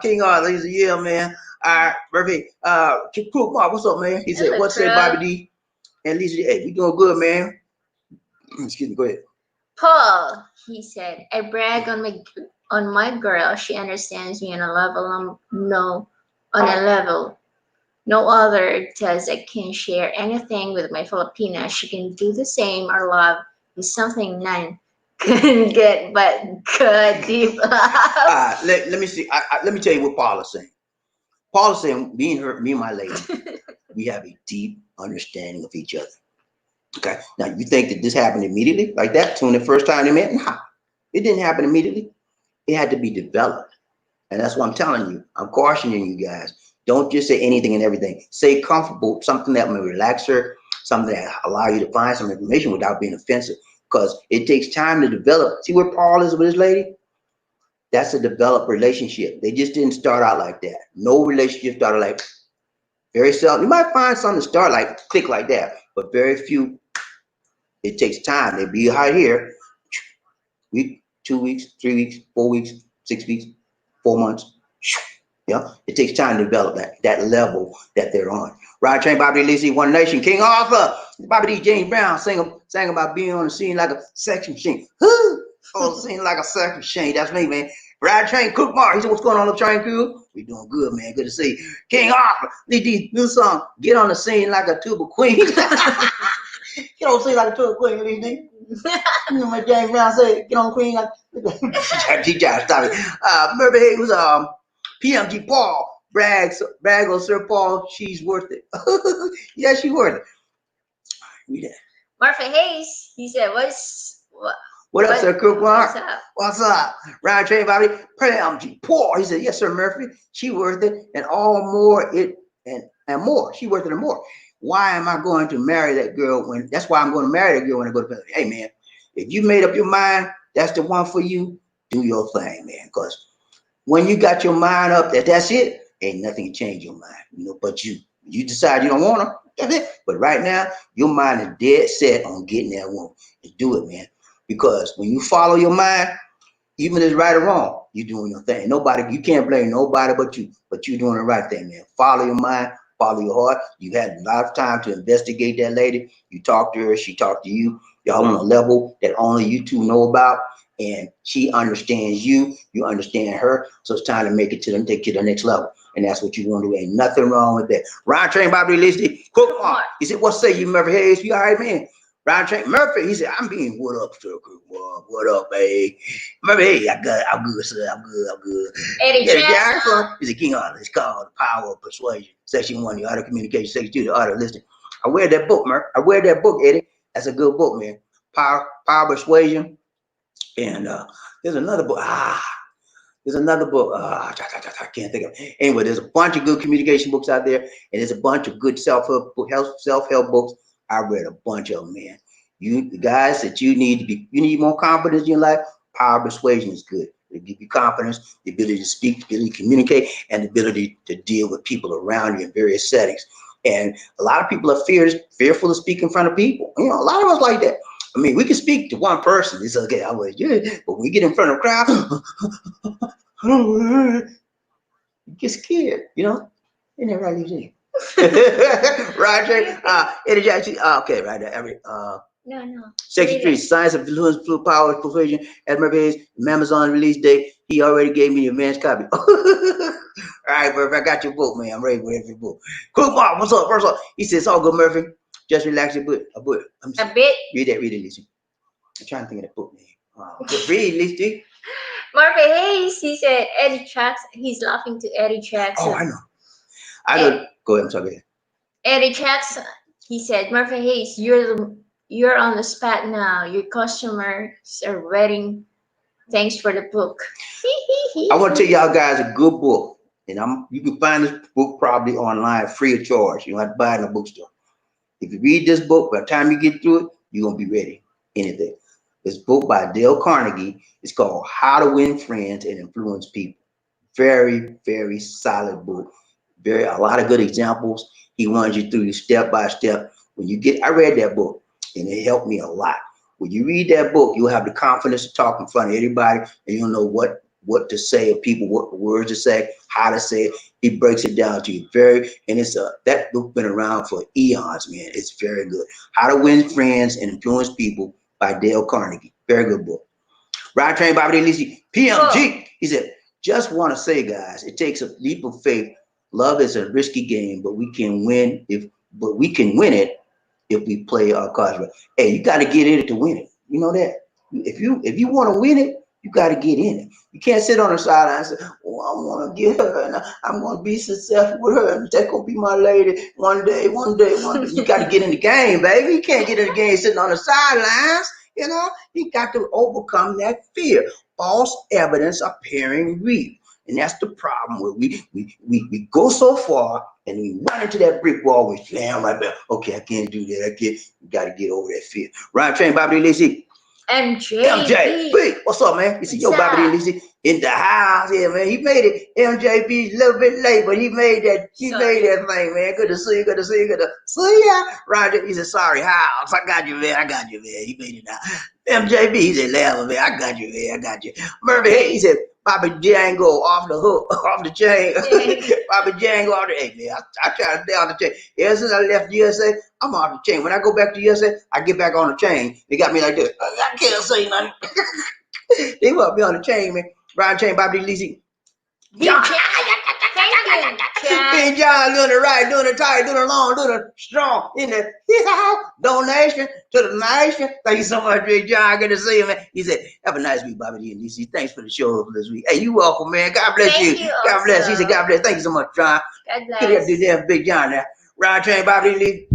King Arthur, he's a yeah, man. All right, Murphy. Cool, Mark, what's up, man? He said, what's up, Bobby D? And Lisa, hey, we doing good, man. Excuse me, go ahead. Paul, he said, I brag on my on my girl. She understands me on a level on a level no other does. I can share anything with my Filipina. She can do the same. Our love is something none can get but good deep love. Let me see. Let me tell you what Paul is saying. Paul is saying, me and my lady, we have a deep understanding of each other. Okay. Now you think that this happened immediately, like that, when the first time they met? Nah, it didn't happen immediately. It had to be developed. And that's what I'm telling you. I'm cautioning you guys. Don't just say anything and everything. Say comfortable, something that may relax her, something that allow you to find some information without being offensive. Because it takes time to develop. See where Paul is with his lady? That's a developed relationship. They just didn't start out like that. No relationship started like very seldom. You might find some to start like click like that, but very few. It takes time. They be out here, week, 2 weeks, 3 weeks, 4 weeks, 6 weeks, 4 months. Yeah, it takes time to develop that level that they're on. Ride Train, Bobby Lacey, One Nation, King Arthur, Bobby D. James Brown sang about being on the scene like a sex machine. On the scene like a sex machine. That's me, man. Ride Train, Cook Mark. He said, "What's going on, the train crew? We doing good, man. Good to see you." King Arthur, lead these new song. Get on the scene like a tuba queen. Get on the scene like a tuba queen, these niggas. You know what James Brown said? Get on queen like. He tried to stop it. Murphy Hayes was PMG Paul brag on Sir Paul. She's worth it. Yeah, she's worth it. Read that. Murphy Hayes, he said, What up, Sir Cook Mark? What's up? What's up? Ryan Train Bobby, PMG Paul. He said, yes, Sir Murphy. She worth it, and all more and more. She worth it and more. Why am I going to marry that girl when? That's why I'm going to marry that girl when I go to bed. Hey, man, if you made up your mind, that's the one for you. Do your thing, man. Because when you got your mind up that that's it, ain't nothing can change your mind, but you decide you don't want her, that's it. But right now, your mind is dead set on getting that woman. Just do it, man. Because when you follow your mind, even if it's right or wrong, you're doing your thing. You can't blame nobody but you. But you're doing the right thing, man. Follow your mind, follow your heart. You had a lot of time to investigate that lady. You talked to her, she talked to you. Y'all on a level that only you two know about. And she understands you, you understand her. So it's time to take you to the next level. And that's what you want to do. Ain't nothing wrong with that. Ryan Train, Bobby Listy, Cook Mark. He said, what say you, Murphy Hayes? You all right, man? Ryan Train, Murphy, he said, I'm being what up, sir? What up, babe? Murphy, hey, I'm good, sir. I'm good. Eddie Jackson. He's a king artist. It's called The Power of Persuasion. Section 1, the art of communication. Section 2, the art of listening. I wear that book, Murph. I wear that book, Eddie. That's a good book, man. Power of Persuasion. And there's another book. There's another book. I can't think of it. Anyway, there's a bunch of good communication books out there, and there's a bunch of good self-help books. I read a bunch of them, man. The guys that you need more confidence in your life. Power of Persuasion is good. It give you confidence, the ability to speak, the ability to communicate, and the ability to deal with people around you in various settings. And a lot of people are fearful to speak in front of people. A lot of us like that. I mean, we can speak to one person. It's okay. But when we get in front of a crowd, you get scared, Isn't that right, Eugene? Roger, Eddie Jackson. Okay, right there. No. Section 3, Science of Influence, Power, Persuasion, as Murphy's Amazon release date. He already gave me the advanced copy. All right, Murphy, I got your book, man. I'm ready for every book. Cool, Bob, what's up? First off, he says, it's all good, Murphy. Just relax your book. A bit. Read it, Lizzie. I'm trying to think of that book name. Read, Lizzie. Murphy Hayes, he said, Eddie Jackson. He's laughing to Eddie Jackson. Oh, I know. Go ahead, I'm sorry. Eddie Jackson, he said, Murphy Hayes, you're on the spot now. Your customers are waiting. Thanks for the book. I want to tell y'all guys a good book. And you can find this book probably online free of charge. You don't have to buy it in a bookstore. If you read this book, by the time you get through it, you're going to be ready. Anything. This book by Dale Carnegie is called How to Win Friends and Influence People. Very, very solid book. A lot of good examples. He runs you through step by step. I read that book and it helped me a lot. When you read that book, you'll have the confidence to talk in front of anybody and you'll know what to say of people, what words to say, how to say it. He breaks it down to you that book been around for eons, man. It's very good. How to Win Friends and Influence People by Dale Carnegie. Very good book. Ride Train Bobby Lisi, PMG. Go. He said, just want to say, guys, it takes a leap of faith. Love is a risky game, but we can win it if we play our cards right. Hey, you got to get in it to win it. You know that. If you want to win it, you got to get in it. You can't sit on the sideline and say, "Oh, I want to get her, and I'm going to be successful with her, and that's going to be my lady one day, one day, one day." You got to get in the game, baby. You can't get in the game sitting on the sidelines. You know, you got to overcome that fear. False evidence appearing real. And that's the problem where we go so far and we run into that brick wall, we slam right back. Okay, I can't do that. You got to get over that fear. Ryan Train, Bobby Lacey. MJ, wait, what's up, man? You see, yo, Bobby Lacey in the house here, man. He made it. MJB a little bit late, but he made that. He made that thing, man. Good to see you. Good to see you. Good to see ya. Roger, he said, sorry, house. I got you, man. I got you, man. He made it now. MJB, he said, laughing, man. I got you, man. I got you. Murphy, hey, he said, Bobby Django off the hook, off the chain. Bobby Django off the, hey, man, I try to stay on the chain. Ever since I left USA, I'm off the chain. When I go back to USA, I get back on the chain. They got me like this. I can't say nothing. They want me on the chain, man. Ryan Chain, Bobby Lisi. John. Big John doing it right, doing it tight, doing it long, doing it strong. In the donation to the nation. Thank you so much, Big John. Good to see you, man. He said, have a nice week, Bobby D and DC. Thanks for the show this week. Hey, you welcome, man. God bless you. God bless. He said, God bless. Thank you so much, John. God bless. Could have do that, Big John now. Ryan Train, Bobby Lee.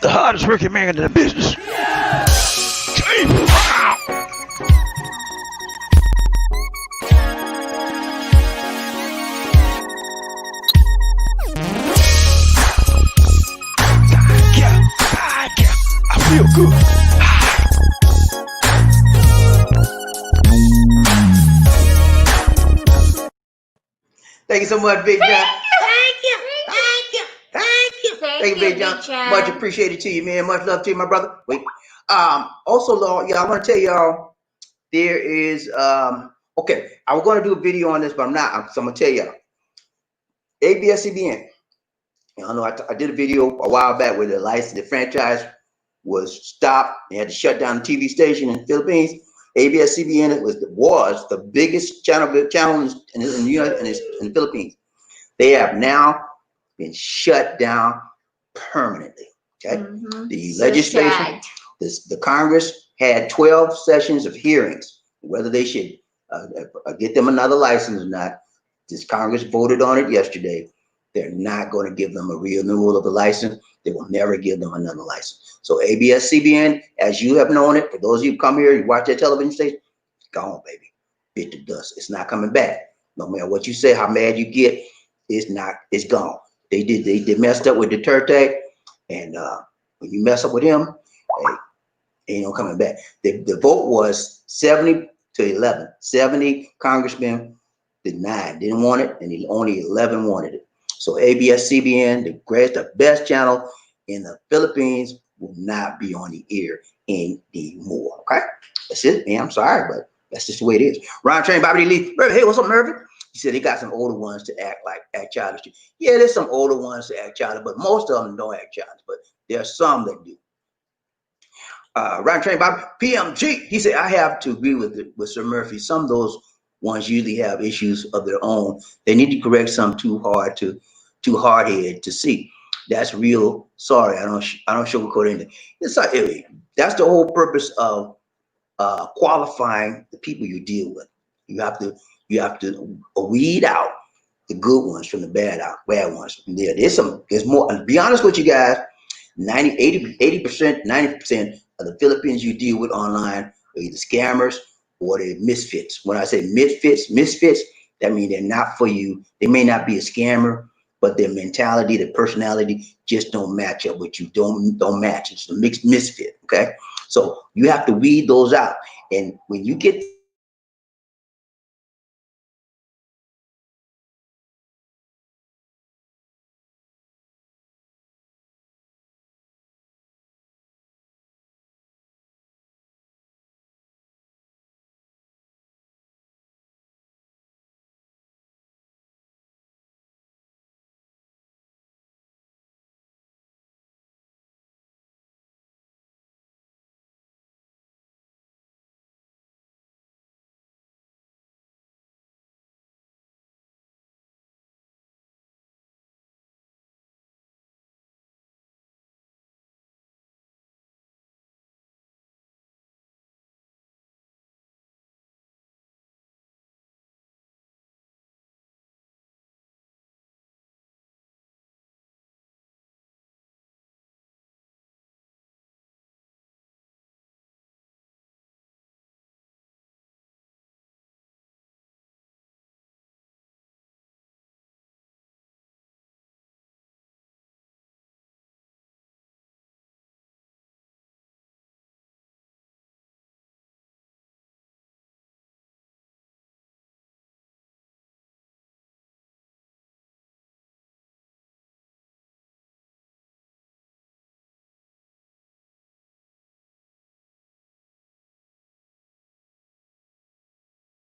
The hardest working man in the business. I feel good. Thank you so much, Big John. Thank you, Big John. Much appreciated to you, man. Much love to you, my brother. Wait. Also, Lord, I want to tell y'all there is okay. I was going to do a video on this, but I'm not. So I'm gonna tell y'all. ABS-CBN. I know I did a video a while back where the franchise was stopped. They had to shut down the TV station in the Philippines. ABS-CBN was the biggest channel in the Philippines. They have now been shut down permanently. Okay, the legislation, the Congress had 12 sessions of hearings whether they should get them another license or not. This Congress voted on it yesterday. They're not going to give them a renewal of the license. They will never give them another license. So ABS-CBN, as you have known it, for those of you who come here, you watch that television station, it's gone, baby. Bit to dust. It's not coming back. No matter what you say, how mad you get, it's gone. They messed up with Duterte, and when you mess up with him, hey, ain't no coming back. The vote was 70 to 11. 70 congressmen denied, didn't want it, and only 11 wanted it. So ABS-CBN, the best channel in the Philippines, will not be on the air anymore. Okay, that's it, man. I'm sorry, but that's just the way it is. Ron Train, Bobby Lee. Hey, what's up, Mervyn? He said he got some older ones to act childish. Yeah, there's some older ones to act childish, but most of them don't act childish. But there are some that do. Ron Train, Bobby PMG. He said I have to agree with Sir Murphy. Some of those ones usually have issues of their own. They need to correct some too hard-headed to see. That's real. Sorry, I don't sugarcoat anything. It's like, that's the whole purpose of qualifying the people you deal with. You have to weed out the good ones from the bad ones. There's more. And to be honest with you guys, 80%, 90% of the Philippines you deal with online are either scammers or they're misfits. When I say misfits, that means they're not for you. They may not be a scammer, but their mentality, their personality just don't match up with you. Don't match. It's a mixed misfit. Okay, so you have to weed those out. And when you get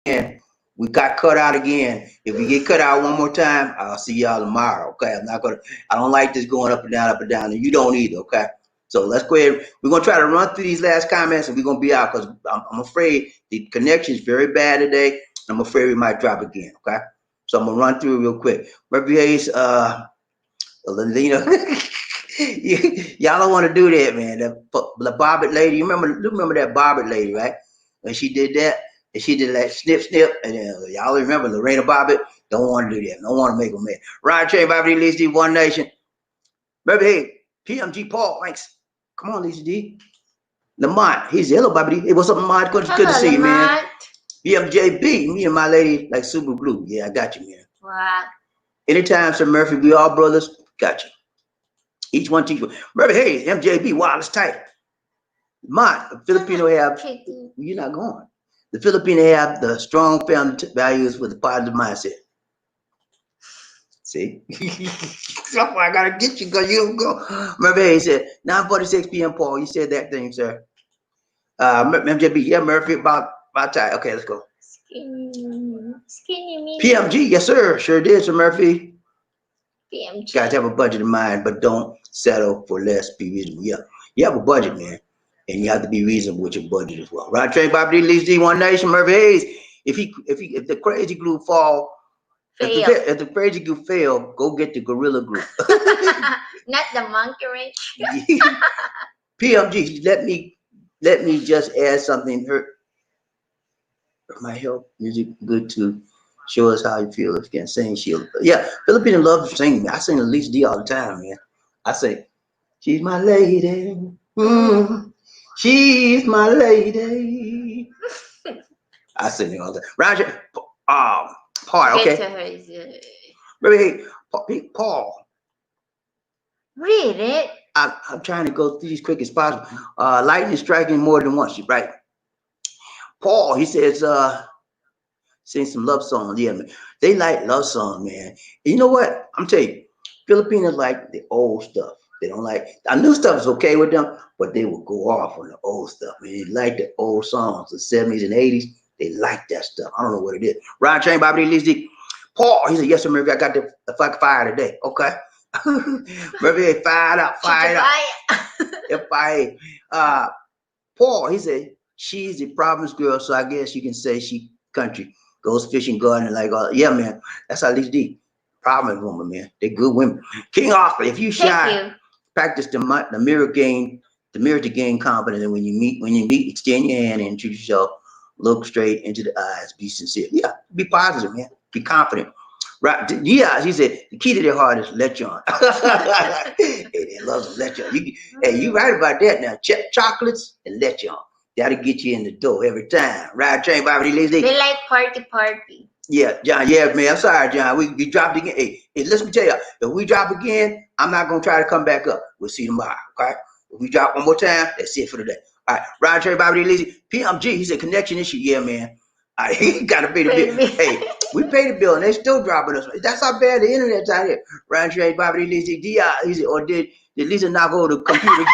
And we got cut out again. If we get cut out one more time, I'll see y'all tomorrow. Okay, I don't like this going up and down, and you don't either. Okay, so let's go ahead. We're gonna try to run through these last comments, and we're gonna be out because I'm afraid the connection is very bad today. I'm afraid we might drop again. Okay, so I'm gonna run through real quick. Murphy Hayes, Lena, y'all don't want to do that, man. The Bobbit lady, you remember that Bobbit lady, right? When she did that. And she did that snip, and y'all remember Lorena Bobbitt? Don't want to do that. Don't want to make them mad. Ryan Trey, Bobby D, Lisa D, One Nation. Remember, hey, PMG Paul, thanks. Come on, Lisa D. Lamont, he's hello, Bobby D. Hey, what's up, Lamont? Good to see you, man. BMJB, me and my lady like super glue. Yeah, I got you, man. Wow. Anytime, Sir Murphy, we all brothers. Got you. Each one teach one. Murphy, hey, MJB, wow, it's tight. Lamont, Filipino have, you're not going. The Filipino have the strong family values with a positive mindset. See? That's why I gotta get you because you don't go. Murphy Hayes said, 9:46 p.m. Paul, you said that thing, sir. MJB, yeah, Murphy, about time. Okay, let's go. Skinny PMG, yes, sir. Sure did, Sir Murphy. PMG. Guys have a budget in mind, but don't settle for less. Be reasonable. Yeah, you have a budget, man. And you have to be reasonable with your budget as well. Right, Train, Bobby D, Lisa D, One Nation, Murphy Hayes. If the crazy glue fall, if the crazy glue fail, go get the gorilla glue. Not the monkey wrench. PMG, let me just add something. My help music good to show us how you feel. If you can sing, yeah. Filipino love singing. I sing to Lisa D all the time, man. I say, she's my lady. She's my lady. I sing it all the time. Roger, Paul, okay. Really, Paul. Read it. I'm trying to go through these quick as possible. Lightning striking more than once, right? Paul, he says, sing some love songs. Yeah, man. They like love songs, man. You know what? I'm telling you, Filipinos like the old stuff. They don't like, the new stuff is okay with them, but they will go off on the old stuff. Man, they like the old songs, the 70s and 80s. They like that stuff. I don't know what it is. Ryan Train, Bobby D, Lizzie. Paul, he said, yes, sir, Murphy, I got the fuck fire today. Okay. Murphy, fired up. Paul, he said, she's a province girl, so I guess you can say she country. Goes fishing, gardening, like all. Yeah, man. That's how Lisa D. Province woman, man. They're good women. King Arthur, if you shine, practice the mirror to gain confidence. And when you meet, extend your hand and introduce yourself. Look straight into the eyes. Be sincere. Yeah, be positive, man. Be confident. Right? Yeah, he said the key to their heart is let you on. Hey, they love to let you on. Hey, you right about that now. Chocolates and let you on. That'll get you in the door every time. Right, Train, Bobby D, Lizzie. They like party. Yeah, John. Yeah, man. I'm sorry, John. We dropped again. Hey, let me tell you. If we drop again, I'm not gonna try to come back up. We'll see you tomorrow. Okay. If we drop one more time, that's it for today. All right, Ryan Trey, Bobby D, Lizzie. PMG. He said connection issue. Yeah, man. All right, he gotta pay the bill. Hey, we pay the bill and they still dropping us. That's how bad the internet's out here. Ryan Trey, Bobby D, Lizzie. He said, or did Lisa knock over the computer?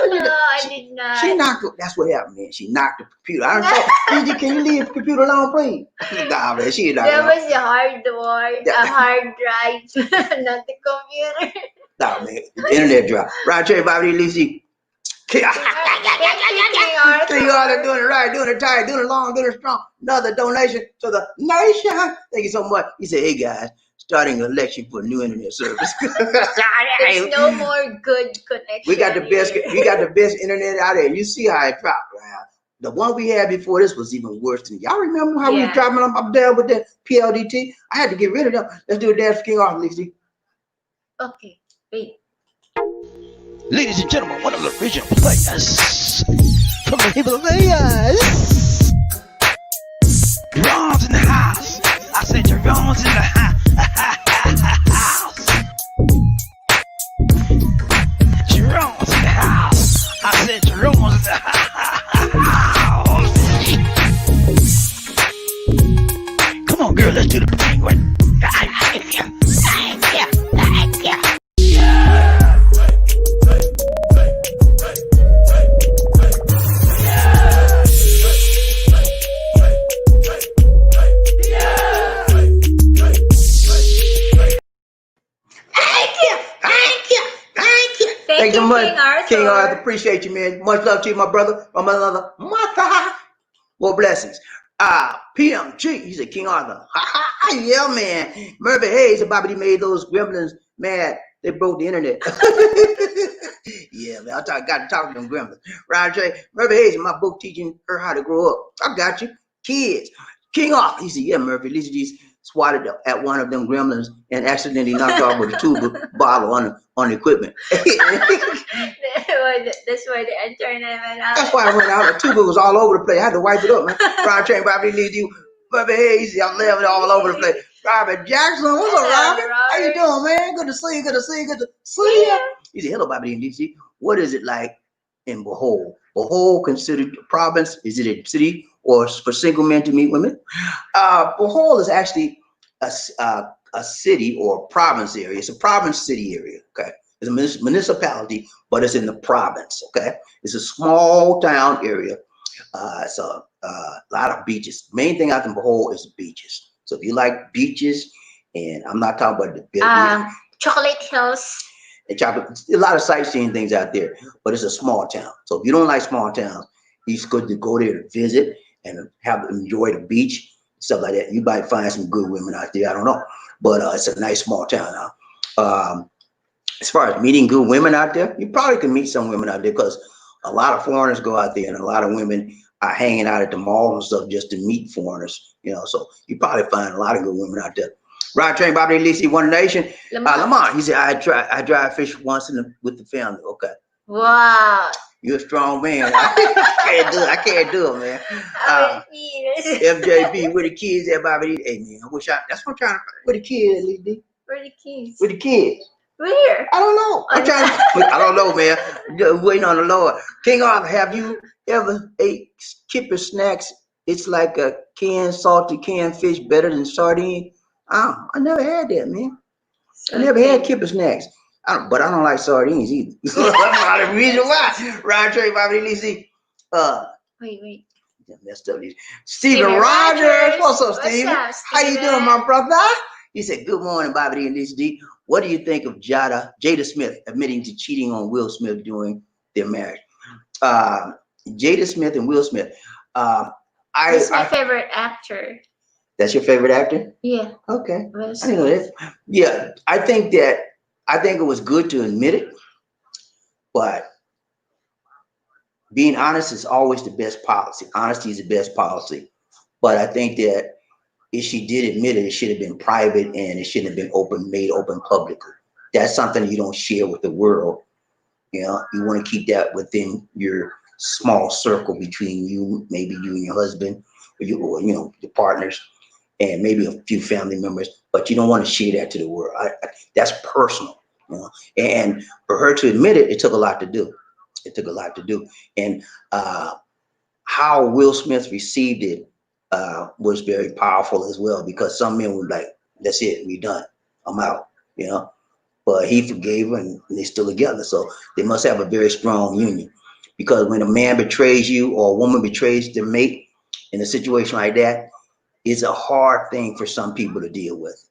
No, I did not. She knocked it. That's what happened, man. She knocked the computer. I don't know. Can you leave the computer alone, please? Nah, man. She knocked it. That was a hard drive, not the computer. Nah, man. The internet dropped. Right, Trey, Bobby, Lizzie. King Arthur doing it right, doing it tight, doing it long, doing it strong. Another donation to the nation. Thank you so much. He said, hey, guys. Starting an election for a new internet service. There's no more good connection. We got the best internet out there. You see how it dropped, man. The one we had before this was even worse than y'all remember how we were dropping them up there with the PLDT? I had to get rid of them. Let's do a dance for King Arthur, Lizzie. Okay, wait. Ladies and gentlemen, one of the original players from the Himalayas. Jerome's in the house. I said Jerome's in the house. Jerome's in the house. I said Jerome's in the house. Come on, girl, let's do the penguin. Thanks so you, much, King Arthur. King Arthur. Appreciate you, man. Much love to you, my brother. From my mother. More blessings. PMG, he said King Arthur. Yeah, man. Murphy Hayes and Bobby D made those gremlins mad. They broke the internet. Yeah, man. Got to talk to them gremlins. Ryan J. Murphy Hayes in my book teaching her how to grow up. I got you. Kids. King Arthur. He said, yeah, Murphy. At least he's swatted at one of them gremlins and accidentally knocked off with a tube bottle on the equipment. That's why the internet went out. That's why I went out. The tuba was all over the place. I had to wipe it up, man. Ryan Train probably needs you. Murphy Hayes, I'm living all over the place. Robert Jackson, what's up, Robert? How you doing, man? Good to see you. Good to see you. Good to see you. He said, hello, Bobby in DC. What is it like in Bohol? Bohol considered a province? Is it a city or for single men to meet women? Bohol is actually a city or province area. It's a province city area, okay? It's a municipality, but it's in the province, okay? It's a small town area. It's a lot of beaches. Main thing out in Bohol is the beaches. So if you like beaches, and I'm not talking about the Chocolate Hills. and chocolate, a lot of sightseeing things out there, but it's a small town. So if you don't like small towns, it's good to go there to visit and enjoy the beach, stuff like that. You might find some good women out there. I don't know, but it's a nice small town now. As far as meeting good women out there, you probably can meet some women out there because a lot of foreigners go out there and a lot of women are hanging out at the mall and stuff just to meet foreigners, you know. So you probably find a lot of good women out there. Ride Train, Bobby Lisi, One Nation. Lamont, he said, I drive fish once with the family. Okay. Wow. You're a strong man. I can't do it, man. FJB, where the kids at, Bobby? Hey, man, that's what I'm trying to find. Where the kids, Lee? Where the kids? Where the kids? Where? I don't know. I don't know, man. Just waiting on the Lord. King Arthur, have you ever ate Kipper snacks? It's like a salty canned fish better than sardine. I never had that, man. I never had Kipper snacks. But I don't like sardines either. That's not the reason why. Ryan Trey, Bobby Lisi. Wait. Messed up these. Steven Rogers. What's up, Steven? How you doing, my brother? He said, good morning, Bobby and Lisi. What do you think of Jada Smith admitting to cheating on Will Smith during their marriage? Jada Smith and Will Smith. He's my favorite actor. That's your favorite actor? Yeah. Okay. I didn't know that. Yeah, I think it was good to admit it, but being honest is always the best policy. Honesty is the best policy. But I think that if she did admit it, it should have been private and it shouldn't have been made open publicly. That's something you don't share with the world. You know, you want to keep that within your small circle between you, maybe you and your husband, or you know, your partners, and maybe a few family members. But you don't want to share that to the world. That's personal. You know, and for her to admit it, it took a lot to do. It took a lot to do, and how Will Smith received it was very powerful as well, because some men were like, that's it, we done, I'm out, you know. But he forgave her and they're still together. So they must have a very strong union, because when a man betrays you or a woman betrays their mate in a situation like that, it's a hard thing for some people to deal with.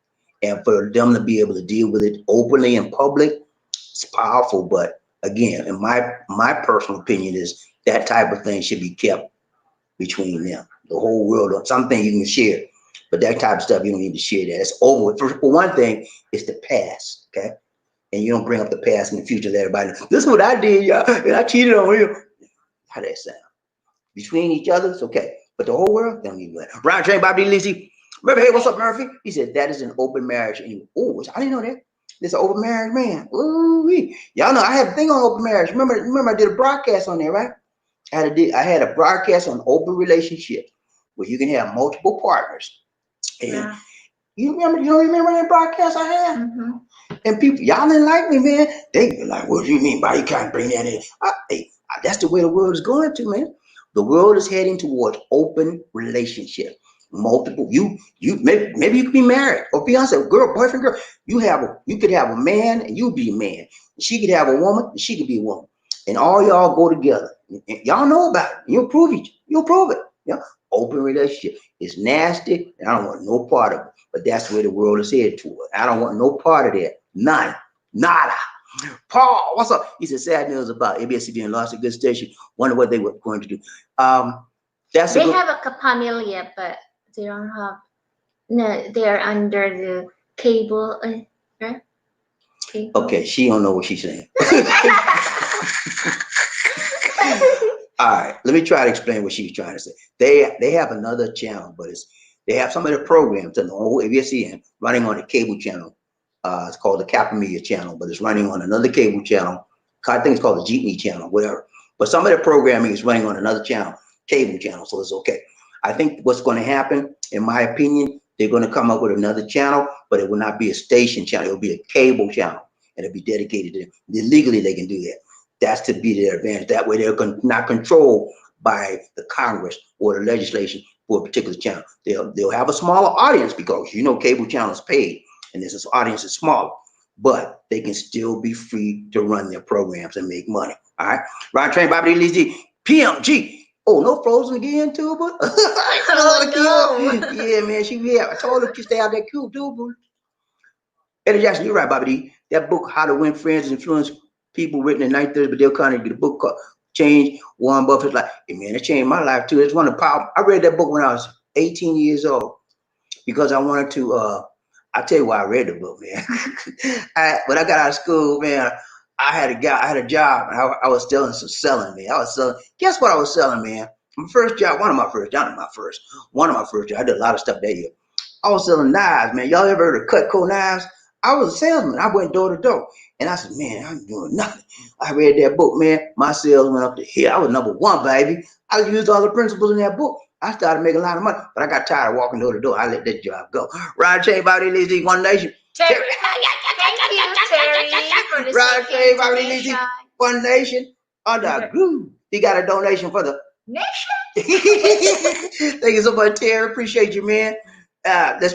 And for them to be able to deal with it openly in public, it's powerful. But again, in my personal opinion is that type of thing should be kept between them. The whole world, something you can share, but that type of stuff, you don't need to share that. It's over with. For one thing, it's the past, okay? And you don't bring up the past in the future to everybody. This is what I did, y'all, and I cheated on you. How that sound? Between each other, it's okay. But the whole world, they don't need that. Ryan Train, Bobby Lizzie. Murphy, hey, what's up, Murphy? He said, that is an open marriage. And oh, I didn't know that. It's an open marriage, man. Ooh-wee. Y'all know I had a thing on open marriage. Remember I did a broadcast on there, right? I had a broadcast on open relationships where you can have multiple partners. And you don't remember that broadcast I had? Mm-hmm. And people, y'all didn't like me, man. They be like, what do you mean by you can't bring that in? That's the way the world is going to, man. The world is heading towards open relationship. Multiple, maybe you could be married or fiance, girl, boyfriend, girl. You could have a man and you be a man. She could have a woman and she could be a woman. And all y'all go together. Y'all know about it. You'll prove it. You know, open relationship. It's nasty, and I don't want no part of it. But that's where the world is headed toward. I don't want no part of that. None. Nada. Paul, what's up? He said, sad news about ABS being lost a good station. Wonder what they were going to do. That's They have a Capamilia, but they don't have. No, they're under the cable. Right? Cable. Okay, she don't know what she's saying. All right, let me try to explain what she's trying to say. They have another channel, but they have some of the programs on the old ABSCN running on a cable channel. It's called the Capamedia channel, but it's running on another cable channel. I think it's called the Jeepney channel, whatever. But some of the programming is running on another channel, cable channel, so it's okay. I think what's going to happen, in my opinion, they're going to come up with another channel, but it will not be a station channel. It'll be a cable channel, and it'll be dedicated to them. Legally, they can do that. That's to be their advantage. That way, they're not controlled by the Congress or the legislation for a particular channel. They'll have a smaller audience because cable channels paid, and this audience is smaller, but they can still be free to run their programs and make money. All right, Ryan Train, Bobby Lee, PMG. Oh, no Frozen again, Tuba. Oh, no. Yeah, man, I told her to stay out there, cute, Tuba. Eddie Jackson, you're right, Bobby D. That book, How to Win Friends and Influence People, written in 1930s, but Dale Carnegie, the book called Change. Warren Buffett's like, hey, man, it changed my life too. It's one of the power. I read that book when I was 18 years old because I wanted to. I'll tell you why I read the book, man. When I got out of school, man, I had a job, and I was selling some selling, man. I was selling. Guess what I was selling, man? My first job, one of my first jobs. I did a lot of stuff that year. I was selling knives, man. Y'all ever heard of Cutco knives? I was a salesman. I went door to door. And I said, man, I'm doing nothing. I read that book, man. My sales went up to here. I was number one, baby. I used all the principles in that book. I started making a lot of money, but I got tired of walking door to door. I let that job go. Ryan Chain, Bobby Lee, One Nation. Terry, thank you, Terry, for the Ryan Chain, Bobby Lee, donation. One Nation. Under Groove. He got a donation for the nation. Thank you so much, Terry. Appreciate you, man. Let's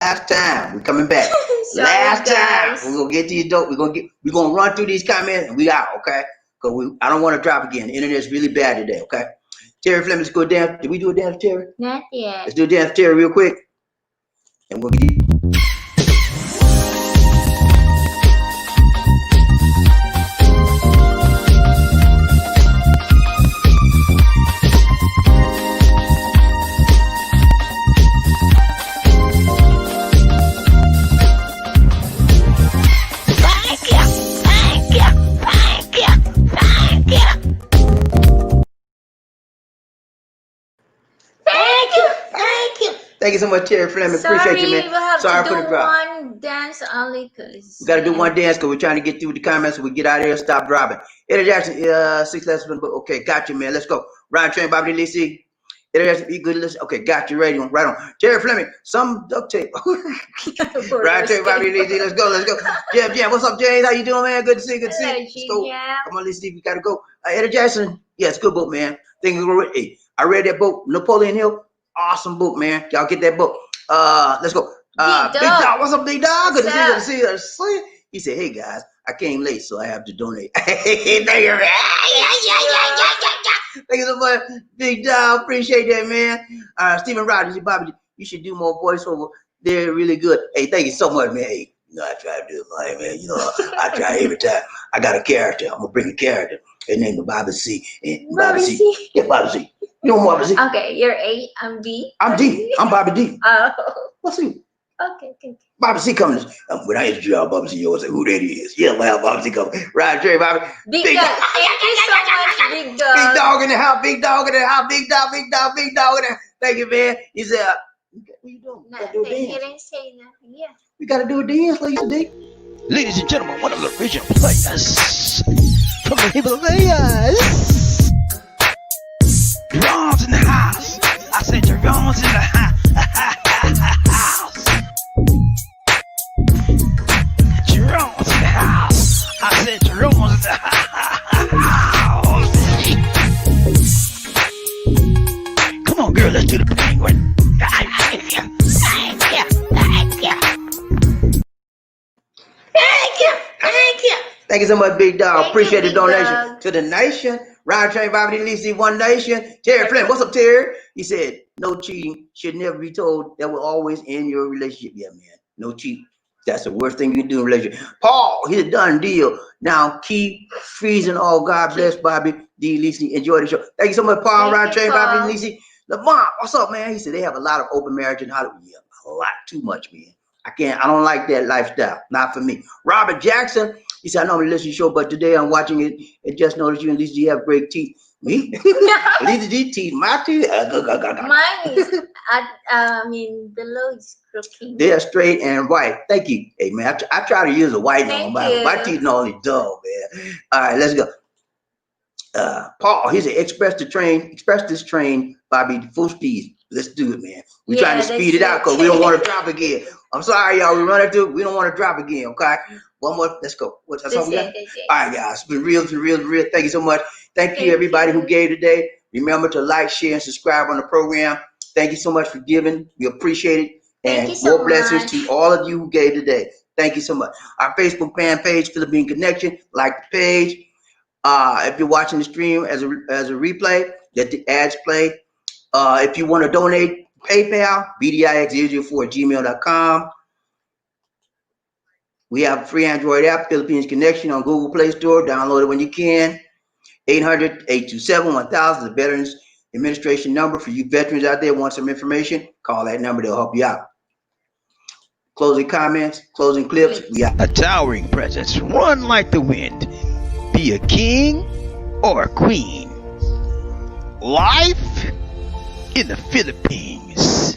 last time. We're coming back. Sorry, last guys. time. We're gonna get these dope. We're gonna run through these comments and we out, okay? Because I don't want to drop again. The internet's really bad today, okay? Terry Fleming, let's go dance. Did we do a dance, Terry? Not yet. Let's do a dance, Terry, real quick. And we'll get Thank you so much, Terry Fleming. Sorry, Appreciate you, man. we'll have Sorry to for do the drop. one dance only because We got to do one dance because we're trying to get through the comments so we get out of here and stop dropping. Eddie Jackson, 6 lessons. Okay, got you, man. Let's go. Ryan Train, Bobby Lee C. Eddie Jackson, be good. Listen. Okay, got you. Ready on. Right on. Terry Fleming, some duct tape. Ryan Train, Bobby Lee C. Let's go. Let's go. Jam, what's up, James? How you doing, man? Good to see you. Good to see you. Let's go. Come on, let's see. We got to go. Eddie Jackson, yeah, it's a good book, man. Hey, I read that book, Napoleon Hill. Awesome book, man. Y'all get that book. Let's go. Big Dog, what's up, Big Dog? Good to see you. Good to see you. Good to see you. He said, "Hey guys, I came late, so I have to donate." Thank you. Thank you so much, Big Dog. Appreciate that, man. Stephen Rogers, Bobby, you should do more voiceover. They're really good. Hey, thank you so much, man. Hey, you know I try to do it, man. You know I try every time. I got a character. I'm gonna bring a character. His name is Bobby C. And Bobby C. Yeah, Bobby C. You know Bobby C. Okay, you're A, I'm B. I'm D. I'm Bobby D. Oh. What's he? Okay. Bobby C comes. When I introduce y'all, Bobby C, you always say who that is. Yeah, well, Bobby C comes. Right, Trey, Bobby. Big Dog. Thank you so much, Big Dog. Big Dog in the house. Big Dog in the house. Big Dog in there. Thank you, man. He said, "What you doing? We gotta do a dance. He didn't say nothing. Yeah. We gotta do a dance, ladies. Ladies and gentlemen, one of the original players from the Himalayas. Drums in the house. I said drums in the house. Drums in the house. I said drums in the house. Come on, girl, let's do the penguin. Thank you so much, Big Dog. Appreciate the donation Dog. to the nation. Ryan Train, Bobby Lee, One Nation. Terry Flynn, what's up, Terry? He said, "No cheating should never be told. That will always end your relationship." Yeah, man. No cheating. That's the worst thing you can do in a relationship. Paul, he's a done deal. Now keep freezing all. God bless Bobby D. Lisi. Enjoy the show. Thank you so much, Paul. Ryan Train, Bobby Lisi. Lamont, what's up, man? He said they have a lot of open marriage in Hollywood. Yeah, a lot, too much, man. I don't like that lifestyle. Not for me. Robert Jackson, he said, "I normally listen to the show, but today I'm watching it and just noticed you and Lisa G have great teeth." Me? Lisa G teeth, my teeth. Mine is below is crooked. They are straight and white. Thank you. Hey man, I try to use a white one. My teeth are only dull, man. All right, let's go. Paul, he said, express this train, Bobby, full speed. Let's do it, man. We're trying to speed it out because we don't want to drop again. I'm sorry, y'all. We run it through. We don't want to drop again, okay? One more. Let's go. That's all we got? All right, guys. It's been real. Thank you so much. Thank you, everybody who gave today. Remember to like, share, and subscribe on the program. Thank you so much for giving. We appreciate it. And more blessings to all of you who gave today. Thank you so much. Our Facebook fan page, Philippine Connection. Like the page. If you're watching the stream as a replay, let the ads play. If you want to donate, PayPal, bdix004@gmail.com. We have a free Android app, Philippines Connection, on Google Play Store. Download it when you can. 800-827-1000 is the Veterans Administration number. For you veterans out there want some information, call that number. They'll help you out. Closing comments, closing clips. We are A towering presence, run like the wind. Be a king or a queen. Life in the Philippines.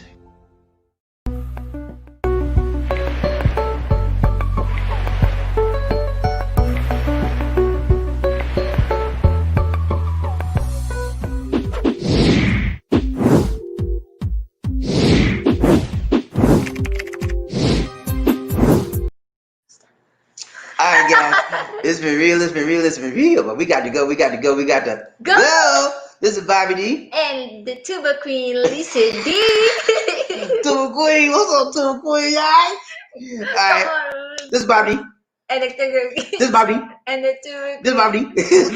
all right, guys. It's been real. But we got to go. We got to go. This is Bobby D. And the tuba queen, Lisa D. Tuba Queen. What's up, Tuba Queen? All right. This is Bobby D. And the tuba This is Bobby D. and the tuba This is Bobby D. This is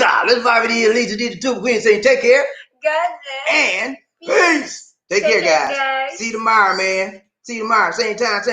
Bobby D. And Lisa D. The Tuba Queen saying take care. God bless. And peace. Take care, guys. See you tomorrow, man. See you tomorrow. Same time, same